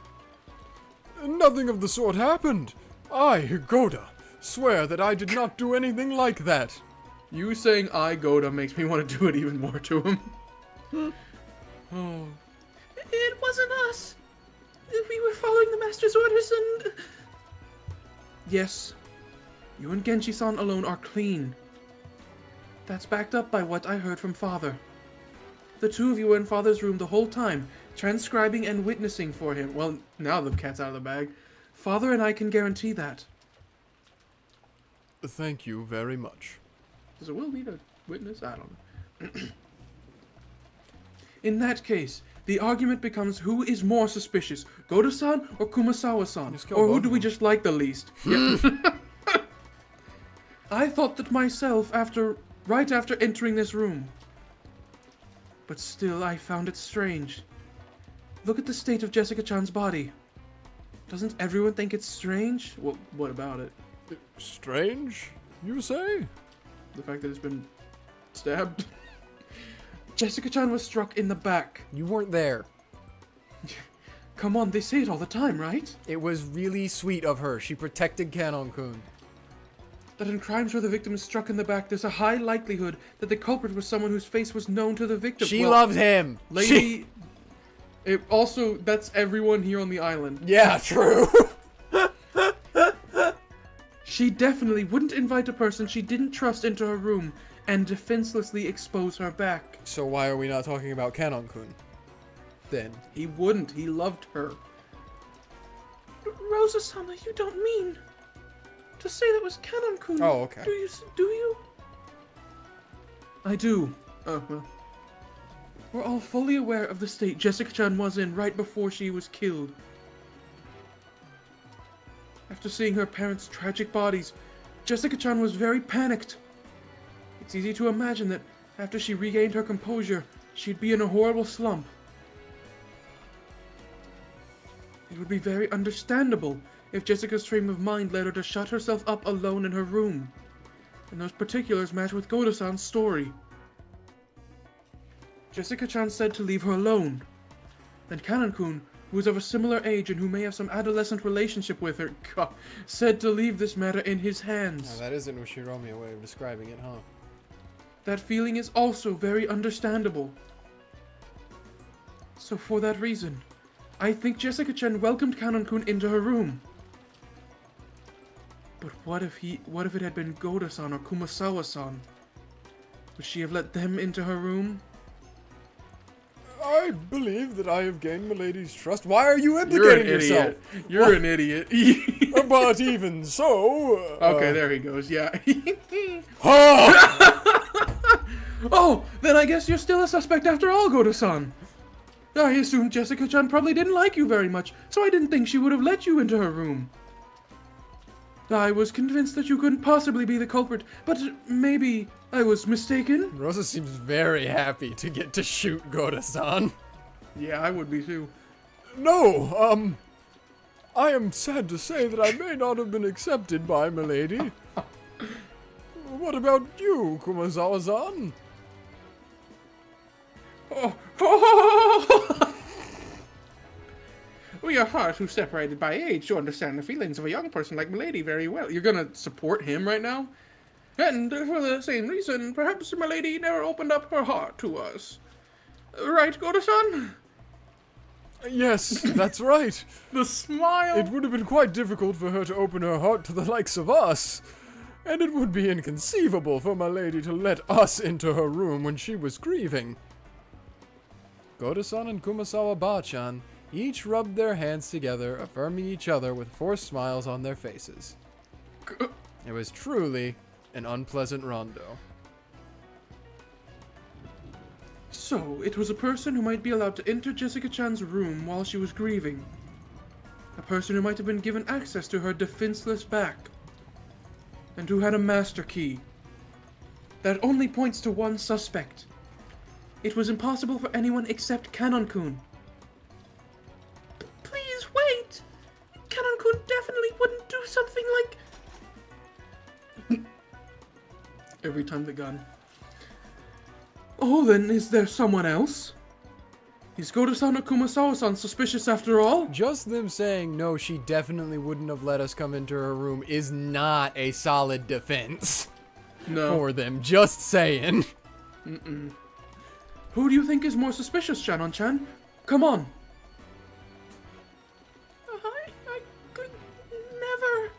Speaker 4: Nothing of the sort happened. I, GOHDA, swear that I did not do anything like that.
Speaker 1: You saying I GOHDA makes me want to do it even more to him.
Speaker 3: Oh. It wasn't us. We were following the master's orders and... Yes. You and Genshi-san alone are clean. That's backed up by what I heard from Father. The 2 of you were in Father's room the whole time, transcribing and witnessing for him. Well, now the cat's out of the bag. Father and I can guarantee that.
Speaker 4: Thank you very much.
Speaker 1: Does it will need a witness? I don't know.
Speaker 3: In that case, the argument becomes who is more suspicious, GOHDA-san or Kumasawa-san?
Speaker 2: Just kill
Speaker 3: Or
Speaker 2: both
Speaker 3: who
Speaker 2: of
Speaker 3: do we
Speaker 2: them.
Speaker 3: just like the least? Yeah. I thought that myself right after entering this room. But still, I found it strange. Look at the state of Jessica-chan's body. Doesn't everyone think it's strange?
Speaker 1: Well, what about it?
Speaker 4: Strange, you say?
Speaker 1: The fact that it's been stabbed?
Speaker 3: Jessica-chan was struck in the back.
Speaker 2: You weren't there.
Speaker 3: Come on, they say it all the time, right?
Speaker 2: It was really sweet of her. She protected Kanon-kun.
Speaker 3: That in crimes where the victim is struck in the back, there's a high likelihood that the culprit was someone whose face was known to the victim.
Speaker 2: She
Speaker 3: Well,
Speaker 2: loved him.
Speaker 1: Lady... It also, that's everyone here on the island.
Speaker 2: Yeah, true.
Speaker 3: She definitely wouldn't invite a person she didn't trust into her room,
Speaker 1: and defenselessly expose her back.
Speaker 2: So why are we not talking about Kanon-kun? Then.
Speaker 1: He wouldn't. He loved her.
Speaker 3: Rosa-sama, you don't mean to say that was Kanon-kun?
Speaker 2: Oh, okay.
Speaker 3: Do you?
Speaker 1: I do. Well. We're all fully aware of the state Jessica-chan was in right before she was killed. After seeing her parents' tragic bodies, Jessica-chan was very panicked. It's easy to imagine that after she regained her composure, she'd be in a horrible slump. It would be very understandable if Jessica's frame of mind led her to shut herself up alone in her room. And those particulars match with GOHDA-san's story. Jessica-chan said to leave her alone. Then Kanon-kun, who is of a similar age and who may have some adolescent relationship with her, said to leave this matter in his hands.
Speaker 2: Now, that is an Ushiromiya way of describing it, huh?
Speaker 1: That feeling is also very understandable. So for that reason, I think Jessica-chan welcomed Kanon-kun into her room. But what if it had been GOHDA-san or Kumasawa-san? Would she have let them into her room?
Speaker 4: I believe that I have gained Milady's trust. Why are you implicating yourself?
Speaker 1: You're an idiot.
Speaker 4: But even so...
Speaker 1: Okay, there he goes, yeah.
Speaker 4: Ha!
Speaker 1: Oh, then I guess you're still a suspect after all, GOHDA-san. I assumed Jessica-chan probably didn't like you very much, so I didn't think she would have let you into her room. I was convinced that you couldn't possibly be the culprit, but maybe I was mistaken.
Speaker 2: Rosa seems very happy to get to shoot GOHDA-san.
Speaker 1: Yeah, I would be too.
Speaker 4: No, I am sad to say that I may not have been accepted by Milady. What about you, Kumazawa-san?
Speaker 1: We are far too separated by age to understand the feelings of a young person like Milady very well. You're gonna support him right now? And for the same reason, perhaps Milady never opened up her heart to us. Right, GOHDA-san?
Speaker 4: Yes, that's right.
Speaker 1: The smile!
Speaker 4: It would have been quite difficult for her to open her heart to the likes of us. And it would be inconceivable for my lady to let us into her room when she was grieving.
Speaker 2: GOHDA-san and Kumasawa-ba-chan each rubbed their hands together, affirming each other with forced smiles on their faces. It was truly an unpleasant rondo.
Speaker 1: So, it was a person who might be allowed to enter Jessica-chan's room while she was grieving. A person who might have been given access to her defenseless back. And who had a master key. That only points to one suspect. It was impossible for anyone except Kanon-kun.
Speaker 3: Please wait! Kanon-kun definitely wouldn't do something like...
Speaker 1: Every time the gun. Oh, then is there someone else? Is GOHDA-san or Kumasawa-san suspicious after all?
Speaker 2: Just them saying, no, she definitely wouldn't have let us come into her room is not a solid defense
Speaker 1: No.
Speaker 2: for them. Just saying.
Speaker 1: Who do you think is more suspicious, Shannon-chan? Come on.
Speaker 3: I could never...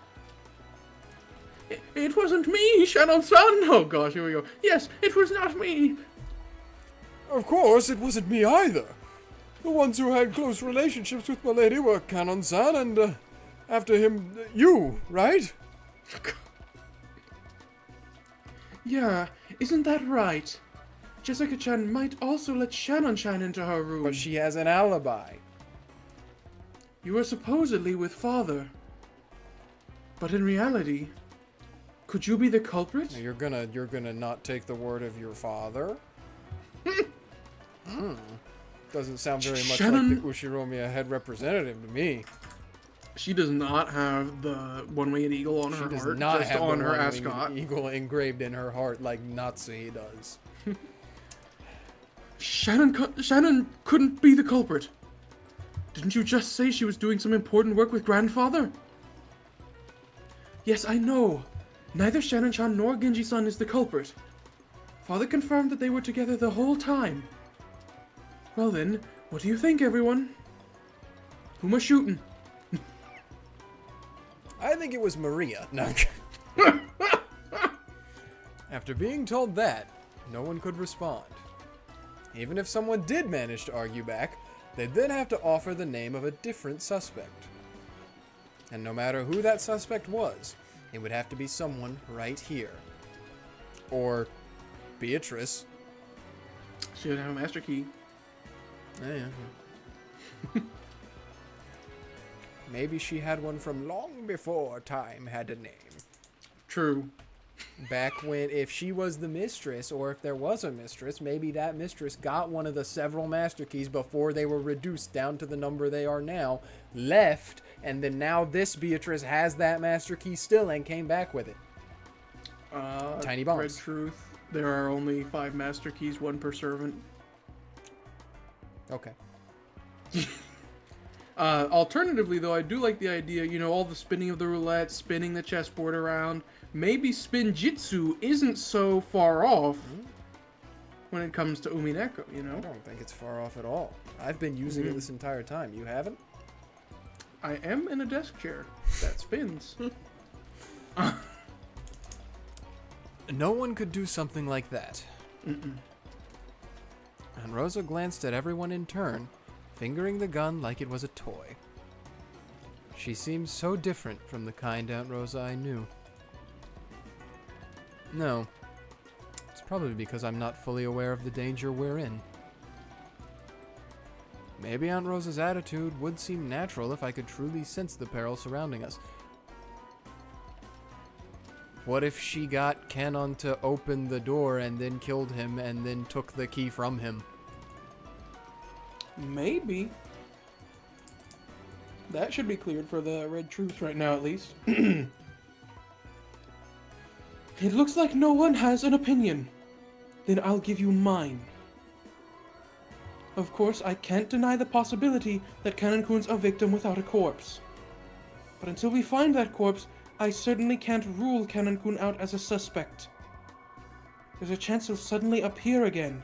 Speaker 1: It wasn't me, Shannon-san! Oh gosh, here we go. Yes, it was not me!
Speaker 4: Of course, it wasn't me either. The ones who had close relationships with my lady were Kanon-san and, after him, you, right?
Speaker 1: Yeah, isn't that right? Jessica-chan might also let Shannon-chan into her room.
Speaker 2: But she has an alibi.
Speaker 1: You were supposedly with father. But in reality, could you be the culprit?
Speaker 2: You're gonna not take the word of your father? Doesn't sound very much like the Ushiromiya head representative to me.
Speaker 1: She does not have the one-winged eagle on her
Speaker 2: She does
Speaker 1: heart,
Speaker 2: not
Speaker 1: just
Speaker 2: have
Speaker 1: on
Speaker 2: the
Speaker 1: her
Speaker 2: one-winged
Speaker 1: ascot.
Speaker 2: eagle engraved in her heart like Natsuhi does.
Speaker 1: Shannon couldn't be the culprit. Didn't you just say she was doing some important work with grandfather? Yes, I know. Neither Shannon-chan nor Genji-san is the culprit. Father confirmed that they were together the whole time. Well then, what do you think, everyone? Who am I shooting?
Speaker 2: I think it was Maria. No. After being told that, no one could respond. Even if someone did manage to argue back, they'd then have to offer the name of a different suspect. And no matter who that suspect was, it would have to be someone right here. Or Beatrice.
Speaker 1: She doesn't have a master key.
Speaker 2: Yeah. Maybe she had one from long before time had a name.
Speaker 1: True.
Speaker 2: Back when, if she was the mistress, or if there was a mistress, maybe that mistress got one of the several master keys before they were reduced down to the number they are now, left, and then now this Beatrice has that master key still and came back with it. Tiny bombs.
Speaker 1: Red truth. There are only 5 master keys, 1 per servant.
Speaker 2: Okay.
Speaker 1: Alternatively, though, I do like the idea, you know, all the spinning of the roulette, spinning the chessboard around. Maybe Spinjitzu isn't so far off when it comes to Umineko, you know?
Speaker 2: I don't think it's far off at all. I've been using it this entire time. You haven't?
Speaker 1: I am in a desk chair that spins.
Speaker 2: No one could do something like that. And Rosa glanced at everyone in turn, fingering the gun like it was a toy. She seemed so different from the kind Aunt Rosa I knew. No. It's probably because I'm not fully aware of the danger we're in. Maybe Aunt Rosa's attitude would seem natural if I could truly sense the peril surrounding us. What if she got Kanon to open the door and then killed him and then took the key from him?
Speaker 1: Maybe. That should be cleared for the red truth right now, at least. It looks like no one has an opinion. Then I'll give you mine. Of course, I can't deny the possibility that Kanon-kun's a victim without a corpse. But until we find that corpse, I certainly can't rule Kanon-kun out as a suspect. There's a chance he'll suddenly appear again,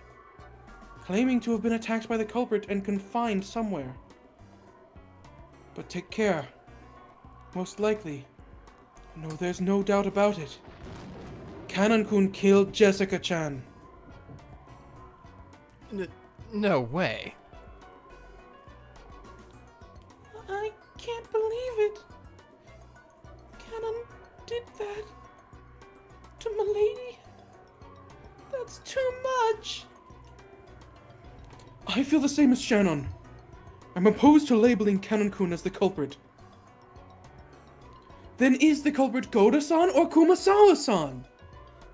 Speaker 1: claiming to have been attacked by the culprit and confined somewhere. But take care. Most likely, no, there's no doubt about it, Kanon-kun killed Jessica-chan.
Speaker 2: No way.
Speaker 1: I can't believe it. Kanon did that to Milady. That's too much. I feel the same as Shannon. I'm opposed to labeling Kanon-kun as the culprit. Then is the culprit GOHDA-san or Kumasawa-san?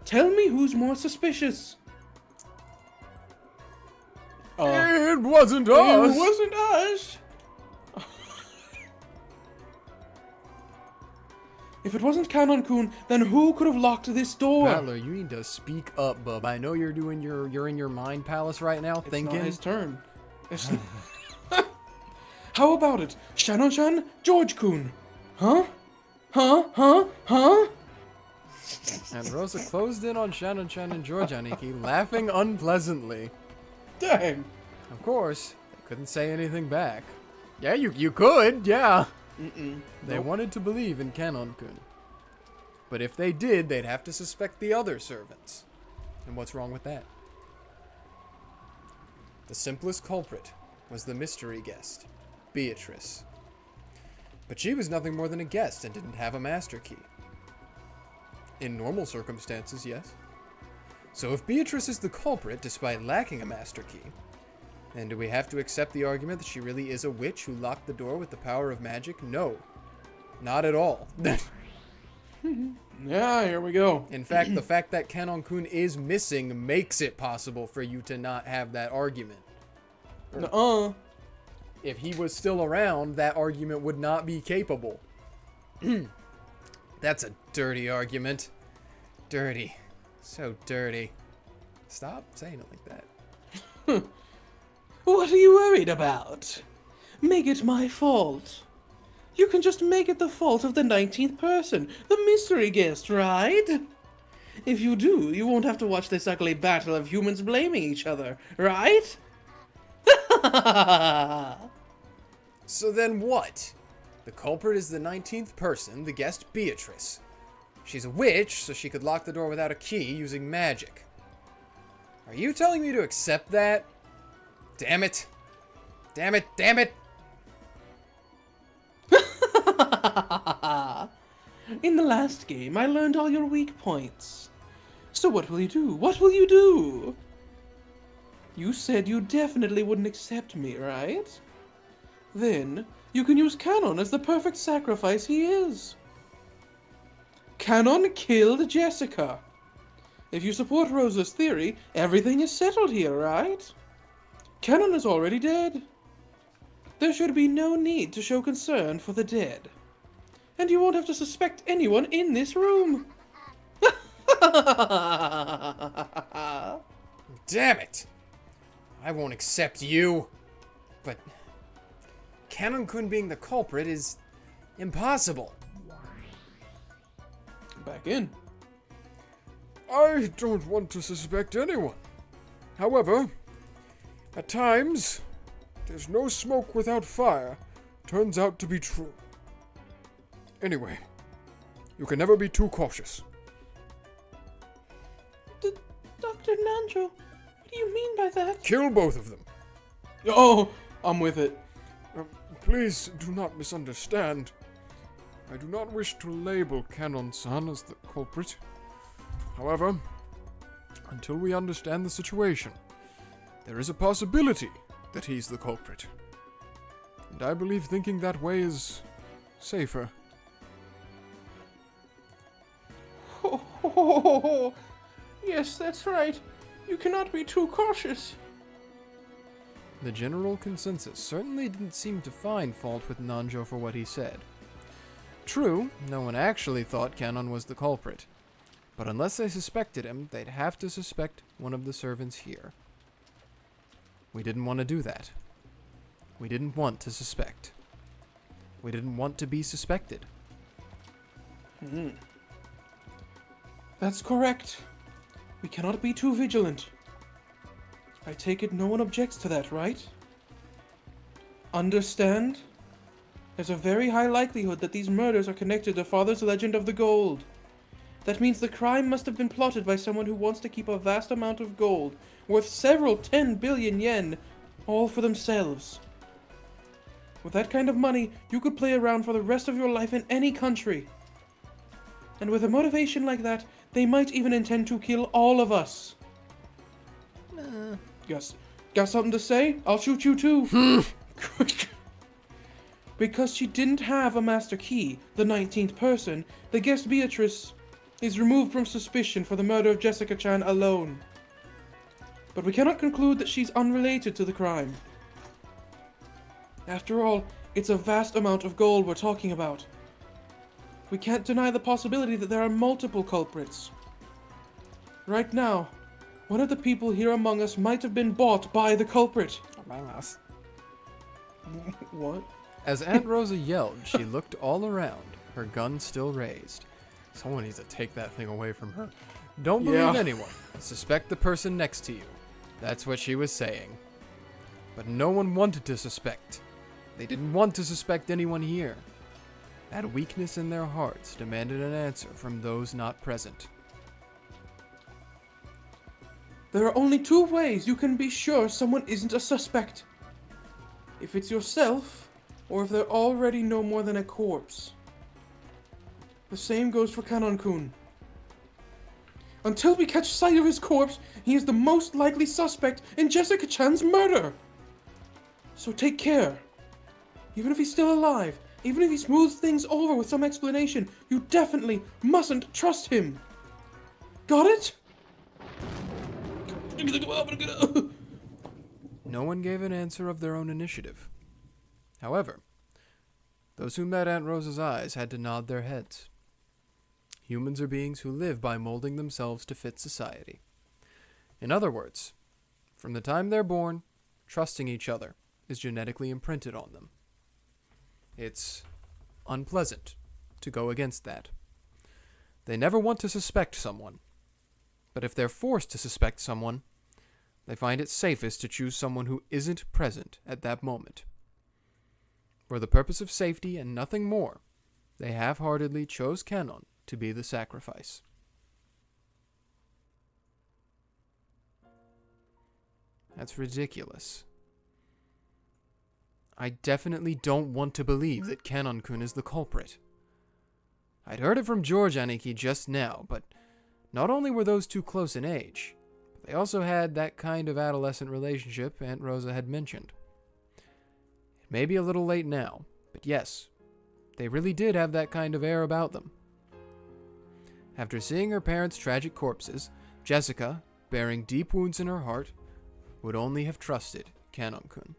Speaker 1: Tell me who's more suspicious.
Speaker 4: It wasn't us!
Speaker 1: It wasn't us! If it wasn't Kanon-kun, then who could have locked this door?
Speaker 2: Battler, you need to speak up, bub. I know you're in your mind palace right now,
Speaker 1: It's
Speaker 2: thinking.
Speaker 1: not his turn. How about it? Shannon-chan, George-kun. Huh? Huh?
Speaker 2: And Rosa closed in on Shannon-chan and George Aniki, laughing unpleasantly.
Speaker 1: Dang.
Speaker 2: Of course, they couldn't say anything back. Yeah, you could, yeah. They wanted to believe in Kanon-kun. But if they did, they'd have to suspect the other servants. And what's wrong with that? The simplest culprit was the mystery guest, Beatrice. But she was nothing more than a guest and didn't have a master key. In normal circumstances, yes. So if Beatrice is the culprit despite lacking a master key, then do we have to accept the argument that she really is a witch who locked the door with the power of magic? No. Not at all.
Speaker 1: Yeah, here we go.
Speaker 2: In fact, the fact that Kanon-kun is missing makes it possible for you to not have that argument. If he was still around, that argument would not be capable. That's a dirty argument. Dirty. So dirty. Stop saying it like that.
Speaker 1: What are you worried about? Make it my fault. You can just make it the fault of the 19th person, the mystery guest, right? If you do, you won't have to watch this ugly battle of humans blaming each other, right?
Speaker 2: So then what? The culprit is the 19th person, the guest Beatrice. She's a witch, so she could lock the door without a key using magic. Are you telling me to accept that? Damn it. Damn it, damn it!
Speaker 3: In the last game, I learned all your weak points. So what will you do? What will you do? You said you definitely wouldn't accept me, right? Then, you can use Kanon as the perfect sacrifice he is. Kanon killed Jessica. If you support Rosa's theory, everything is settled here, right? Kanon is already dead. There should be no need to show concern for the dead. And you won't have to suspect anyone in this room.
Speaker 2: Damn it! I won't accept you. But Kanon-kun being the culprit is impossible.
Speaker 1: Back in.
Speaker 4: I don't want to suspect anyone. However, at times, there's no smoke without fire turns out to be true. Anyway, you can never be too cautious.
Speaker 3: Dr. Nanjo, what do you mean by that?
Speaker 4: Kill both of them.
Speaker 1: Oh, I'm with it.
Speaker 4: Please do not misunderstand. I do not wish to label Kanon-san as the culprit. However, until we understand the situation, there is a possibility that he's the culprit. And I believe thinking that way is safer.
Speaker 3: Oh, yes, that's right. You cannot be too cautious.
Speaker 2: The general consensus certainly didn't seem to find fault with Nanjo for what he said. True, no one actually thought Kanon was the culprit. But unless they suspected him, they'd have to suspect one of the servants here. We didn't want to do that. We didn't want to suspect. We didn't want to be suspected.
Speaker 3: That's correct. We cannot be too vigilant. I take it no one objects to that, right? Understand? There's a very high likelihood that these murders are connected to Father's Legend of the Gold. That means the crime must have been plotted by someone who wants to keep a vast amount of gold, worth several 10 billion yen, all for themselves. With that kind of money, you could play around for the rest of your life in any country. And with a motivation like that, they might even intend to kill all of us. Got something to say? I'll shoot you too. Because she didn't have a master key, the 19th person, the guest Beatrice is removed from suspicion for the murder of Jessica-chan alone. But we cannot conclude that she's unrelated to the crime. After all, it's a vast amount of gold we're talking about. We can't deny the possibility that there are multiple culprits. Right now, one of the people here among us might have been bought by the culprit.
Speaker 2: Among us.
Speaker 3: What?
Speaker 2: As Aunt Rosa yelled, she looked all around, her gun still raised. Someone needs to take that thing away from her. Don't believe anyone. Suspect the person next to you. That's what she was saying. But no one wanted to suspect. They didn't want to suspect anyone here. That weakness in their hearts demanded an answer from those not present.
Speaker 3: There are only two ways you can be sure someone isn't a suspect. If it's yourself, or if they're already no more than a corpse. The same goes for Kanon-kun. Until we catch sight of his corpse, he is the most likely suspect in Jessica-chan's murder. So take care. Even if he's still alive, even if he smooths things over with some explanation, you definitely mustn't trust him. Got it?
Speaker 2: No one gave an answer of their own initiative. However, those who met Aunt Rosa's eyes had to nod their heads. Humans are beings who live by molding themselves to fit society. In other words, from the time they're born, trusting each other is genetically imprinted on them. It's unpleasant to go against that. They never want to suspect someone, but if they're forced to suspect someone, they find it safest to choose someone who isn't present at that moment. For the purpose of safety and nothing more, they half-heartedly chose Kanon to be the sacrifice. That's ridiculous. I definitely don't want to believe that Kanon-kun is the culprit. I'd heard it from George Aniki just now, but not only were those two close in age, but they also had that kind of adolescent relationship Aunt Rosa had mentioned. It may be a little late now, but yes, they really did have that kind of air about them. After seeing her parents' tragic corpses, Jessica, bearing deep wounds in her heart, would only have trusted Kanon-kun.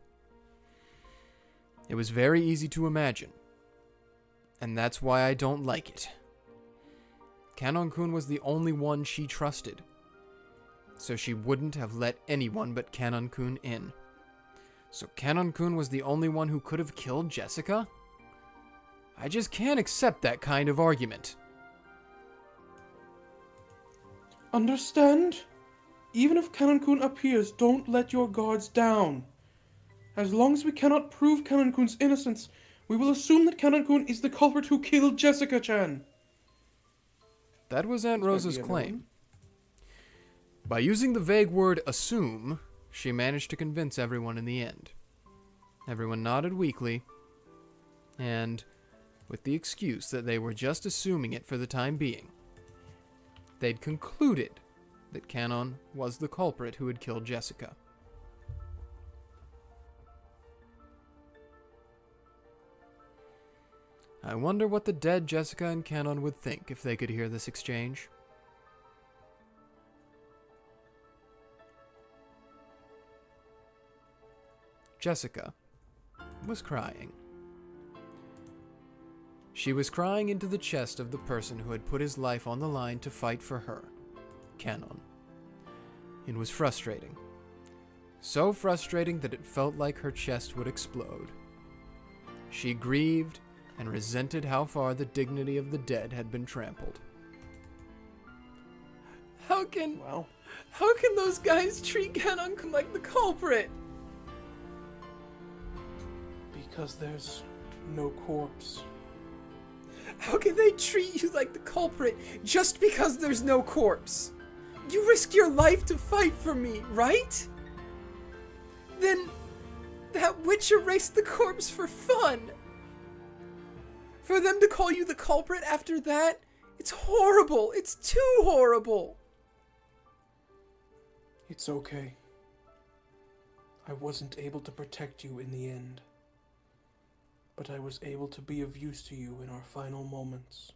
Speaker 2: It was very easy to imagine, and that's why I don't like it. Kanon-kun was the only one she trusted, so she wouldn't have let anyone but Kanon-kun in. So Kanon-kun was the only one who could have killed Jessica? I just can't accept that kind of argument.
Speaker 1: Understand? Even if Kanon-kun appears, don't let your guards down. As long as we cannot prove Kanon-kun's innocence, we will assume that Kanon-kun is the culprit who killed Jessica-chan.
Speaker 2: That was Aunt Rosa's claim. By using the vague word assume, she managed to convince everyone in the end. Everyone nodded weakly, and, with the excuse that they were just assuming it for the time being, they'd concluded that Kanon was the culprit who had killed Jessica. I wonder what the dead Jessica and Kanon would think if they could hear this exchange. Jessica was crying. She was crying into the chest of the person who had put his life on the line to fight for her, Kanon. It was frustrating. So frustrating that it felt like her chest would explode. She grieved and resented how far the dignity of the dead had been trampled.
Speaker 5: How can those guys treat Kanon like the culprit?
Speaker 1: Because there's no corpse.
Speaker 5: How can they treat you like the culprit just because there's no corpse? You risk your life to fight for me, right? Then that witch erased the corpse for fun. For them to call you the culprit after that, it's horrible. It's too horrible.
Speaker 1: It's okay. I wasn't able to protect you in the end. But I was able to be of use to you in our final moments.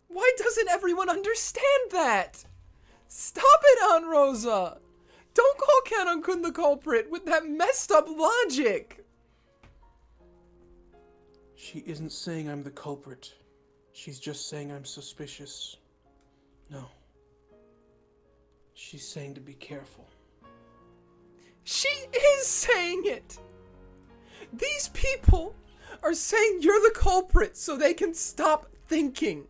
Speaker 5: Why doesn't everyone understand that? Stop it, Aunt Rosa! Don't call Kanon-kun the culprit with that messed up logic!
Speaker 1: She isn't saying I'm the culprit. She's just saying I'm suspicious. No. She's saying to be careful.
Speaker 5: She is saying it! These people are saying you're the culprit so they can stop thinking.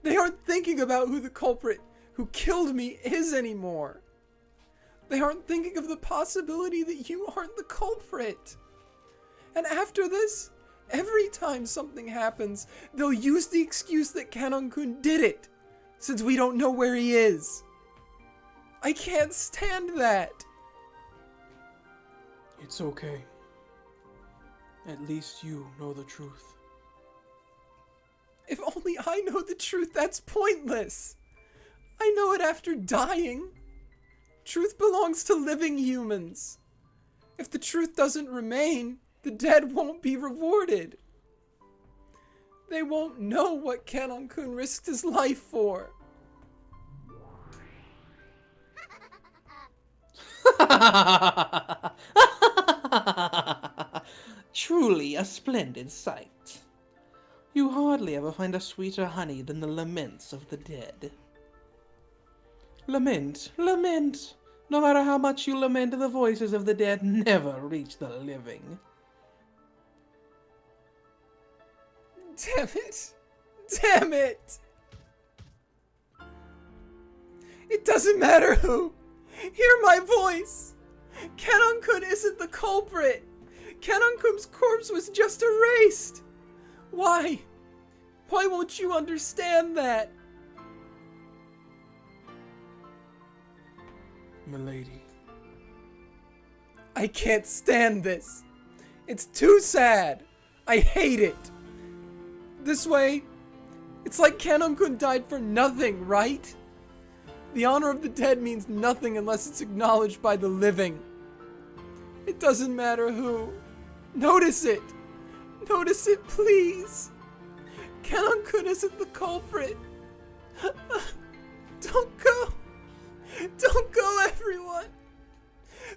Speaker 5: They aren't thinking about who the culprit who killed me is anymore. They aren't thinking of the possibility that you aren't the culprit. And after this, every time something happens, they'll use the excuse that Kanon-kun did it, since we don't know where he is. I can't stand that.
Speaker 1: It's okay. At least you know the truth.
Speaker 5: If only I know the truth, that's pointless. I know it after dying. Truth belongs to living humans. If the truth doesn't remain, the dead won't be rewarded. They won't know what Kanon-kun risked his life for.
Speaker 3: Truly a splendid sight. You hardly ever find a sweeter honey than the laments of the dead. Lament, lament. No matter how much you lament, the voices of the dead never reach the living.
Speaker 5: Damn it! Damn it! It doesn't matter who! Hear my voice! Kanon-kun isn't the culprit! Kanon-kun's corpse was just erased! Why?
Speaker 2: Why won't you understand that?
Speaker 1: Milady.
Speaker 2: I can't stand this. It's too sad. I hate it. This way, it's like Kanon-kun died for nothing, right? The honor of the dead means nothing unless it's acknowledged by the living. It doesn't matter who. Notice it. Notice it, please. Kanon-kun isn't the culprit. Don't go. Don't go, everyone.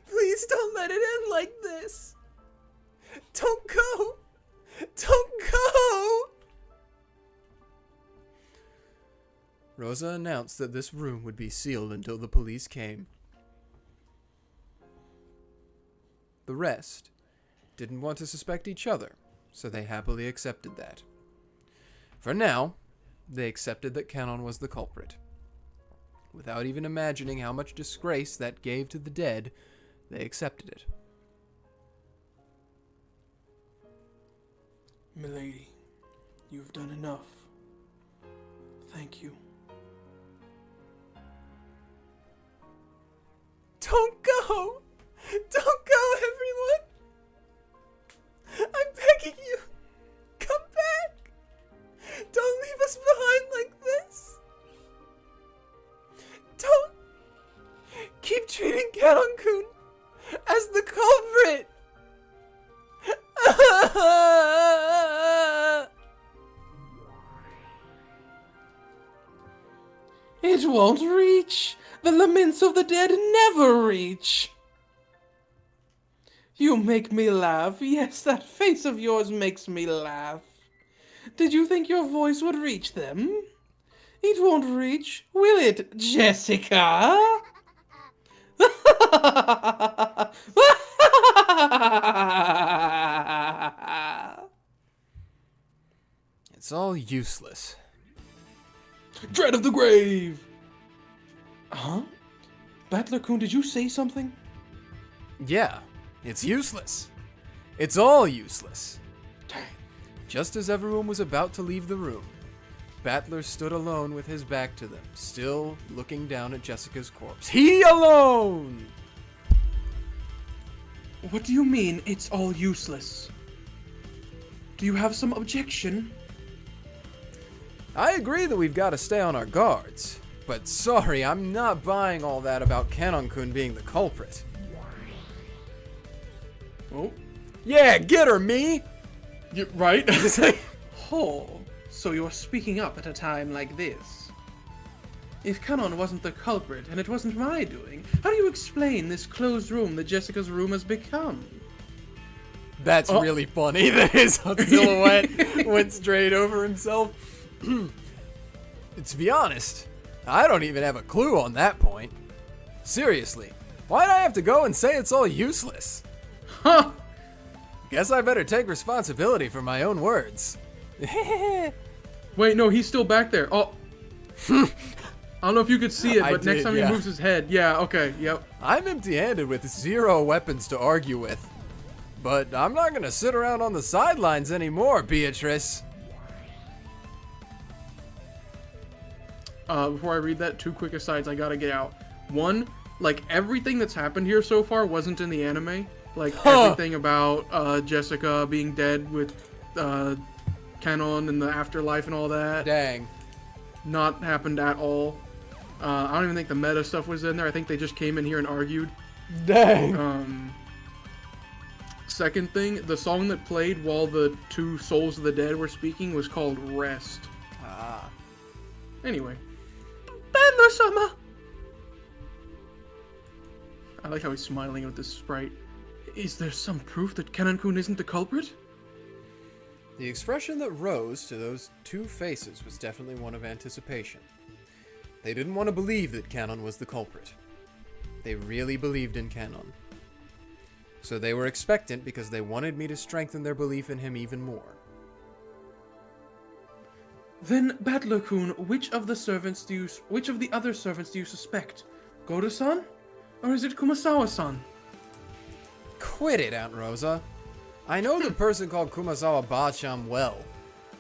Speaker 2: Please don't let it end like this. Don't go. Don't go. Rosa announced that this room would be sealed until the police came. The rest didn't want to suspect each other, so they happily accepted that. For now, they accepted that Kanon was the culprit. Without even imagining how much disgrace that gave to the dead, they accepted it.
Speaker 1: Milady, you've done enough. Thank you.
Speaker 2: Don't go! Don't go, everyone! I'm begging you! Come back! Don't leave us behind like this! Don't keep treating Kanon-kun as the culprit!
Speaker 3: It won't reach. The laments of the dead never reach. You make me laugh. Yes, that face of yours makes me laugh. Did you think your voice would reach them? It won't reach, will it, Jessica?
Speaker 2: It's all useless.
Speaker 1: Dread of the grave! Huh? Battler-kun, did you say something?
Speaker 2: Yeah, it's useless. It's all useless.
Speaker 1: Dang.
Speaker 2: Just as everyone was about to leave the room, Battler stood alone with his back to them, still looking down at Jessica's corpse. He alone!
Speaker 1: What do you mean, it's all useless? Do you have some objection?
Speaker 2: I agree that we've got to stay on our guards, but sorry, I'm not buying all that about Kanon-kun being the culprit.
Speaker 1: Oh,
Speaker 2: Yeah, get her, me!
Speaker 1: you right?
Speaker 3: Oh, so you're speaking up at a time like this. If Kanon wasn't the culprit, and it wasn't my doing, how do you explain this closed room that Jessica's room has become?
Speaker 2: That's really funny that his silhouette went straight over himself. To be honest, I don't even have a clue on that point. Seriously, why'd I have to go and say it's all useless?
Speaker 1: Huh!
Speaker 2: Guess I better take responsibility for my own words.
Speaker 1: Wait, no, he's still back there. Oh. I don't know if you could see it,
Speaker 2: I
Speaker 1: but next
Speaker 2: did,
Speaker 1: time
Speaker 2: yeah.
Speaker 1: he moves his head. Yeah, okay, yep.
Speaker 2: I'm empty-handed with 0 weapons to argue with. But I'm not gonna sit around on the sidelines anymore, Beatrice.
Speaker 1: Before I read that, 2 quick asides I gotta get out. One, like, everything that's happened here so far wasn't in the anime. Like, everything about Jessica being dead with Kanon and the afterlife and all that.
Speaker 2: Dang.
Speaker 1: Not happened at all. I don't even think the meta stuff was in there. I think they just came in here and argued.
Speaker 2: Dang.
Speaker 1: Second thing, the song that played while the 2 souls of the dead were speaking was called Rest.
Speaker 2: Ah.
Speaker 1: Anyway.
Speaker 3: Battler-sama!
Speaker 1: I like how he's smiling with this sprite. Is there some proof that Kanon-kun isn't the culprit?
Speaker 2: The expression that rose to those 2 faces was definitely one of anticipation. They didn't want to believe that Kanon was the culprit. They really believed in Kanon. So they were expectant because they wanted me to strengthen their belief in him even more.
Speaker 3: Then, Battler-kun, which of the other servants do you suspect? GOHDA-san? Or is it Kumasawa-san?
Speaker 2: Quit it, Aunt Rosa. I know the person called Kumasawa Bacham well.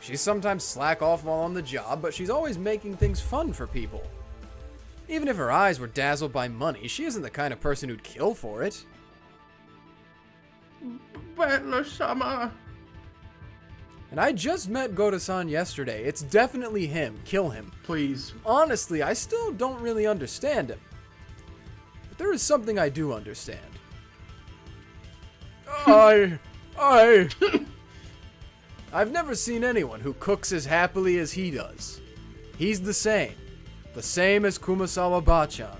Speaker 2: She's sometimes slack off while on the job, but she's always making things fun for people. Even if her eyes were dazzled by money, she isn't the kind of person who'd kill for it.
Speaker 1: Battler-sama.
Speaker 2: And I just met GOHDA-san yesterday. It's definitely him. Kill him.
Speaker 1: Please.
Speaker 2: Honestly, I still don't really understand him. But there is something I do understand. I've never seen anyone who cooks as happily as he does. He's the same. The same as Kumasawa Bachan.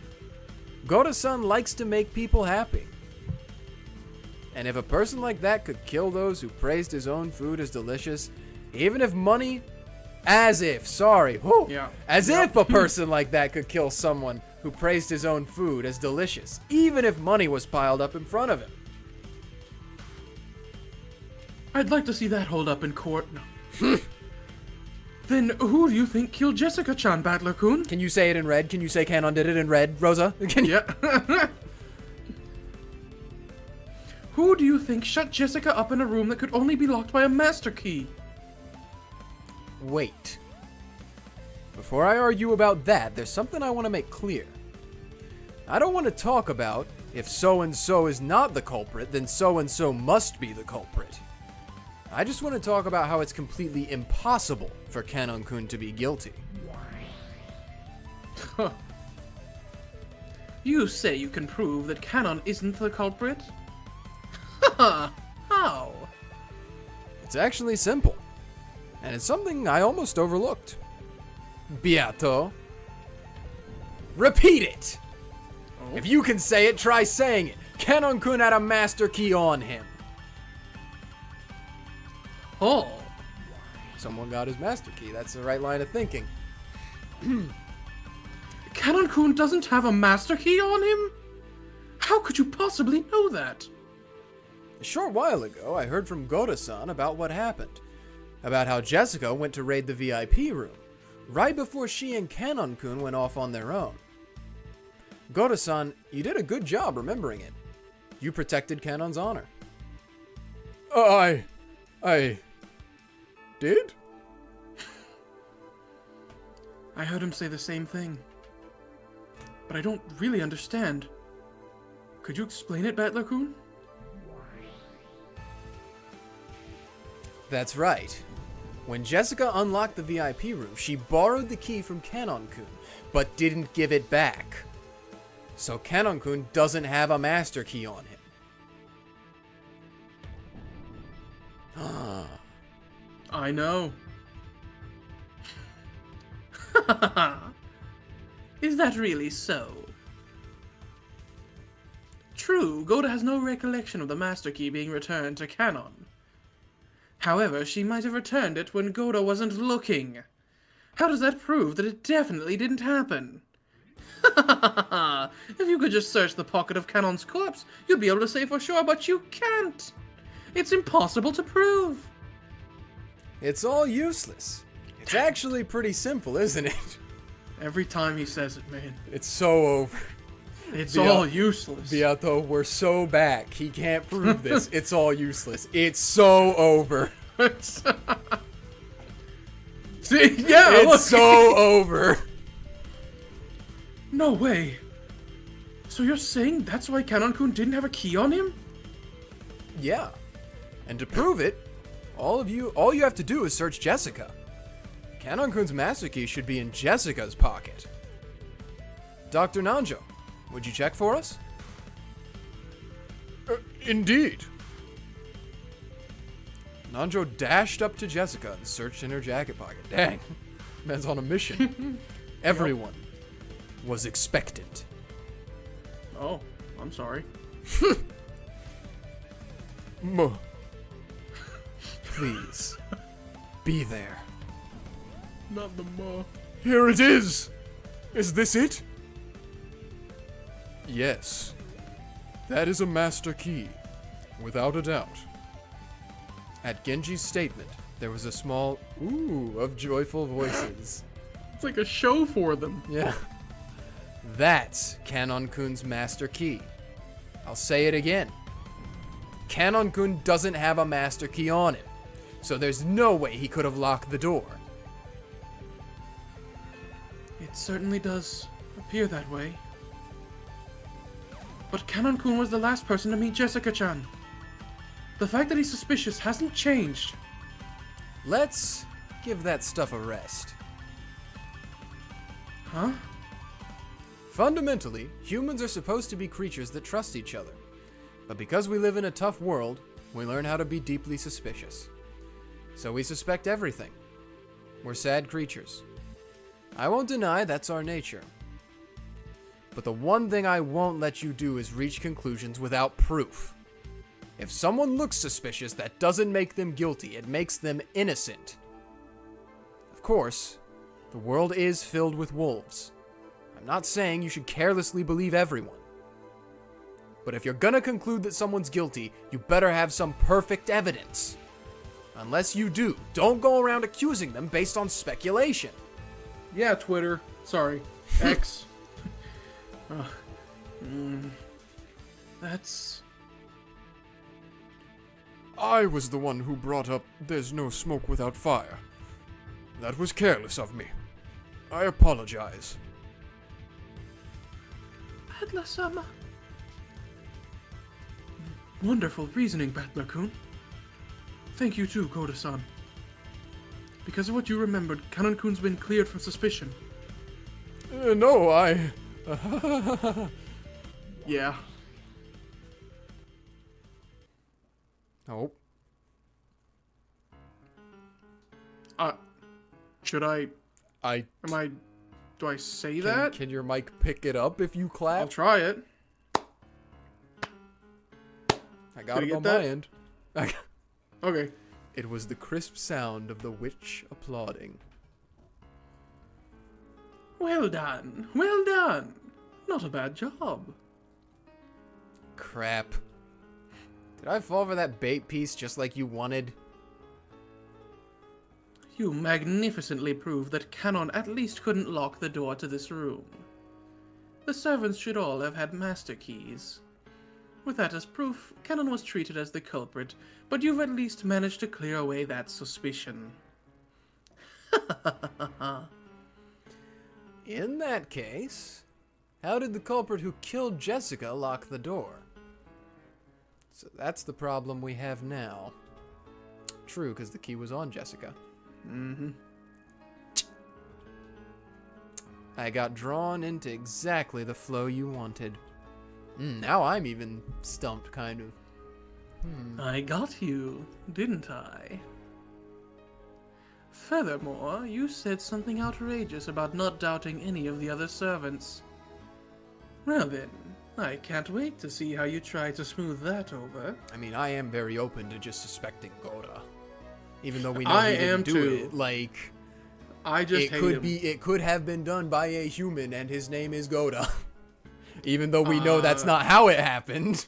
Speaker 2: GOHDA-san likes to make people happy. And if a person like that could kill those who praised his own food as delicious, even if money... As if a person like that could kill someone who praised his own food as delicious, even if money was piled up in front of him.
Speaker 1: I'd like to see that hold up in court. No. Then who do you think killed Jessica-chan, Battler-kun?
Speaker 2: Can you say it in red? Can you say Kanon did it in red, Rosa? Can you?
Speaker 1: Yeah. Who do you think shut Jessica up in a room that could only be locked by a master key?
Speaker 2: Wait. Before I argue about that, there's something I want to make clear. I don't want to talk about if so-and-so is not the culprit, then so-and-so must be the culprit. I just want to talk about how it's completely impossible for Kanon-kun to be guilty.
Speaker 1: You say you can prove that Kanon isn't the culprit? How?
Speaker 2: It's actually simple. And it's something I almost overlooked. Beato. Repeat it!
Speaker 1: Oh.
Speaker 2: If you can say it, try saying it. Kanon-kun had a master key on him.
Speaker 1: Oh.
Speaker 2: Someone got his master key. That's the right line of thinking.
Speaker 1: Kanon-kun doesn't have a master key on him? How could you possibly know that?
Speaker 2: A short while ago, I heard from GOHDA-san about what happened. About how Jessica went to raid the VIP room, right before she and Kanon-kun went off on their own. GOHDA-san, you did a good job remembering it. You protected Kanon's honor.
Speaker 4: I did?
Speaker 1: I heard him say the same thing. But I don't really understand. Could you explain it, Battler-kun?
Speaker 2: That's right. When Jessica unlocked the VIP room, she borrowed the key from Kanon-kun, but didn't give it back. So Kanon-kun doesn't have a master key on him.
Speaker 1: I know. Is that really so? True, GOHDA has no recollection of the master key being returned to Kanon. However, she might have returned it when GOHDA wasn't looking. How does that prove that it definitely didn't happen? If you could just search the pocket of Kanon's corpse, you'd be able to say for sure, but you can't. It's impossible to prove.
Speaker 2: It's all useless. It's actually pretty simple, isn't it?
Speaker 1: Every time he says it, man.
Speaker 2: It's so over.
Speaker 1: It's all useless.
Speaker 2: Beato, we're so back. He can't prove this. It's all useless. It's so over.
Speaker 1: See, yeah,
Speaker 2: It's
Speaker 1: look.
Speaker 2: so over.
Speaker 1: No way. So you're saying that's why Kanon-kun didn't have a key on him?
Speaker 2: Yeah. And to prove it, all you have to do is search Jessica. Kanon-kun's master key should be in Jessica's pocket. Dr. Nanjo, would you check for us?
Speaker 4: Indeed.
Speaker 2: Nanjo dashed up to Jessica and searched in her jacket pocket. Dang. Man's on a mission. Everyone was expectant.
Speaker 1: Oh, I'm sorry.
Speaker 2: Please, be there.
Speaker 1: Not the more.
Speaker 4: Here it is. Is this it?
Speaker 2: Yes.
Speaker 4: That is a master key, without a doubt.
Speaker 2: At Genji's statement, there was a small ooh of joyful voices.
Speaker 1: It's like a show for them.
Speaker 2: Yeah. That's Kanon-kun's master key. I'll say it again. Kanon-kun doesn't have a master key on him. So there's no way he could have locked the door.
Speaker 1: It certainly does appear that way. But Kanon-kun was the last person to meet Jessica-chan. The fact that he's suspicious hasn't changed.
Speaker 2: Let's give that stuff a rest.
Speaker 1: Huh?
Speaker 2: Fundamentally, humans are supposed to be creatures that trust each other. But because we live in a tough world, we learn how to be deeply suspicious. So we suspect everything. We're sad creatures. I won't deny that's our nature. But the one thing I won't let you do is reach conclusions without proof. If someone looks suspicious, that doesn't make them guilty. It makes them innocent. Of course, the world is filled with wolves. I'm not saying you should carelessly believe everyone. But if you're gonna conclude that someone's guilty, you better have some perfect evidence. Unless you do, don't go around accusing them based on speculation.
Speaker 1: Yeah, Twitter. Sorry. X. That's...
Speaker 4: I was the one who brought up there's no smoke without fire. That was careless of me. I apologize.
Speaker 1: Adler-sama. Wonderful reasoning, Battler-kun. Thank you too, GOHDA-san. Because of what you remembered, Kanon-kun's been cleared from suspicion.
Speaker 4: No,
Speaker 1: Yeah.
Speaker 2: Oh.
Speaker 1: Should I...
Speaker 2: I...
Speaker 1: Do I say that?
Speaker 2: Can your mic pick it up if you clap?
Speaker 1: I'll try it.
Speaker 2: I got
Speaker 1: Did
Speaker 2: it
Speaker 1: you
Speaker 2: on
Speaker 1: get
Speaker 2: my end.
Speaker 1: Okay.
Speaker 2: It was the crisp sound of the witch applauding.
Speaker 1: Well done. Well done. Not a bad job.
Speaker 2: Crap. Did I fall for that bait piece just like you wanted?
Speaker 1: You magnificently proved that Kanon at least couldn't lock the door to this room. The servants should all have had master keys. With that as proof, Kanon was treated as the culprit, but you've at least managed to clear away that suspicion.
Speaker 2: In that case, how did the culprit who killed Jessica lock the door? So that's the problem we have now. True, because the key was on Jessica.
Speaker 1: Mm-hmm.
Speaker 2: I got drawn into exactly the flow you wanted. Now I'm even stumped, kind of.
Speaker 1: I got you, didn't I? Furthermore, you said something outrageous about not doubting any of the other servants. Well then, I can't wait to see how you try to smooth that over.
Speaker 2: I mean, I am very open to just suspecting GOHDA. Even though we know
Speaker 1: I
Speaker 2: he didn't
Speaker 1: am
Speaker 2: do
Speaker 1: too.
Speaker 2: it. Like,
Speaker 1: I just hate him.
Speaker 2: it could have been done by a human and his name is GOHDA. Even though we know that's not how it happened.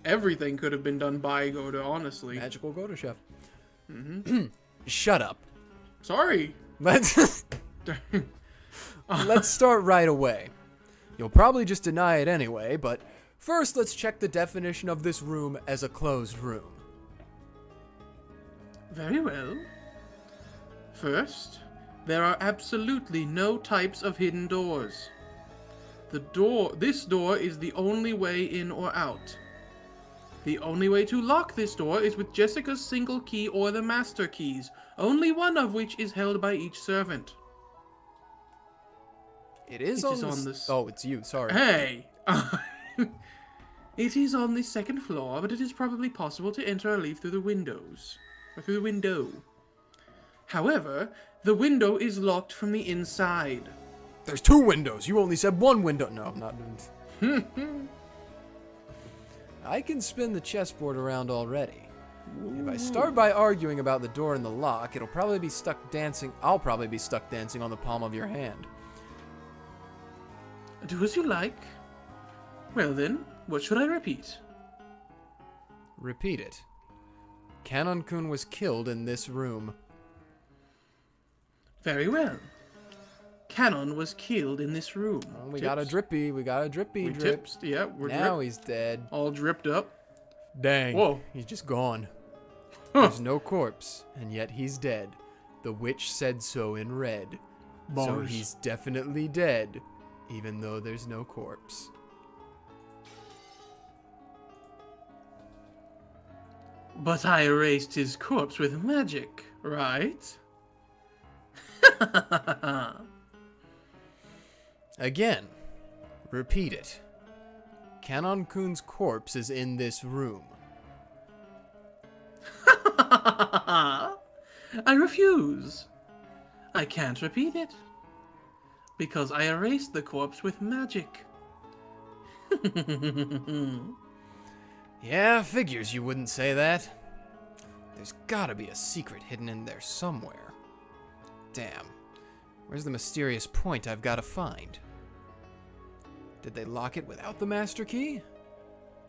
Speaker 1: Everything could have been done by GOHDA, honestly.
Speaker 2: Magical GOHDA chef. Shut up.
Speaker 1: Sorry.
Speaker 2: Let's start right away. You'll probably just deny it anyway, but first let's check the definition of this room as a closed room.
Speaker 1: Very well. First, there are absolutely no types of hidden doors. This door is the only way in or out. The only way to lock this door is with Jessica's single key or the master keys, only one of which is held by each servant.
Speaker 2: It is on this. Oh, it's you. Sorry.
Speaker 1: Hey! It is on the second floor, but it is probably possible to enter or leave through the windows. Or through the window. However, the window is locked from the inside.
Speaker 2: There's two windows. You only said one window. No, I'm not doing. I can spin the chessboard around already. If I start by arguing about the door and the lock, it'll probably be stuck dancing. I'll probably be stuck dancing on the palm of your hand.
Speaker 1: Do as you like. Well then, what should I repeat?
Speaker 2: Repeat it. Kanon-kun was killed in this room.
Speaker 1: Very well. Kanon was killed in this room.
Speaker 2: Oh, we got a drippy. We got a drippy drip.
Speaker 1: Tips. Yeah, we're
Speaker 2: Now he's dead.
Speaker 1: all dripped up.
Speaker 2: Dang.
Speaker 1: Whoa.
Speaker 2: He's just gone. There's no corpse, and yet he's dead. The witch said so in red. So
Speaker 1: Bars.
Speaker 2: he's definitely dead, even though there's no corpse.
Speaker 3: But I erased his corpse with magic, right?
Speaker 2: Again, repeat it. Kanon-kun's corpse is in this room.
Speaker 3: I refuse. I can't repeat it. Because I erased the corpse with magic.
Speaker 2: Yeah, figures you wouldn't say that. There's gotta be a secret hidden in there somewhere. Damn. Where's the mysterious point I've gotta find? Did they lock it without the master key?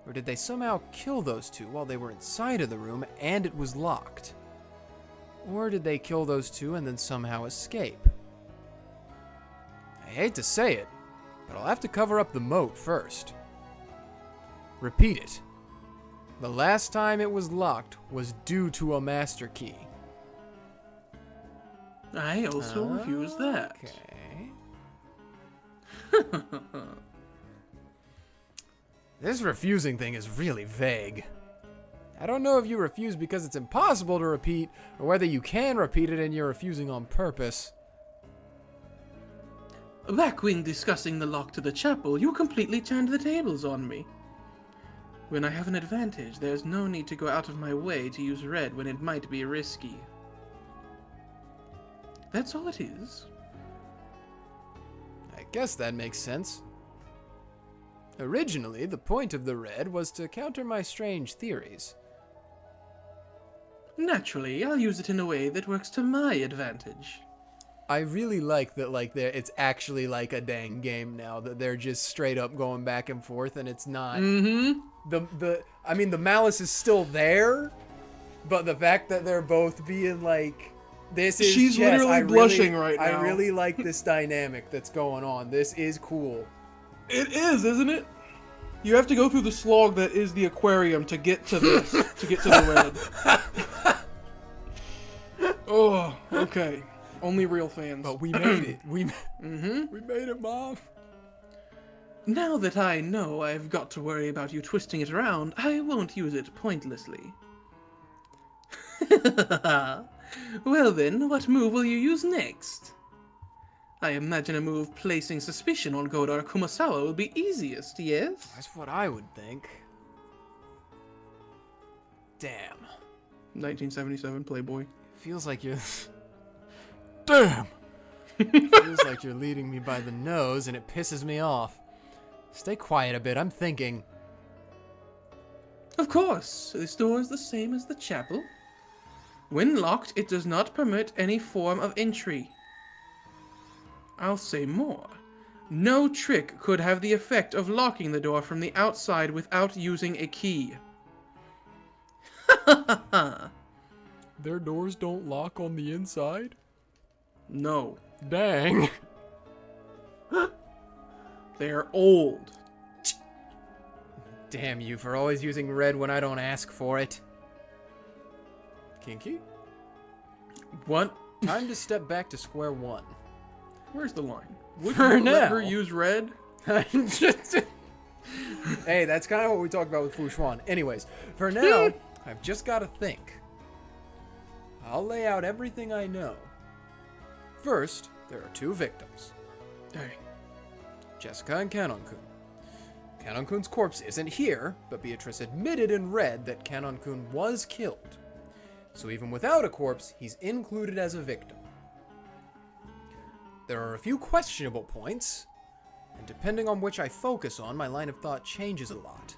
Speaker 2: Or did they somehow kill those two while they were inside of the room and it was locked? Or did they kill those two and then somehow escape? I hate to say it, but I'll have to cover up the moat first. Repeat it. The last time it was locked was due to a master key.
Speaker 3: I also refuse that.
Speaker 2: Okay. This refusing thing is really vague. I don't know if you refuse because it's impossible to repeat, or whether you can repeat it and you're refusing on purpose.
Speaker 3: Back when discussing the lock to the chapel, you completely turned the tables on me. When I have an advantage, there's no need to go out of my way to use red when it might be risky. That's all it is.
Speaker 2: I guess that makes sense. Originally, the point of the red was to counter my strange theories.
Speaker 3: Naturally, I'll use it in a way that works to my advantage.
Speaker 2: I really like that, it's actually like a dang game now, that they're just straight up going back and forth, and it's not...
Speaker 3: Mm-hmm.
Speaker 2: I mean, the malice is still there, but the fact that they're both being like, this is
Speaker 1: She's
Speaker 2: chess.
Speaker 1: literally blushing right now.
Speaker 2: I really like this dynamic that's going on. This is cool.
Speaker 1: It is, isn't it? You have to go through the slog that is the aquarium to get to this, to get to the red. Oh, okay. Only real fans.
Speaker 2: But we made it. We made it, Mom.
Speaker 3: Now that I know I've got to worry about you twisting it around, I won't use it pointlessly. Well then, what move will you use next? I imagine a move placing suspicion on GOHDA or Kumasawa will be easiest, yes?
Speaker 2: That's what I would think. Damn.
Speaker 1: 1977 Playboy.
Speaker 2: Feels like you're...
Speaker 4: Damn!
Speaker 2: Feels like you're leading me by the nose, and it pisses me off. Stay quiet a bit, I'm thinking.
Speaker 3: Of course, this door is the same as the chapel. When locked, it does not permit any form of entry. I'll say more. No trick could have the effect of locking the door from the outside without using a key.
Speaker 4: Their doors don't lock on the inside?
Speaker 3: No,
Speaker 4: Dang.
Speaker 3: they're old.
Speaker 2: Damn you for always using red when I don't ask for it. Kinky?
Speaker 3: What?
Speaker 2: Time to step back to square one.
Speaker 1: Where's the line? Would
Speaker 2: For
Speaker 1: you let her
Speaker 2: now.
Speaker 1: use red?
Speaker 2: Hey, that's kind of what we talked about with Fu Xuan. Anyways, for now, I've just got to think. I'll lay out everything I know. First, there are two victims.
Speaker 1: Hey.
Speaker 2: Jessica and Kanon-kun. Kanon-kun's corpse isn't here, but Beatrice admitted in red that Kanon-kun was killed. So even without a corpse, he's included as a victim. There are a few questionable points, and depending on which I focus on, my line of thought changes a lot.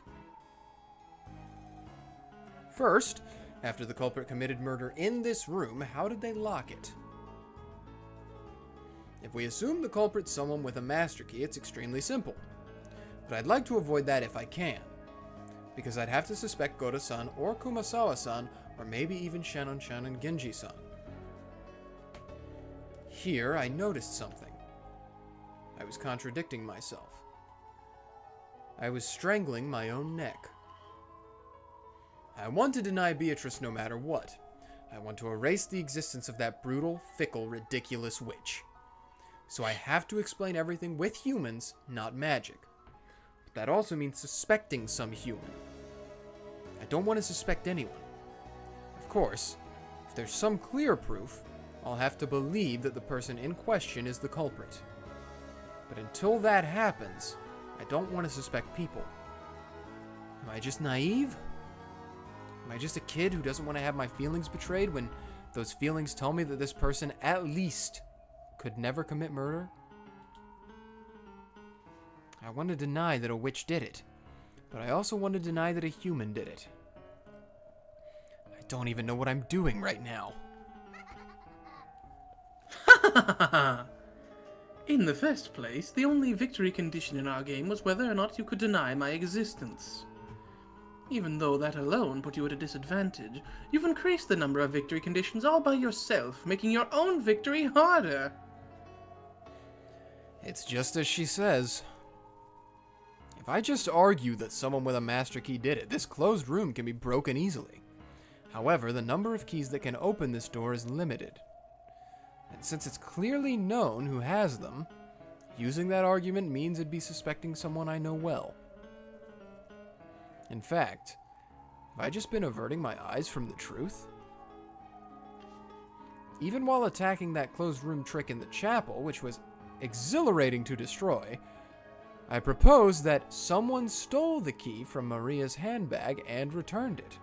Speaker 2: First, after the culprit committed murder in this room, how did they lock it? If we assume the culprit's someone with a master key, it's extremely simple. But I'd like to avoid that if I can, because I'd have to suspect GOHDA-san or Kumasawa-san, or maybe even Shannon-chan and Genji-san. Here, I noticed something. I was contradicting myself. I was strangling my own neck. I want to deny Beatrice no matter what. I want to erase the existence of that brutal, fickle, ridiculous witch. So I have to explain everything with humans, not magic. But that also means suspecting some human. I don't want to suspect anyone. Of course, if there's some clear proof, I'll have to believe that the person in question is the culprit. But until that happens, I don't want to suspect people. Am I just naive? Am I just a kid who doesn't want to have my feelings betrayed when those feelings tell me that this person at least could never commit murder? I want to deny that a witch did it, but I also want to deny that a human did it. I don't even know what I'm doing right now.
Speaker 3: In the first place, the only victory condition in our game was whether or not you could deny my existence. Even though that alone put you at a disadvantage, you've increased the number of victory conditions all by yourself, making your own victory harder.
Speaker 2: It's just as she says. If I just argue that someone with a master key did it, this closed room can be broken easily. However, the number of keys that can open this door is limited. And since it's clearly known who has them, using that argument means it'd be suspecting someone I know well. In fact, have I just been averting my eyes from the truth? Even while attacking that closed room trick in the chapel, which was exhilarating to destroy, I proposed that someone stole the key from Maria's handbag and returned it.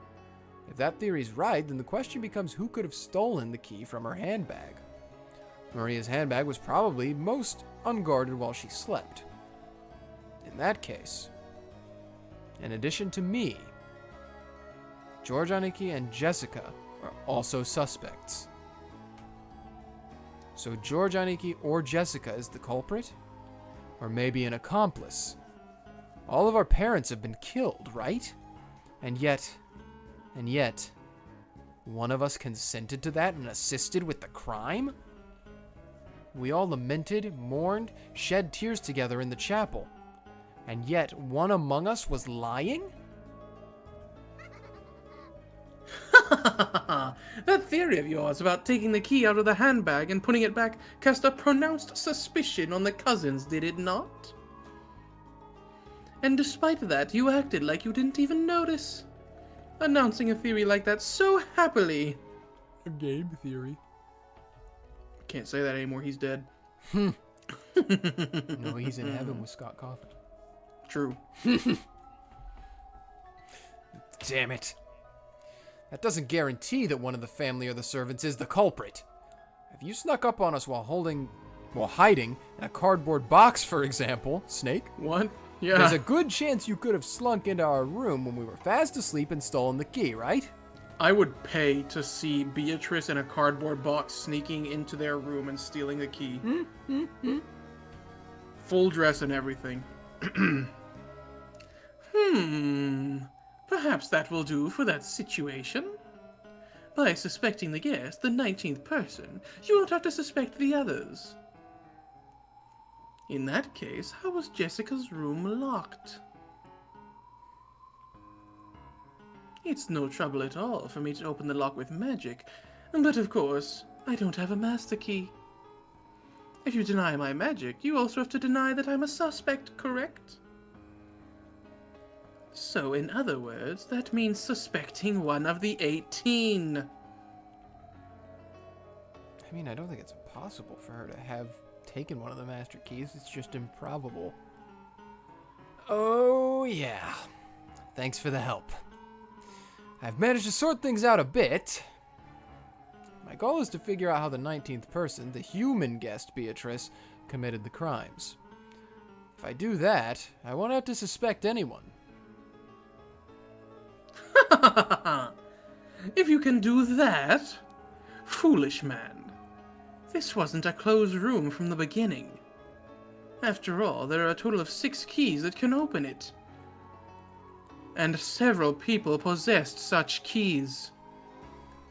Speaker 2: If that theory's right, then the question becomes who could have stolen the key from her handbag. Maria's handbag was probably most unguarded while she slept. In that case, in addition to me, Georgianiki and Jessica are also suspects. So Georgianiki or Jessica is the culprit? Or maybe an accomplice? All of our parents have been killed, right? And yet, one of us consented to that and assisted with the crime? We all lamented, mourned, shed tears together in the chapel. And yet, one among us was lying?
Speaker 3: That theory of yours about taking the key out of the handbag and putting it back cast a pronounced suspicion on the cousins, did it not? And despite that, you acted like you didn't even notice, announcing a theory like that so happily.
Speaker 2: A game theory.
Speaker 1: Can't say that anymore, he's dead.
Speaker 2: No, he's in heaven with Scott Coffin.
Speaker 1: True.
Speaker 2: Damn it. That doesn't guarantee that one of the family or the servants is the culprit. If you snuck up on us while hiding in a cardboard box, for example, Snake,
Speaker 1: What? Yeah.
Speaker 2: there's a good chance you could have slunk into our room when we were fast asleep and stolen the key, right?
Speaker 1: I would pay to see Beatrice in a cardboard box sneaking into their room and stealing the key. Full dress and everything.
Speaker 3: Perhaps that will do for that situation. By suspecting the guest, the 19th person, you won't have to suspect the others. In that case, how was Jessica's room locked? It's no trouble at all for me to open the lock with magic, but of course, I don't have a master key. If you deny my magic, you also have to deny that I'm a suspect, correct? So, in other words, that means suspecting one of the 18.
Speaker 2: I mean, I don't think it's impossible for her to have taken one of the master keys. It's just improbable. Oh, yeah. Thanks for the help. I've managed to sort things out a bit. My goal is to figure out how the 19th person, the human guest Beatrice, committed the crimes. If I do that, I won't have to suspect anyone.
Speaker 3: If you can do that, foolish man. This wasn't a closed room from the beginning. After all, there are a total of 6 keys that can open it. And several people possessed such keys.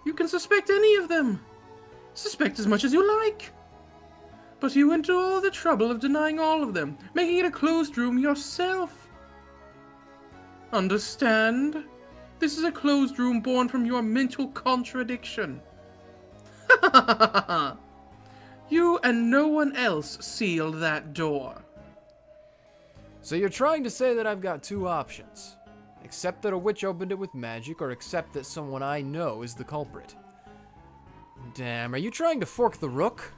Speaker 3: You can suspect any of them. Suspect as much as you like. But you went to all the trouble of denying all of them, making it a closed room yourself. Understand?
Speaker 1: This is a closed room born from your mental contradiction. You and no one else sealed that door.
Speaker 2: So you're trying to say that I've got two options. Accept that a witch opened it with magic, or accept that someone I know is the culprit. Damn, are you trying to fork the rook?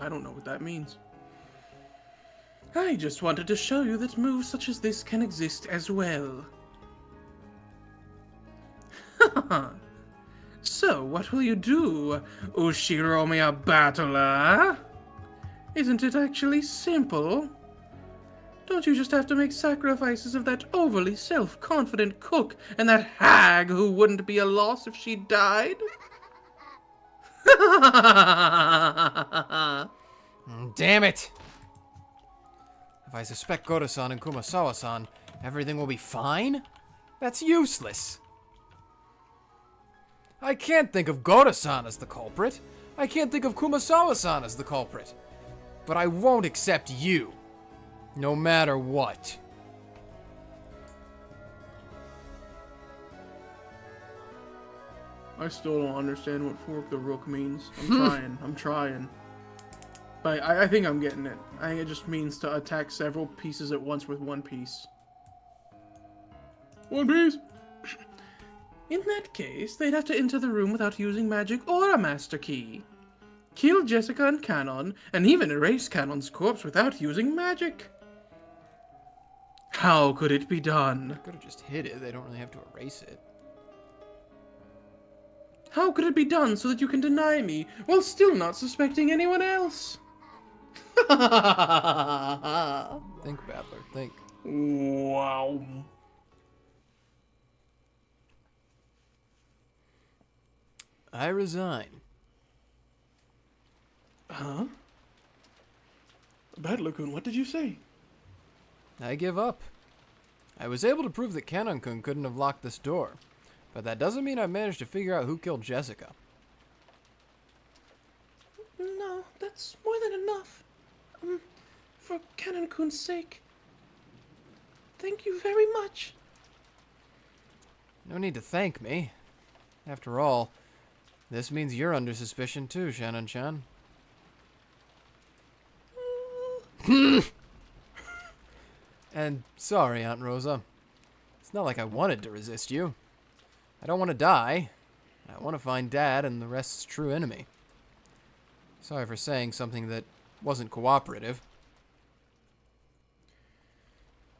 Speaker 1: I don't know what that means. I just wanted to show you that moves such as this can exist as well. So, what will you do, Ushiromiyas battler? Isn't it actually simple? Don't you just have to make sacrifices of that overly self-confident cook and that hag who wouldn't be a loss if she died?
Speaker 2: Damn it! If I suspect GOHDA-san and Kumasawa-san, everything will be fine? That's useless. I can't think of GOHDA-san as the culprit. I can't think of Kumasawa-san as the culprit. But I won't accept you. No matter what.
Speaker 1: I still don't understand what fork the rook means. I'm trying. But I think I'm getting it. I think it just means to attack several pieces at once with one piece. One piece? In that case, they'd have to enter the room without using magic or a master key. Kill Jessica and Kanon, and even erase Kanon's corpse without using magic. How could it be done?
Speaker 2: Could have just hit it. They don't really have to erase it.
Speaker 1: How could it be done so that you can deny me while still not suspecting anyone else?
Speaker 2: Think, Battler. Think.
Speaker 1: Wow.
Speaker 2: I resign.
Speaker 1: Huh? Battler-kun, what did you say?
Speaker 2: I give up. I was able to prove that Kanon-kun couldn't have locked this door, but that doesn't mean I managed to figure out who killed Jessica.
Speaker 1: No, that's more than enough. For Kanon-kun's sake. Thank you very much.
Speaker 2: No need to thank me. After all, this means you're under suspicion too, Shannon-chan. And sorry, Aunt Rosa. It's not like I wanted to resist you. I don't want to die. I want to find Dad and the rest's true enemy. Sorry for saying something that wasn't cooperative.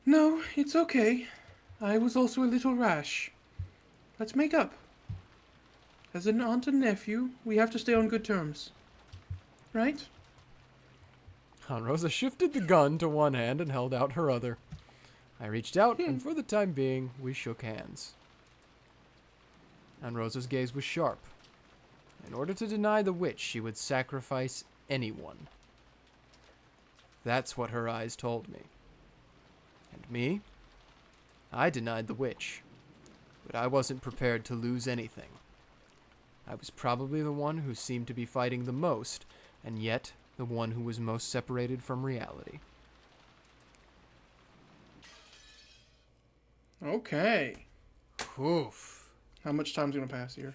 Speaker 1: No, it's okay. I was also a little rash. Let's make up. As an aunt and nephew, we have to stay on good terms. Right?
Speaker 2: Aunt Rosa shifted the gun to one hand and held out her other. I reached out, and for the time being, we shook hands. Aunt Rosa's gaze was sharp. In order to deny the witch, she would sacrifice anyone. That's what her eyes told me. And me? I denied the witch, but I wasn't prepared to lose anything. I was probably the one who seemed to be fighting the most, and yet the one who was most separated from reality.
Speaker 1: Okay.
Speaker 2: Oof.
Speaker 1: How much time's gonna pass here?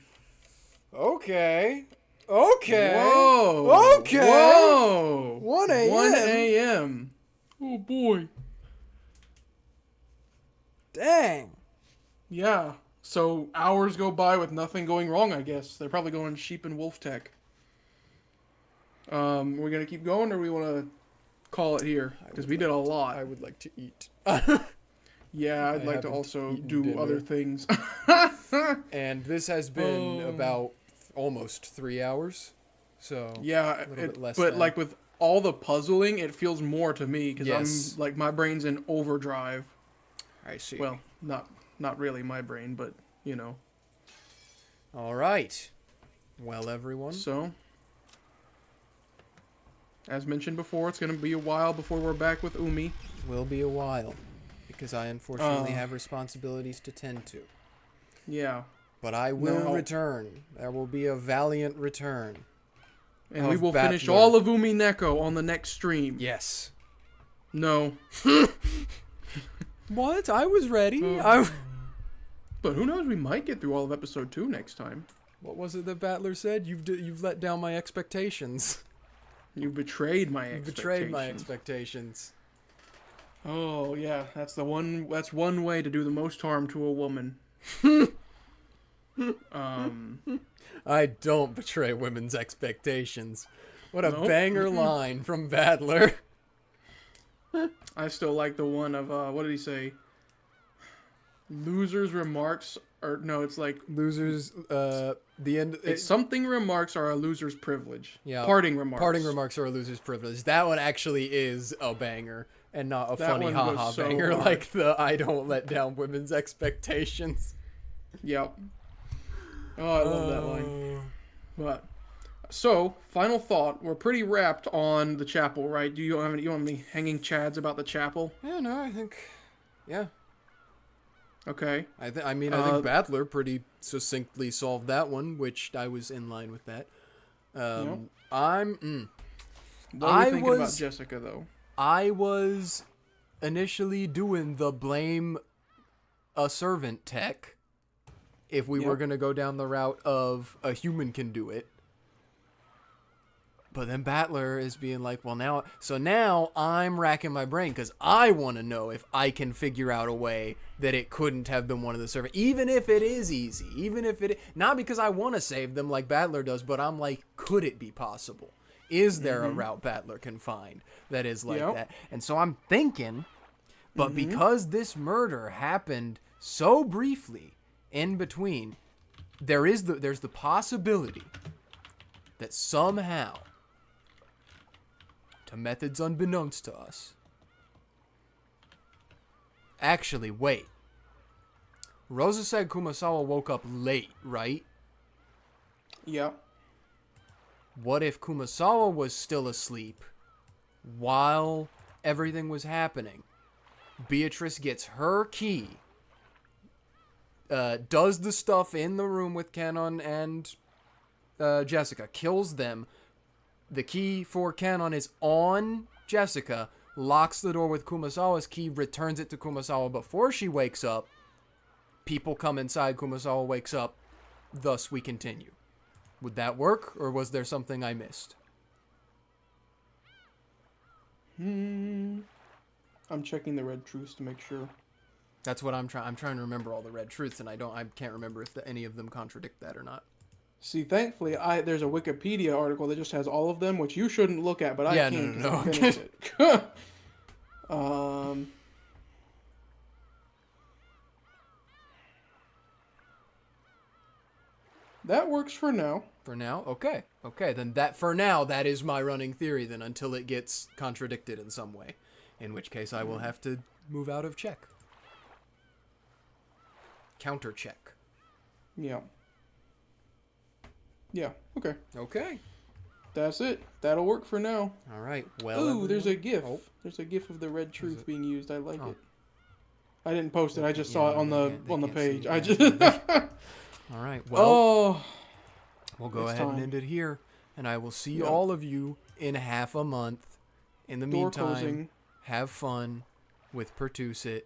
Speaker 2: Okay. Okay.
Speaker 1: Whoa!
Speaker 2: Okay.
Speaker 1: Whoa!
Speaker 2: 1 a.m.
Speaker 1: 1 a.m. Oh boy.
Speaker 2: Dang.
Speaker 1: Yeah. So hours go by with nothing going wrong, I guess. They're probably going sheep and wolf tech. We're gonna keep going, or we want to call it here? Because we did a lot.
Speaker 2: I would like to eat.
Speaker 1: Yeah, I'd like to
Speaker 2: haven't
Speaker 1: also
Speaker 2: eaten
Speaker 1: do
Speaker 2: dinner.
Speaker 1: other things.
Speaker 2: And this has been about almost 3 hours. So
Speaker 1: Yeah,
Speaker 2: little bit less
Speaker 1: but
Speaker 2: than.
Speaker 1: like with all the puzzling, it feels more to me because
Speaker 2: Yes.
Speaker 1: I'm like my brain's in overdrive.
Speaker 2: I see.
Speaker 1: Well, not really my brain, but you know.
Speaker 2: All right. Well, everyone.
Speaker 1: So, as mentioned before, it's gonna be a while before we're back with Umi.
Speaker 2: Will be a while, because I unfortunately have responsibilities to tend to.
Speaker 1: Yeah,
Speaker 2: But I will
Speaker 1: No.
Speaker 2: return. There will be a valiant return.
Speaker 1: and we
Speaker 2: Of
Speaker 1: will finish
Speaker 2: Battler.
Speaker 1: all of Umineko on the next stream.
Speaker 2: Yes.
Speaker 1: No.
Speaker 2: What? I was ready.
Speaker 1: But who knows? We might get through all of episode 2 next time.
Speaker 2: What was it that Battler said? You've let down my expectations.
Speaker 1: You betrayed my
Speaker 2: You've
Speaker 1: expectations.
Speaker 2: betrayed my expectations.
Speaker 1: Oh yeah, that's one way to do the most harm to a woman.
Speaker 2: I don't betray women's expectations. What a
Speaker 1: Nope.
Speaker 2: banger line from Battler.
Speaker 1: I still like the one of what did he say? Losers' remarks, or no, it's like
Speaker 2: Losers, the end.
Speaker 1: it's something remarks are a loser's privilege.
Speaker 2: Yeah.
Speaker 1: Parting remarks.
Speaker 2: Parting remarks are a loser's privilege. That one actually is a banger and not a
Speaker 1: That
Speaker 2: funny
Speaker 1: one goes
Speaker 2: haha
Speaker 1: so
Speaker 2: banger
Speaker 1: hard.
Speaker 2: like the I don't let down women's expectations.
Speaker 1: Yep. Oh, I love that line. But so, final thought. We're pretty wrapped on the chapel, right? Do you have any hanging chads about the chapel?
Speaker 2: Yeah, no, I think, yeah.
Speaker 1: Okay.
Speaker 2: I think Battler pretty succinctly solved that one, which I was in line with that.
Speaker 1: Yep.
Speaker 2: What are you
Speaker 1: thinking about Jessica, though?
Speaker 2: I was initially doing the blame a servant tech if we were
Speaker 1: Yep.
Speaker 2: going to go down the route of a human can do it. But then Battler is being like, well, now I'm racking my brain because I want to know if I can figure out a way that it couldn't have been one of the servants, even if it is easy, not because I want to save them like Battler does, but I'm like, could it be possible? Is there a route Battler can find that is like
Speaker 1: Yep.
Speaker 2: that? And so I'm thinking, but because this murder happened so briefly in between, there's the possibility that somehow, to methods unbeknownst to us. Actually, wait. Rosa said Kumasawa woke up late, right?
Speaker 1: Yeah.
Speaker 2: What if Kumasawa was still asleep while everything was happening? Beatrice gets her key, does the stuff in the room with Kanon and Jessica, kills them. The key for Kanon is on Jessica, locks the door with Kumasawa's key, returns it to Kumasawa before she wakes up. People come inside, Kumasawa wakes up, thus we continue. Would that work, or was there something I missed?
Speaker 1: I'm checking the red truths to make sure.
Speaker 2: That's what I'm trying. I'm trying to remember all the red truths, and I can't remember if any of them contradict that or not.
Speaker 1: See, thankfully, there's a Wikipedia article that just has all of them, which you shouldn't look at, but I
Speaker 2: Yeah,
Speaker 1: can
Speaker 2: no.
Speaker 1: 'cause I finished it. That works for now.
Speaker 2: For now, okay. Then that is my running theory. Then until it gets contradicted in some way, in which case I will have to move out of check. Counter check.
Speaker 1: Yeah. Yeah. Okay.
Speaker 2: Okay.
Speaker 1: That's it. That'll work for now.
Speaker 2: All right. Well.
Speaker 1: Ooh, there's a GIF.
Speaker 2: Oh.
Speaker 1: There's a GIF of the red truth being used. I like
Speaker 2: Oh.
Speaker 1: it. I didn't post it. I just saw it on
Speaker 2: they
Speaker 1: the
Speaker 2: can't
Speaker 1: page.
Speaker 2: see
Speaker 1: I
Speaker 2: it.
Speaker 1: just.
Speaker 2: All right. Well,
Speaker 1: Oh.
Speaker 2: we'll go
Speaker 1: it's
Speaker 2: ahead
Speaker 1: time.
Speaker 2: and end it here, and I will see
Speaker 1: Yeah.
Speaker 2: all of you in half a month. In the
Speaker 1: Door
Speaker 2: meantime,
Speaker 1: closing.
Speaker 2: have fun with Pertusit.